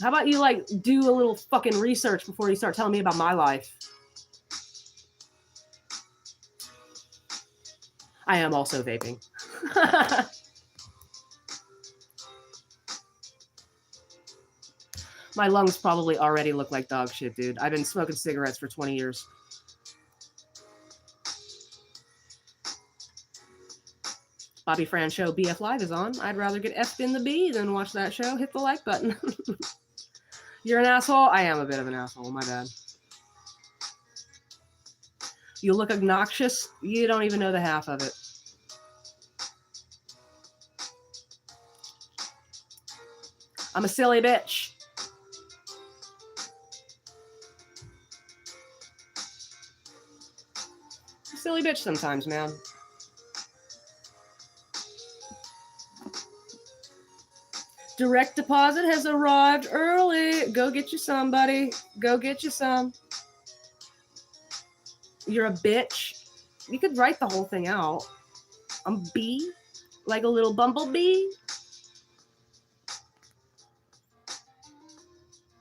How about you, like, do a little fucking research before you start telling me about my life? I am also vaping. My lungs probably already look like dog shit, dude. I've been smoking cigarettes for 20 years. Bobby Fran show BF Live is on. I'd rather get F'd in the B than watch that show. Hit the like button. You're an asshole? I am a bit of an asshole. My bad. You look obnoxious? You don't even know the half of it. I'm a silly bitch. I'm a silly bitch sometimes, man. Direct deposit has arrived early. Go get you some, buddy. Go get you some. You're a bitch. You could write the whole thing out. I'm bee, like a little bumblebee.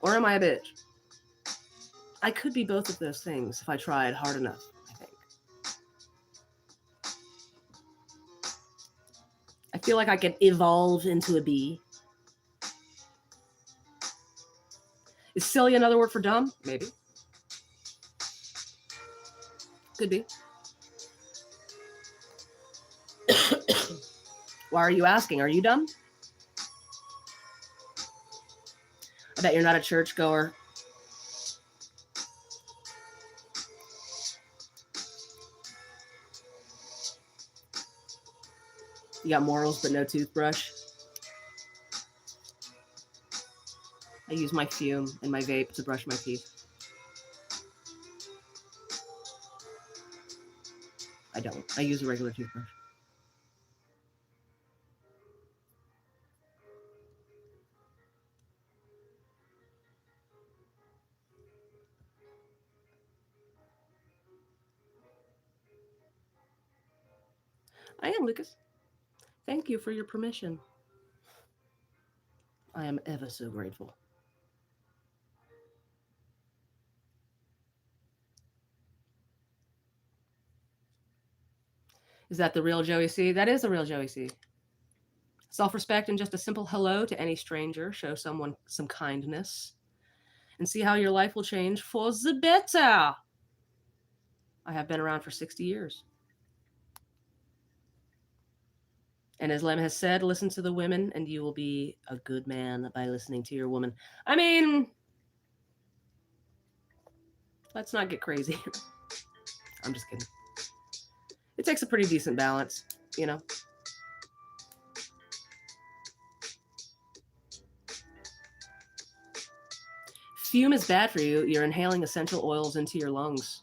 Or am I a bitch? I could be both of those things if I tried hard enough, I think. I feel like I could evolve into a bee. Is silly another word for dumb? Maybe. Could be. Why are you asking? Are you dumb? I bet you're not a churchgoer. You got morals but no toothbrush. I use my fume and my vape to brush my teeth. I don't. I use a regular toothbrush. I am, Lucas. Thank you for your permission. I am ever so grateful. Is that the real Joey C? That is the real Joey C. Self-respect and just a simple hello to any stranger. Show someone some kindness. And see how your life will change for the better. I have been around for 60 years. And as Lem has said, listen to the women and you will be a good man by listening to your woman. I mean, let's not get crazy. I'm just kidding. It takes a pretty decent balance, you know. Fume is bad for you. You're inhaling essential oils into your lungs.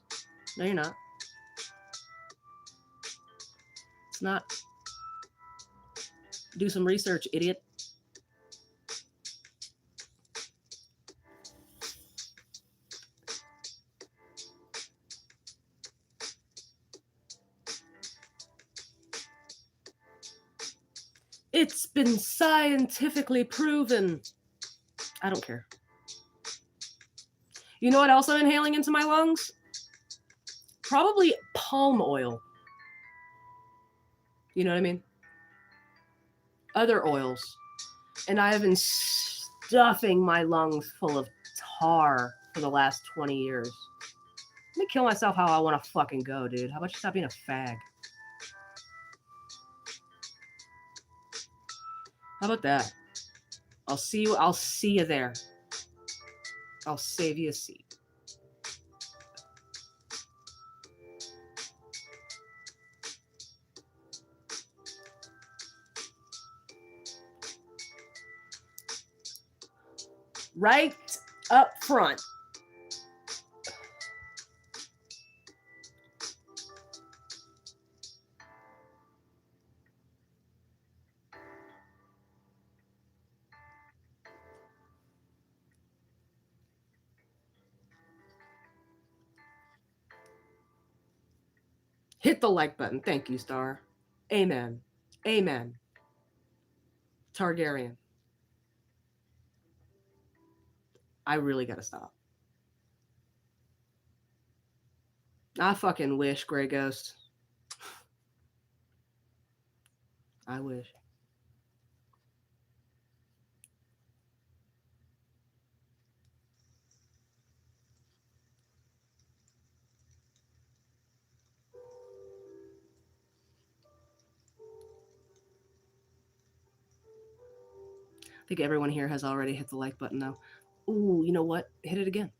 No, you're not. It's not. Do some research, idiot. It's been scientifically proven. I don't care. You know what else I'm inhaling into my lungs? Probably palm oil. You know what I mean? Other oils. And I have been stuffing my lungs full of tar for the last 20 years. Let me kill myself how I want to fucking go, dude. How about you stop being a fag? How about that? I'll see you there. I'll save you a seat. Right up front. Hit the like button. Thank you, Star. Amen. Amen. Targaryen. I really gotta stop. I fucking wish, Grey Ghost. I wish. I think everyone here has already hit the like button, though. Ooh, you know what? Hit it again.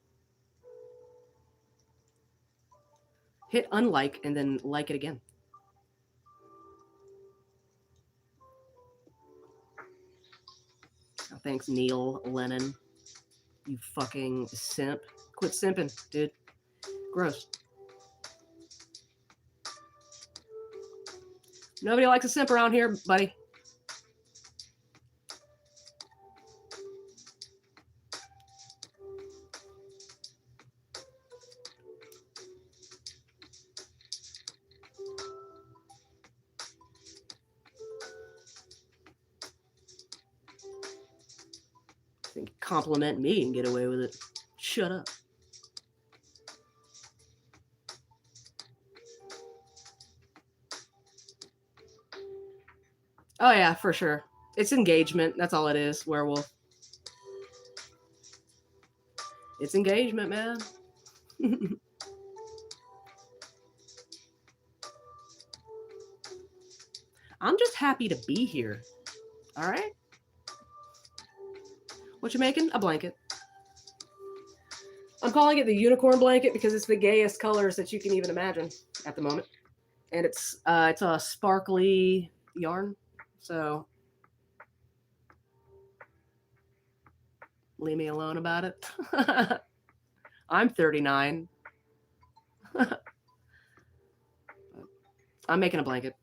Hit unlike and then like it again. Oh, thanks, Neil Lennon. You fucking simp. Quit simping, dude. Gross. Nobody likes a simp around here, buddy. Think compliment me and get away with it. Shut up. Oh yeah, for sure. It's engagement. That's all it is, werewolf. It's engagement, man. I'm just happy to be here. All right? What you making? A blanket. I'm calling it the unicorn blanket because it's the gayest colors that you can even imagine at the moment. And it's a sparkly yarn. So leave me alone about it. I'm 39. I'm making a blanket.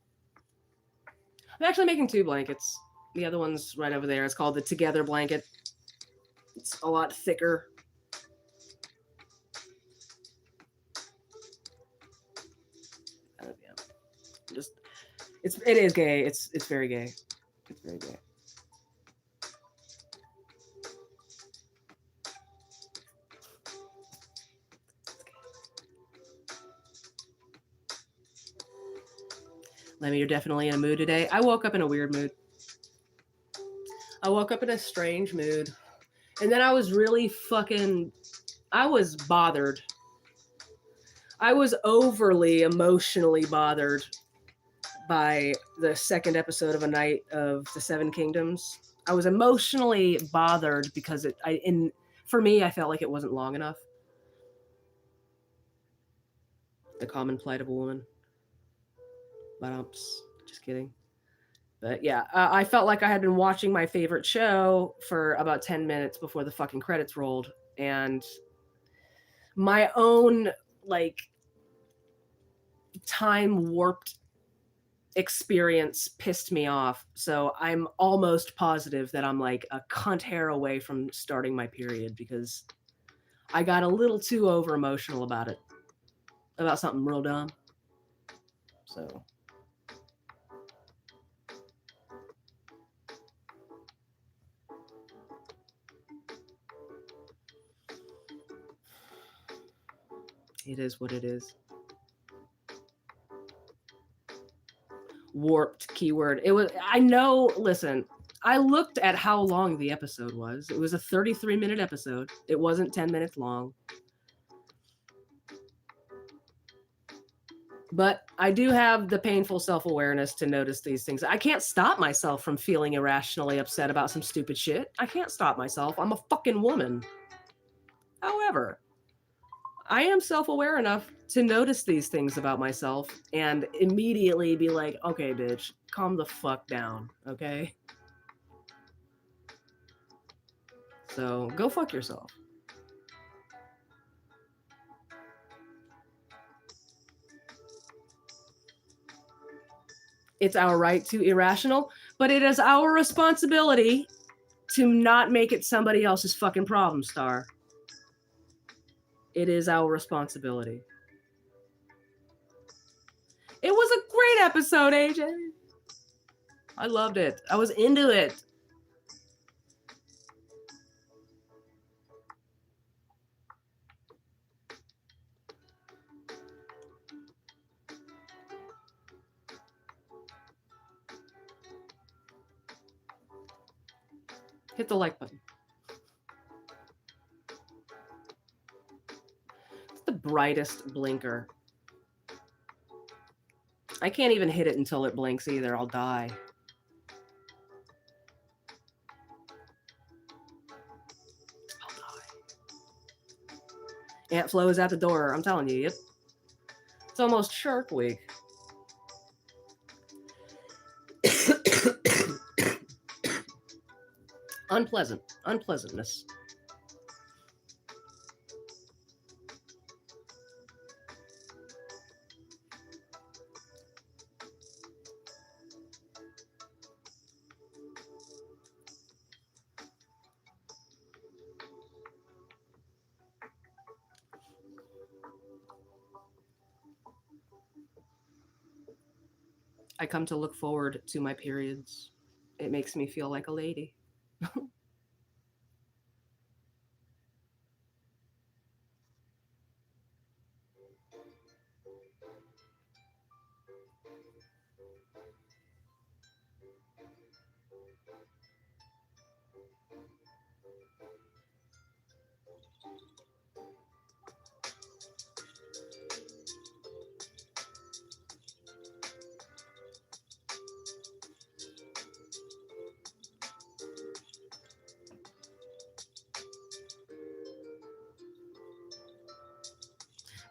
I'm actually making 2 blankets. The other one's right over there. It's called the Together blanket. It's a lot thicker. Yeah. It is gay. It's very gay. It's very gay. Lemmy, you're definitely in a mood today. I woke up in a weird mood. I woke up in a strange mood. And then I was really I was bothered. I was overly emotionally bothered by the second episode of A Night of the Seven Kingdoms. I was emotionally bothered because for me, I felt like it wasn't long enough. The Common Plight of a Woman. But just kidding. But yeah, I felt like I had been watching my favorite show for about 10 minutes before the fucking credits rolled. And my own, time warped experience pissed me off. So I'm almost positive that I'm like a cunt hair away from starting my period because I got a little too over emotional about it. About something real dumb. So It is what it is. Warped keyword. It was, I know, listen, I looked at how long the episode was. It was a 33-minute episode. It wasn't 10 minutes long. But I do have the painful self-awareness to notice these things. I can't stop myself from feeling irrationally upset about some stupid shit. I can't stop myself. I'm a fucking woman. However, I am self-aware enough to notice these things about myself and immediately be like, okay, bitch, calm the fuck down, okay? So go fuck yourself. It's our right to irrational, but it is our responsibility to not make it somebody else's fucking problem, Star. It is our responsibility. It was a great episode, AJ. I loved it. I was into it. Hit the like button. It's the brightest blinker. I can't even hit it until it blinks either. I'll die. Ant Flo is at the door. I'm telling you. Yep. It's almost Shark Week. Unpleasantness. I come to look forward to my periods. It makes me feel like a lady.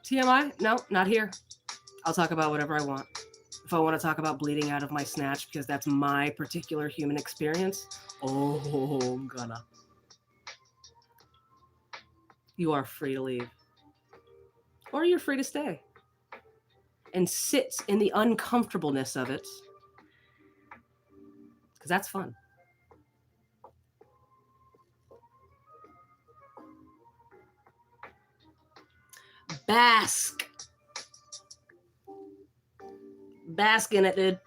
TMI? No, not here. I'll talk about whatever I want. If I want to talk about bleeding out of my snatch because that's my particular human experience, oh, I'm gonna. You are free to leave. Or you're free to stay. And sit in the uncomfortableness of it. Because that's fun. Bask. Bask in it, dude.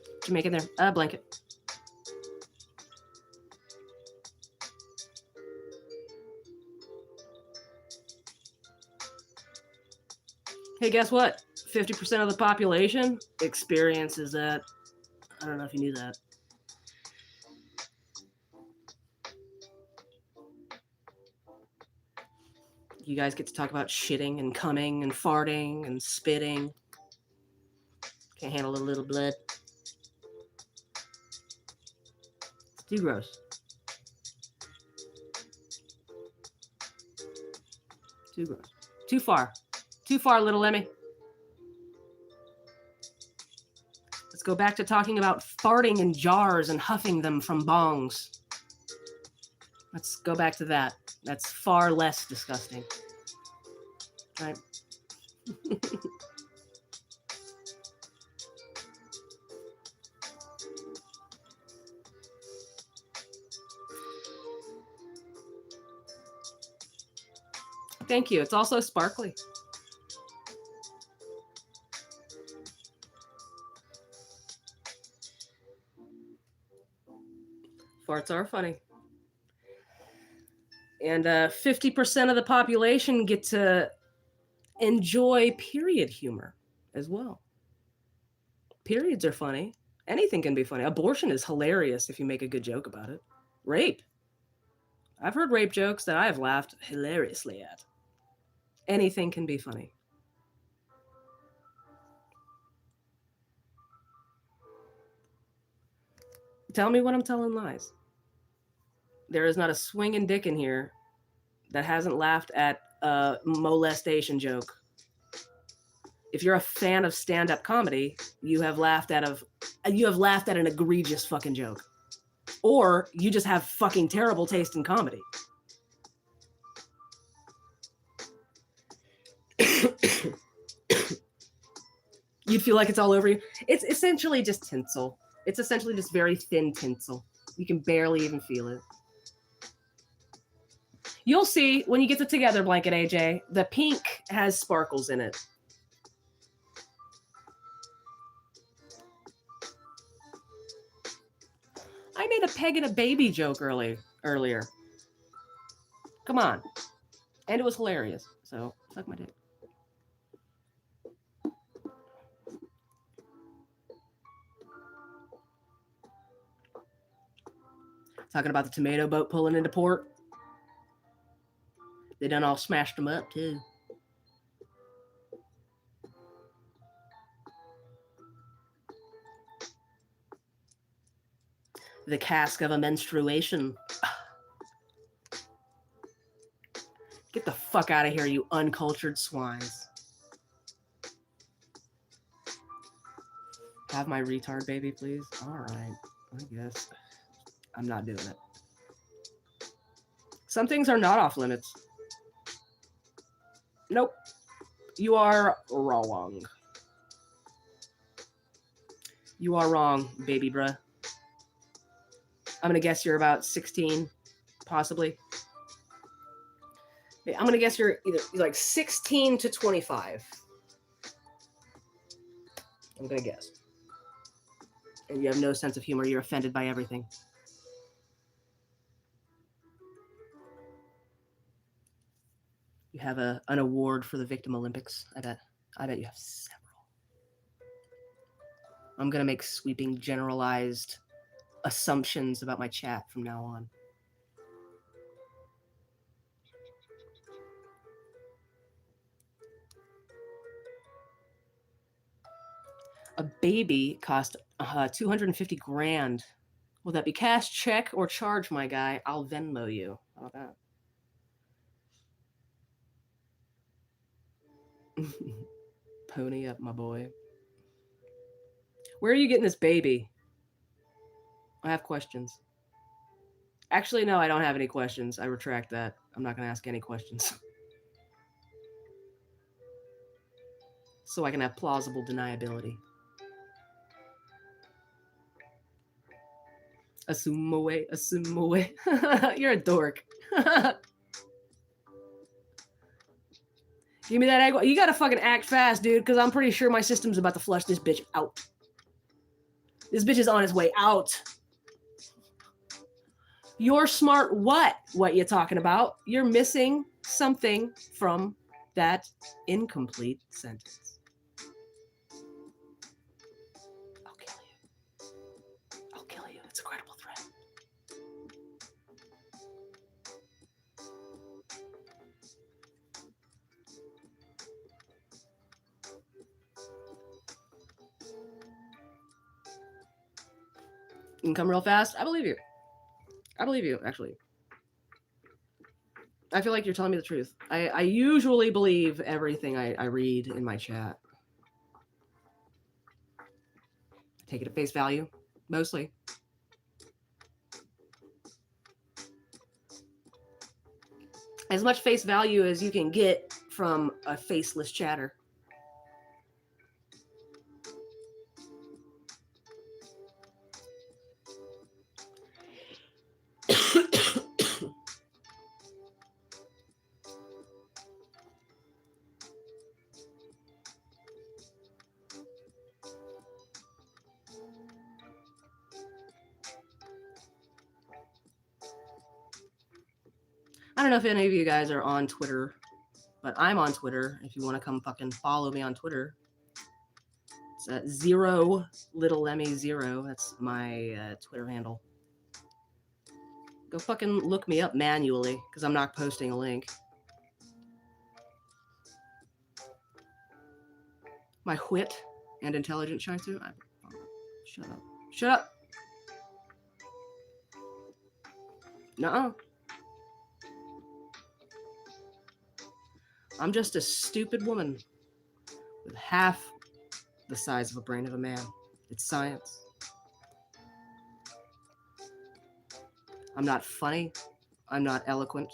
What you making there? A blanket. Hey, guess what? 50% of the population experiences that. I don't know if you knew that. You guys get to talk about shitting and coming and farting and spitting. Can't handle a little blood. It's too gross. Too gross. Too far. Too far, little Emmy. Let's go back to talking about farting in jars and huffing them from bongs. Let's go back to that. That's far less disgusting. Right? Thank you. It's also sparkly. Farts are funny. And 50% of the population get to enjoy period humor as well. Periods are funny. Anything can be funny. Abortion is hilarious if you make a good joke about it. Rape. I've heard rape jokes that I have laughed hilariously at. Anything can be funny. Tell me when I'm telling lies. There is not a swinging dick in here that hasn't laughed at a molestation joke. If you're a fan of stand-up comedy, you have laughed at an egregious fucking joke. Or you just have fucking terrible taste in comedy. You'd feel like it's all over you. It's essentially just tinsel. It's essentially just very thin tinsel. You can barely even feel it. You'll see when you get the Together blanket, AJ, the pink has sparkles in it. I made a peg and a baby joke earlier. Come on. And it was hilarious. So, suck my dick. Talking about the tomato boat pulling into port. They done all smashed them up, too. The cask of a menstruation. Get the fuck out of here, you uncultured swines. Have my retard baby, please? Alright, I guess. I'm not doing it. Some things are not off limits. Nope. You are wrong. You are wrong, baby bruh. I'm gonna guess you're about 16, possibly. I'm gonna guess you're either like 16 to 25. I'm gonna guess. And you have no sense of humor. You're offended by everything. You have an award for the Victim Olympics. I bet you have several. I'm gonna make sweeping, generalized assumptions about my chat from now on. A baby cost 250 grand. Will that be cash, check, or charge, my guy? I'll Venmo you. How about that? Pony up, my boy. Where are you getting this baby? I have questions. Actually, no, I don't have any questions. I retract that. I'm not going to ask any questions. So I can have plausible deniability. Assume away, assume away. You're a dork. Give me that egg. You gotta fucking act fast, dude, because I'm pretty sure my system's about to flush this bitch out. This bitch is on his way out. You're smart what? What you talking about? You're missing something from that incomplete sentence. I'll kill you. I'll kill you. It's a credible threat. You can come real fast? I believe you. I believe you, actually. I feel like you're telling me the truth. I usually believe everything I read in my chat. Take it at face value, mostly. As much face value as you can get from a faceless chatter. I don't know if any of you guys are on Twitter, but I'm on Twitter. If you want to come fucking follow me on Twitter, it's at 0 little Lemmy 0. That's my Twitter handle. Go fucking look me up manually because I'm not posting a link. My wit and intelligence shine through. Shut up. Shut up. Nuh-uh. I'm just a stupid woman with half the size of a brain of a man. It's science. I'm not funny. I'm not eloquent.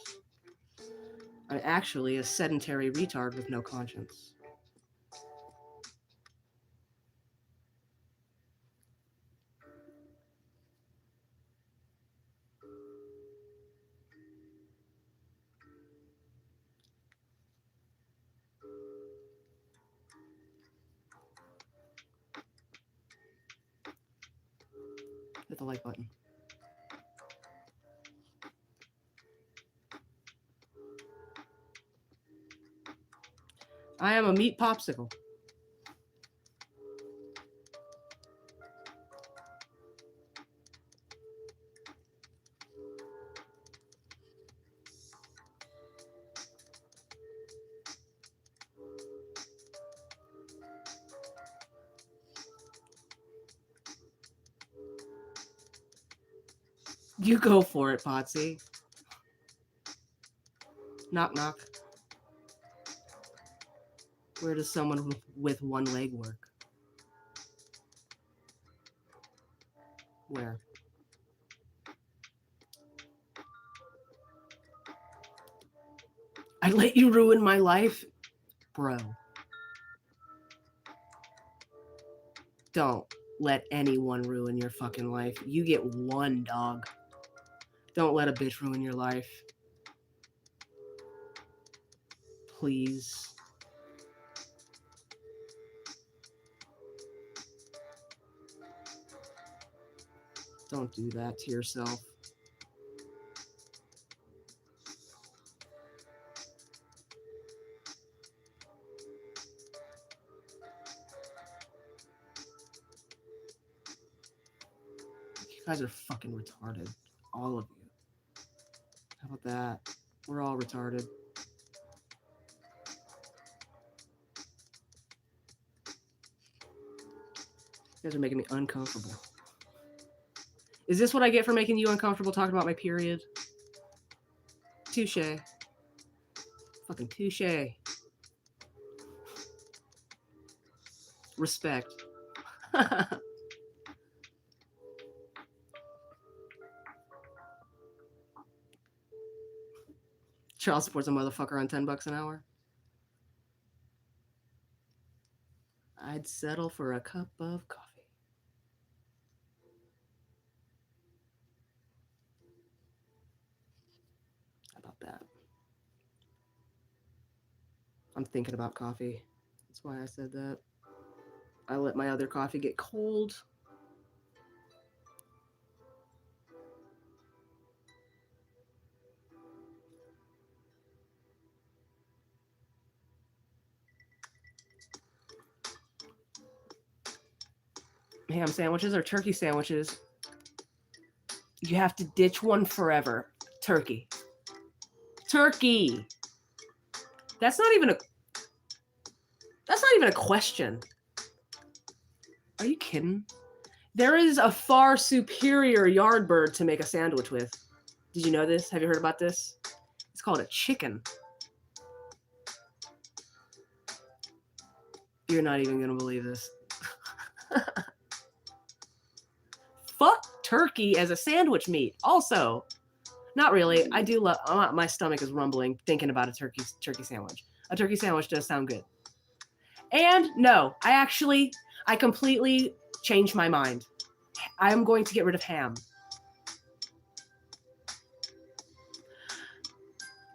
I'm actually a sedentary retard with no conscience. Hit the like button. I am a meat popsicle. You go for it, Potsy. Knock, knock. Where does someone with one leg work? Where? I let you ruin my life? Bro. Don't let anyone ruin your fucking life. You get one, dog. Don't let a bitch ruin your life. Please. Don't do that to yourself. You guys are fucking retarded. All of you. How about that? We're all retarded. You guys are making me uncomfortable. Is this what I get for making you uncomfortable talking about my period? Touche. Fucking touche. Respect. Child support's a motherfucker on $10 an hour. I'd settle for a cup of coffee. How about that? I'm thinking about coffee. That's why I said that. I let my other coffee get cold. Ham sandwiches or turkey sandwiches? You have to ditch one forever. Turkey. Turkey. That's not even a question. Are you kidding? There is a far superior yard bird to make a sandwich with. Did you know this? Have you heard about this? It's called a chicken. You're not even going to believe this. Fuck turkey as a sandwich meat. Also, not really. I do love, my stomach is rumbling thinking about a turkey sandwich. A turkey sandwich does sound good. And no, I completely changed my mind. I'm going to get rid of ham.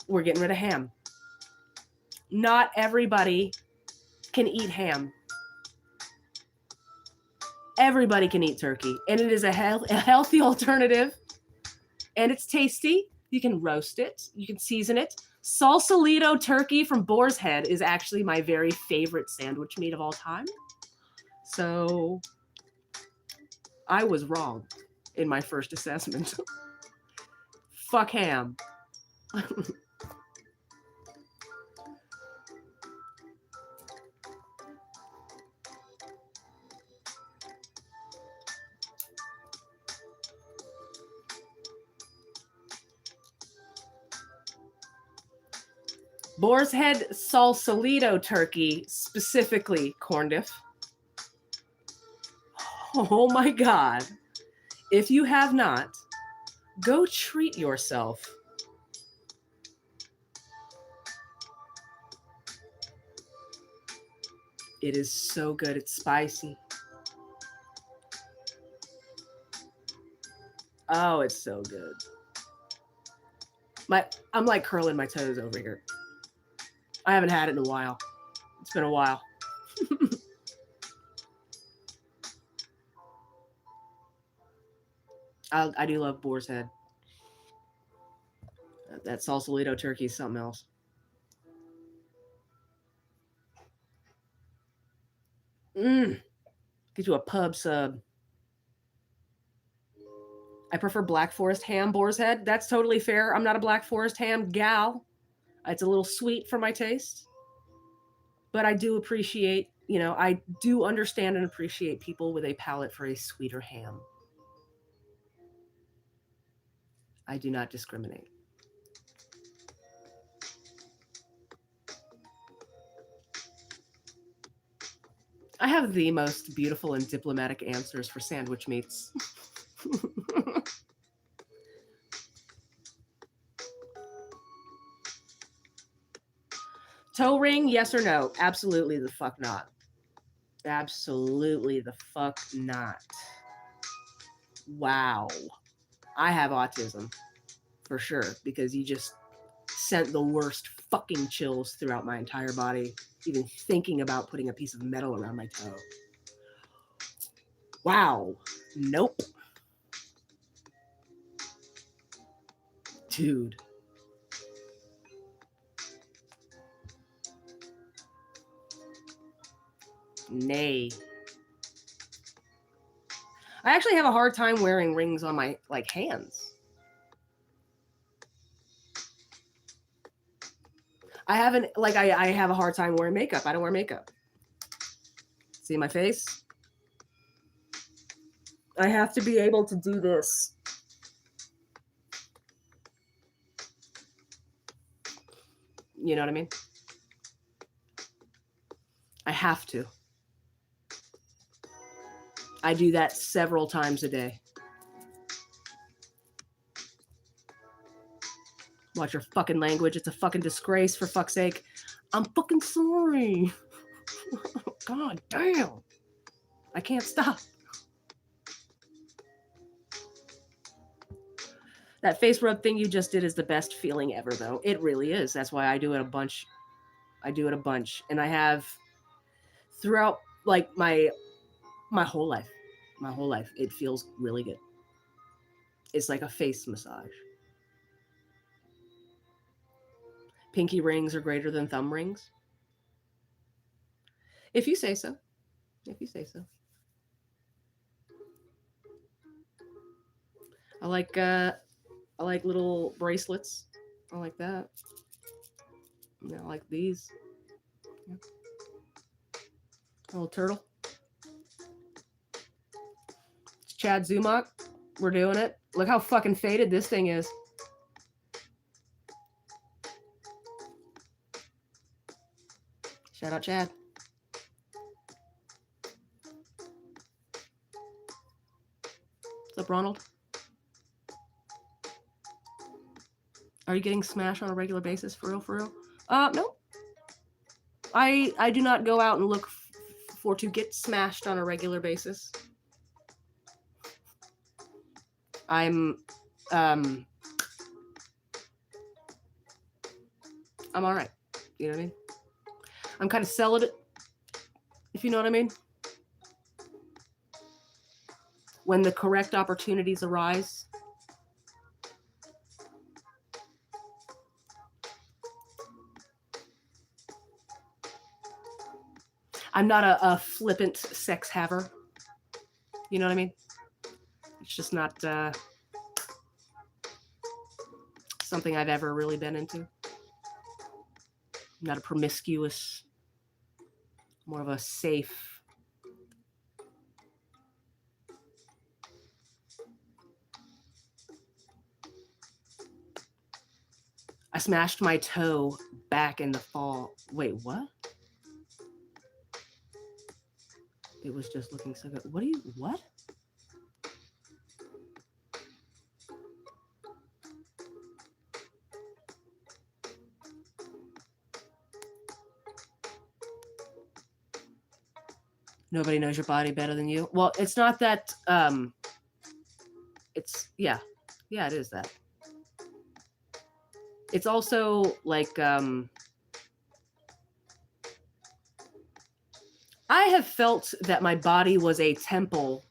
We're getting rid of ham. Not everybody can eat ham. Everybody can eat turkey, and it is a healthy alternative, and it's tasty, You can roast it. You can season it. Sausalito turkey from Boar's Head is actually my very favorite sandwich meat of all time. So I was wrong in my first assessment. Fuck ham. Boar's Head Sausalito turkey, specifically corned beef. Oh my God. If you have not, go treat yourself. It is so good. It's spicy. Oh, it's so good. I'm like curling my toes over here. I haven't had it in a while. It's been a while. I do love Boar's Head. That Sausalito turkey is something else. Get you a pub sub. I prefer Black Forest ham Boar's Head. That's totally fair. I'm not a Black Forest ham gal. It's a little sweet for my taste. But I do appreciate, I do understand and appreciate people with a palate for a sweeter ham. I do not discriminate. I have the most beautiful and diplomatic answers for sandwich meats. Toe ring, yes or no? Absolutely the fuck not. Absolutely the fuck not. Wow. I have autism for sure because you just sent the worst fucking chills throughout my entire body, even thinking about putting a piece of metal around my toe. Wow. Nope. Dude. Nay. I actually have a hard time wearing rings on my hands. I haven't I have a hard time wearing makeup. I don't wear makeup. See my face? I have to be able to do this. You know what I mean? I have to. I do that several times a day. Watch your fucking language. It's a fucking disgrace, for fuck's sake. I'm fucking sorry. God damn. I can't stop. That face rub thing you just did is the best feeling ever, though. It really is. That's why I do it a bunch. And I have throughout my whole life. My whole life. It feels really good. It's like a face massage. Pinky rings are greater than thumb rings. If you say so. If you say so. I like little bracelets. I like that. Yeah, I like these. Yeah. A little turtle. It's Chad Zumach. We're doing it. Look how fucking faded this thing is. Shout out Chad. What's up, Ronald? Are you getting smashed on a regular basis? For real? No. I do not go out and look for to get smashed on a regular basis. I'm all right. You know what I mean? I'm kind of celibate, if you know what I mean. When the correct opportunities arise, I'm not a flippant sex haver. You know what I mean? It's just not something I've ever really been into. I'm not a promiscuous, more of a safe. I smashed my toe back in the fall. Wait, what? It was just looking so good. What? Nobody knows your body better than you. Well, it's not that, it's, yeah, it is that. It's also like, I have felt that my body was a temple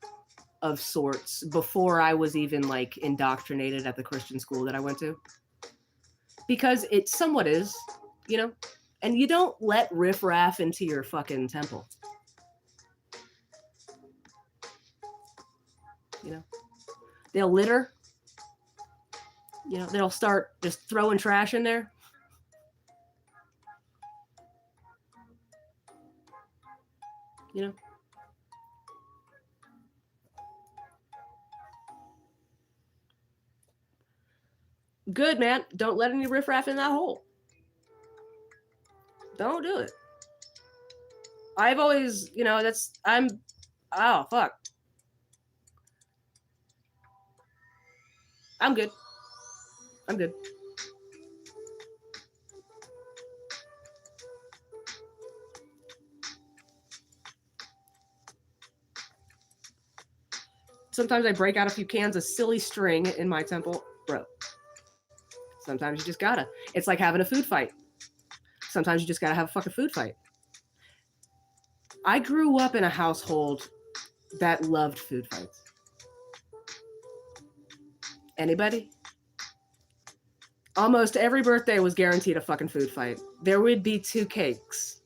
of sorts before I was even like indoctrinated at the Christian school that I went to. Because it somewhat is, you know, and you don't let riffraff into your fucking temple. You know, they'll litter. You know, they'll start just throwing trash in there. You know? Good, man. Don't let any riffraff in that hole. Don't do it. I've always, you know, oh, fuck. I'm good. Sometimes I break out a few cans of silly string in my temple. Bro. Sometimes you just gotta. It's like having a food fight. Sometimes you just gotta have a fucking food fight. I grew up in a household that loved food fights. Anybody? Almost every birthday was guaranteed a fucking food fight. There would be 2 cakes.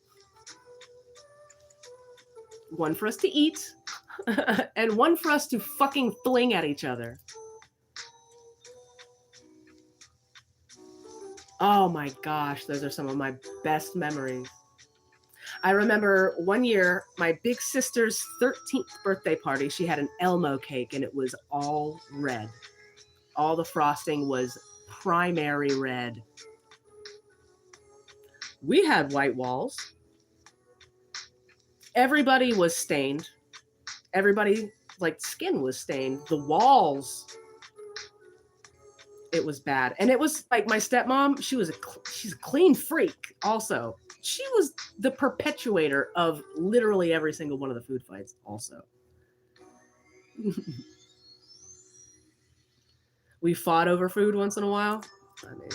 One for us to eat, and one for us to fucking fling at each other. Oh my gosh, those are some of my best memories. I remember one year, my big sister's 13th birthday party, she had an Elmo cake and it was all red. All the frosting was primary red. We had white walls. Everybody was stained. Everybody, like, skin was stained. The walls, it was bad. And it was like my stepmom, she's a clean freak also. She was the perpetuator of literally every single one of the food fights also. We fought over food once in a while. I mean,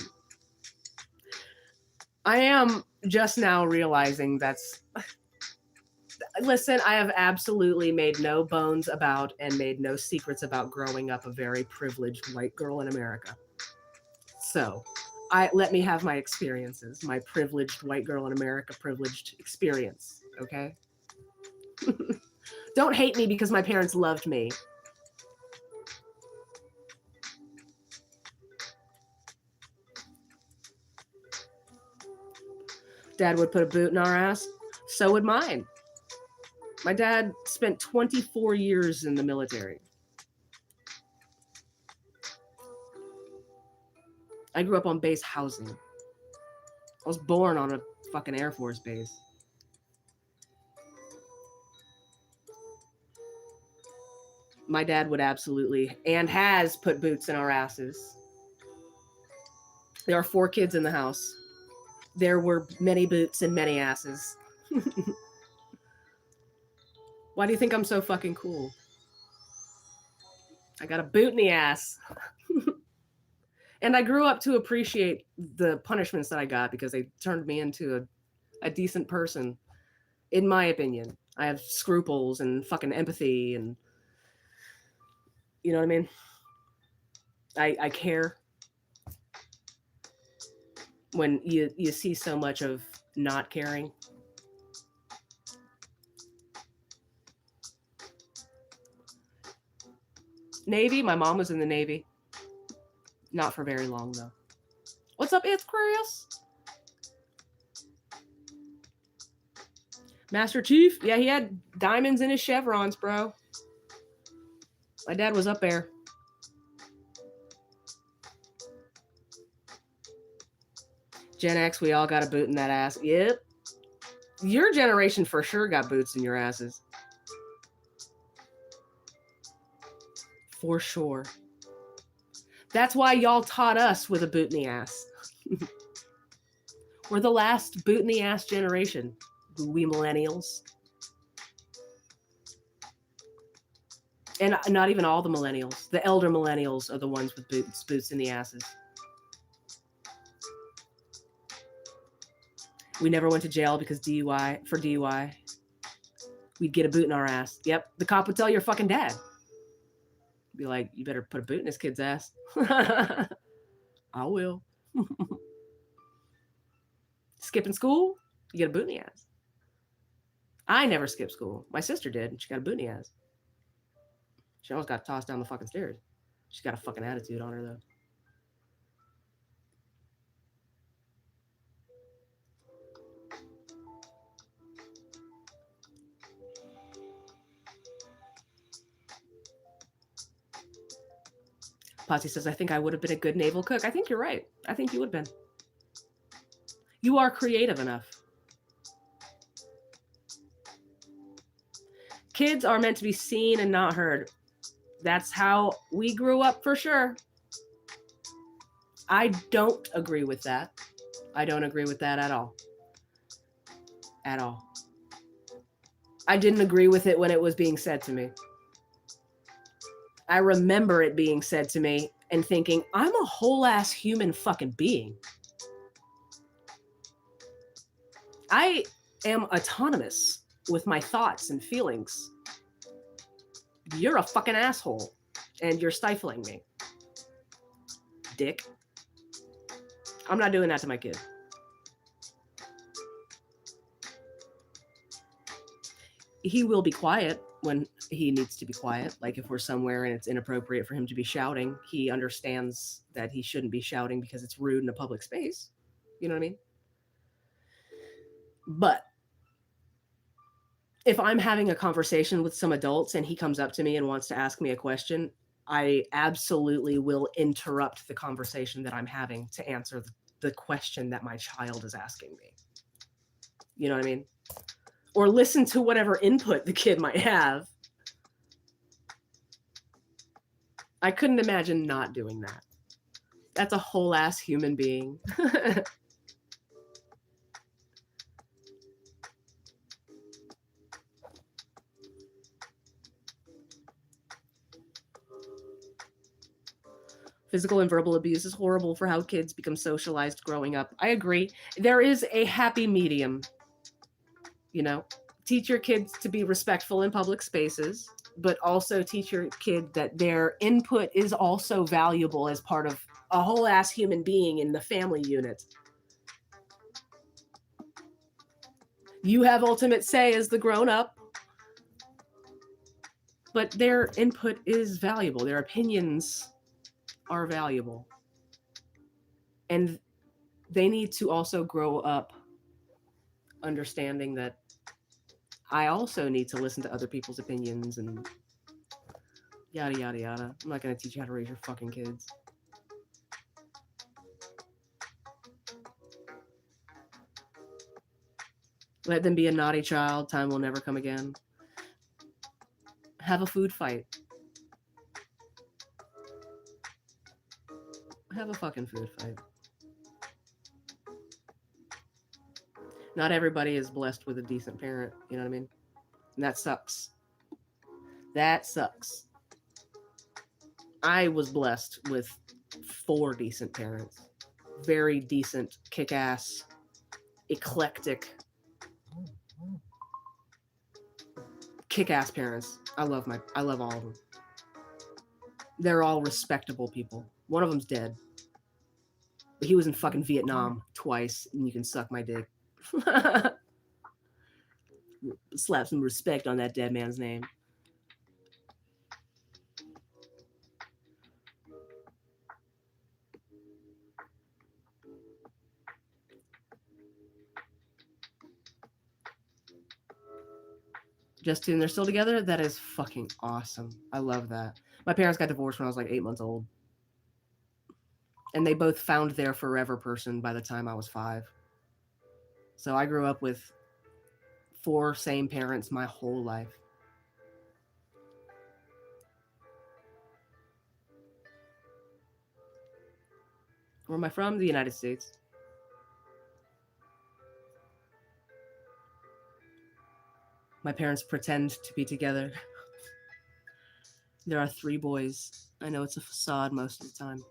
I am just now realizing listen, I have absolutely made no bones about and made no secrets about growing up a very privileged white girl in America. So let me have my experiences, my privileged white girl in America privileged experience, okay? Don't hate me because my parents loved me. Dad would put a boot in our ass. So would mine. My dad spent 24 years in the military. I grew up on base housing. I was born on a fucking Air Force base. My dad would absolutely, and has put boots in our asses. There are 4 kids in the house. There were many boots and many asses. Why do you think I'm so fucking cool? I got a boot in the ass. And I grew up to appreciate the punishments that I got because they turned me into a decent person, in my opinion. I have scruples and fucking empathy and, you know what I mean? I care. When you see so much of not caring. Navy. My mom was in the Navy. Not for very long, though. What's up, it's Chris? Master Chief? Yeah, he had diamonds in his chevrons, bro. My dad was up there. Gen X, we all got a boot in that ass. Yep. Your generation for sure got boots in your asses. For sure. That's why y'all taught us with a boot in the ass. We're the last boot in the ass generation. We millennials. And not even all the millennials. The elder millennials are the ones with boots in the asses. We never went to jail because DUI. We'd get a boot in our ass. Yep. The cop would tell your fucking dad. Be like, you better put a boot in this kid's ass. I will. Skipping school, you get a boot in the ass. I never skipped school. My sister did, and she got a boot in the ass. She almost got tossed down the fucking stairs. She's got a fucking attitude on her, though. Potsy says, I think I would have been a good naval cook. I think you're right. I think you would have been. You are creative enough. Kids are meant to be seen and not heard. That's how we grew up for sure. I don't agree with that. I don't agree with that at all. At all. I didn't agree with it when it was being said to me. I remember it being said to me and thinking, I'm a whole ass human fucking being. I am autonomous with my thoughts and feelings. You're a fucking asshole and you're stifling me. Dick. I'm not doing that to my kid. He will be quiet when he needs to be quiet. Like if we're somewhere and it's inappropriate for him to be shouting, he understands that he shouldn't be shouting because it's rude in a public space. You know what I mean? But if I'm having a conversation with some adults and he comes up to me and wants to ask me a question, I absolutely will interrupt the conversation that I'm having to answer the question that my child is asking me. You know what I mean? Or listen to whatever input the kid might have. I couldn't imagine not doing that. That's a whole ass human being. Physical and verbal abuse is horrible for how kids become socialized growing up. I agree. There is a happy medium. You know, teach your kids to be respectful in public spaces, but also teach your kid that their input is also valuable as part of a whole ass human being in the family unit. You have ultimate say as the grown up, but their input is valuable. Their opinions are valuable. And they need to also grow up understanding that I also need to listen to other people's opinions and yada, yada, yada. I'm not going to teach you how to raise your fucking kids. Let them be a naughty child. Time will never come again. Have a food fight. Have a fucking food fight. Not everybody is blessed with a decent parent. You know what I mean? And that sucks. That sucks. I was blessed with 4 decent parents. Very decent, kick-ass, eclectic, kick-ass parents. I love all of them. They're all respectable people. One of them's dead. But he was in fucking Vietnam twice, and you can suck my dick. Slap some respect on that dead man's name. Just two and they're still together? That is fucking awesome. I love that. My parents got divorced when I was like 8 months old. And they both found their forever person by the time I was 5. So I grew up with 4 same parents my whole life. Where am I from? The United States. My parents pretend to be together. There are 3 boys. I know it's a facade most of the time.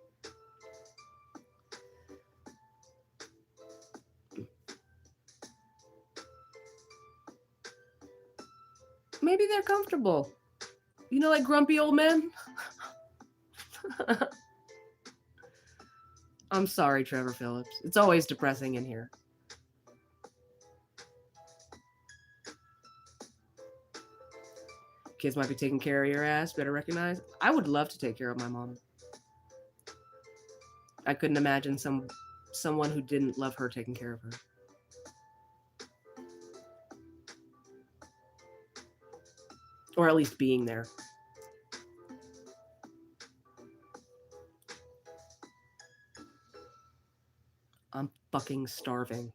Maybe they're comfortable. You know, like grumpy old men? I'm sorry, Trevor Phillips. It's always depressing in here. Kids might be taking care of your ass. Better recognize. I would love to take care of my mom. I couldn't imagine someone who didn't love her taking care of her. Or at least being there. I'm fucking starving.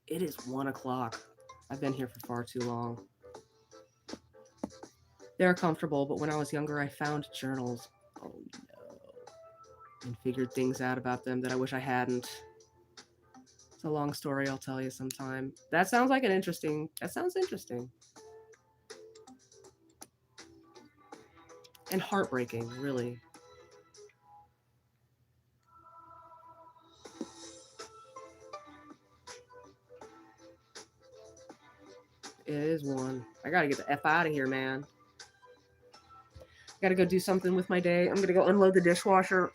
It is 1 o'clock. I've been here for far too long. They're comfortable, but when I was younger, I found journals. Oh no. And figured things out about them that I wish I hadn't. It's a long story I'll tell you sometime. That sounds interesting. And heartbreaking, really. It is 1. I gotta get the F out of here, man. Gotta go do something with my day. I'm gonna go unload the dishwasher.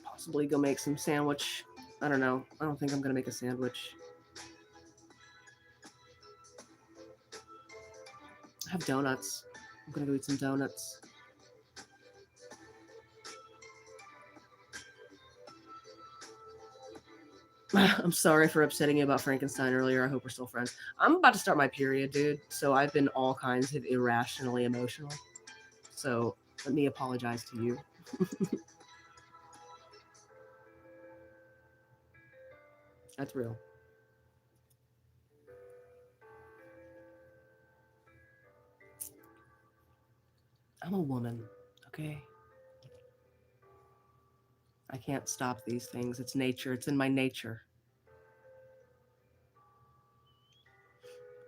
Possibly go make some sandwich. I don't know. I don't think I'm gonna make a sandwich. I have donuts. I'm gonna go eat some donuts. I'm sorry for upsetting you about Frankenstein earlier. I hope we're still friends. I'm about to start my period, dude. So I've been all kinds of irrationally emotional. So let me apologize to you. That's real. I'm a woman, okay? I can't stop these things. It's nature. It's in my nature.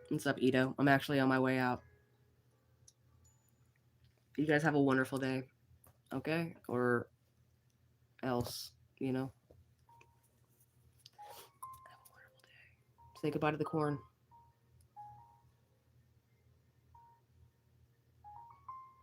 What's up, Ito? I'm actually on my way out. You guys have a wonderful day, okay? Or else, you know? Have a wonderful day. Say goodbye to the corn.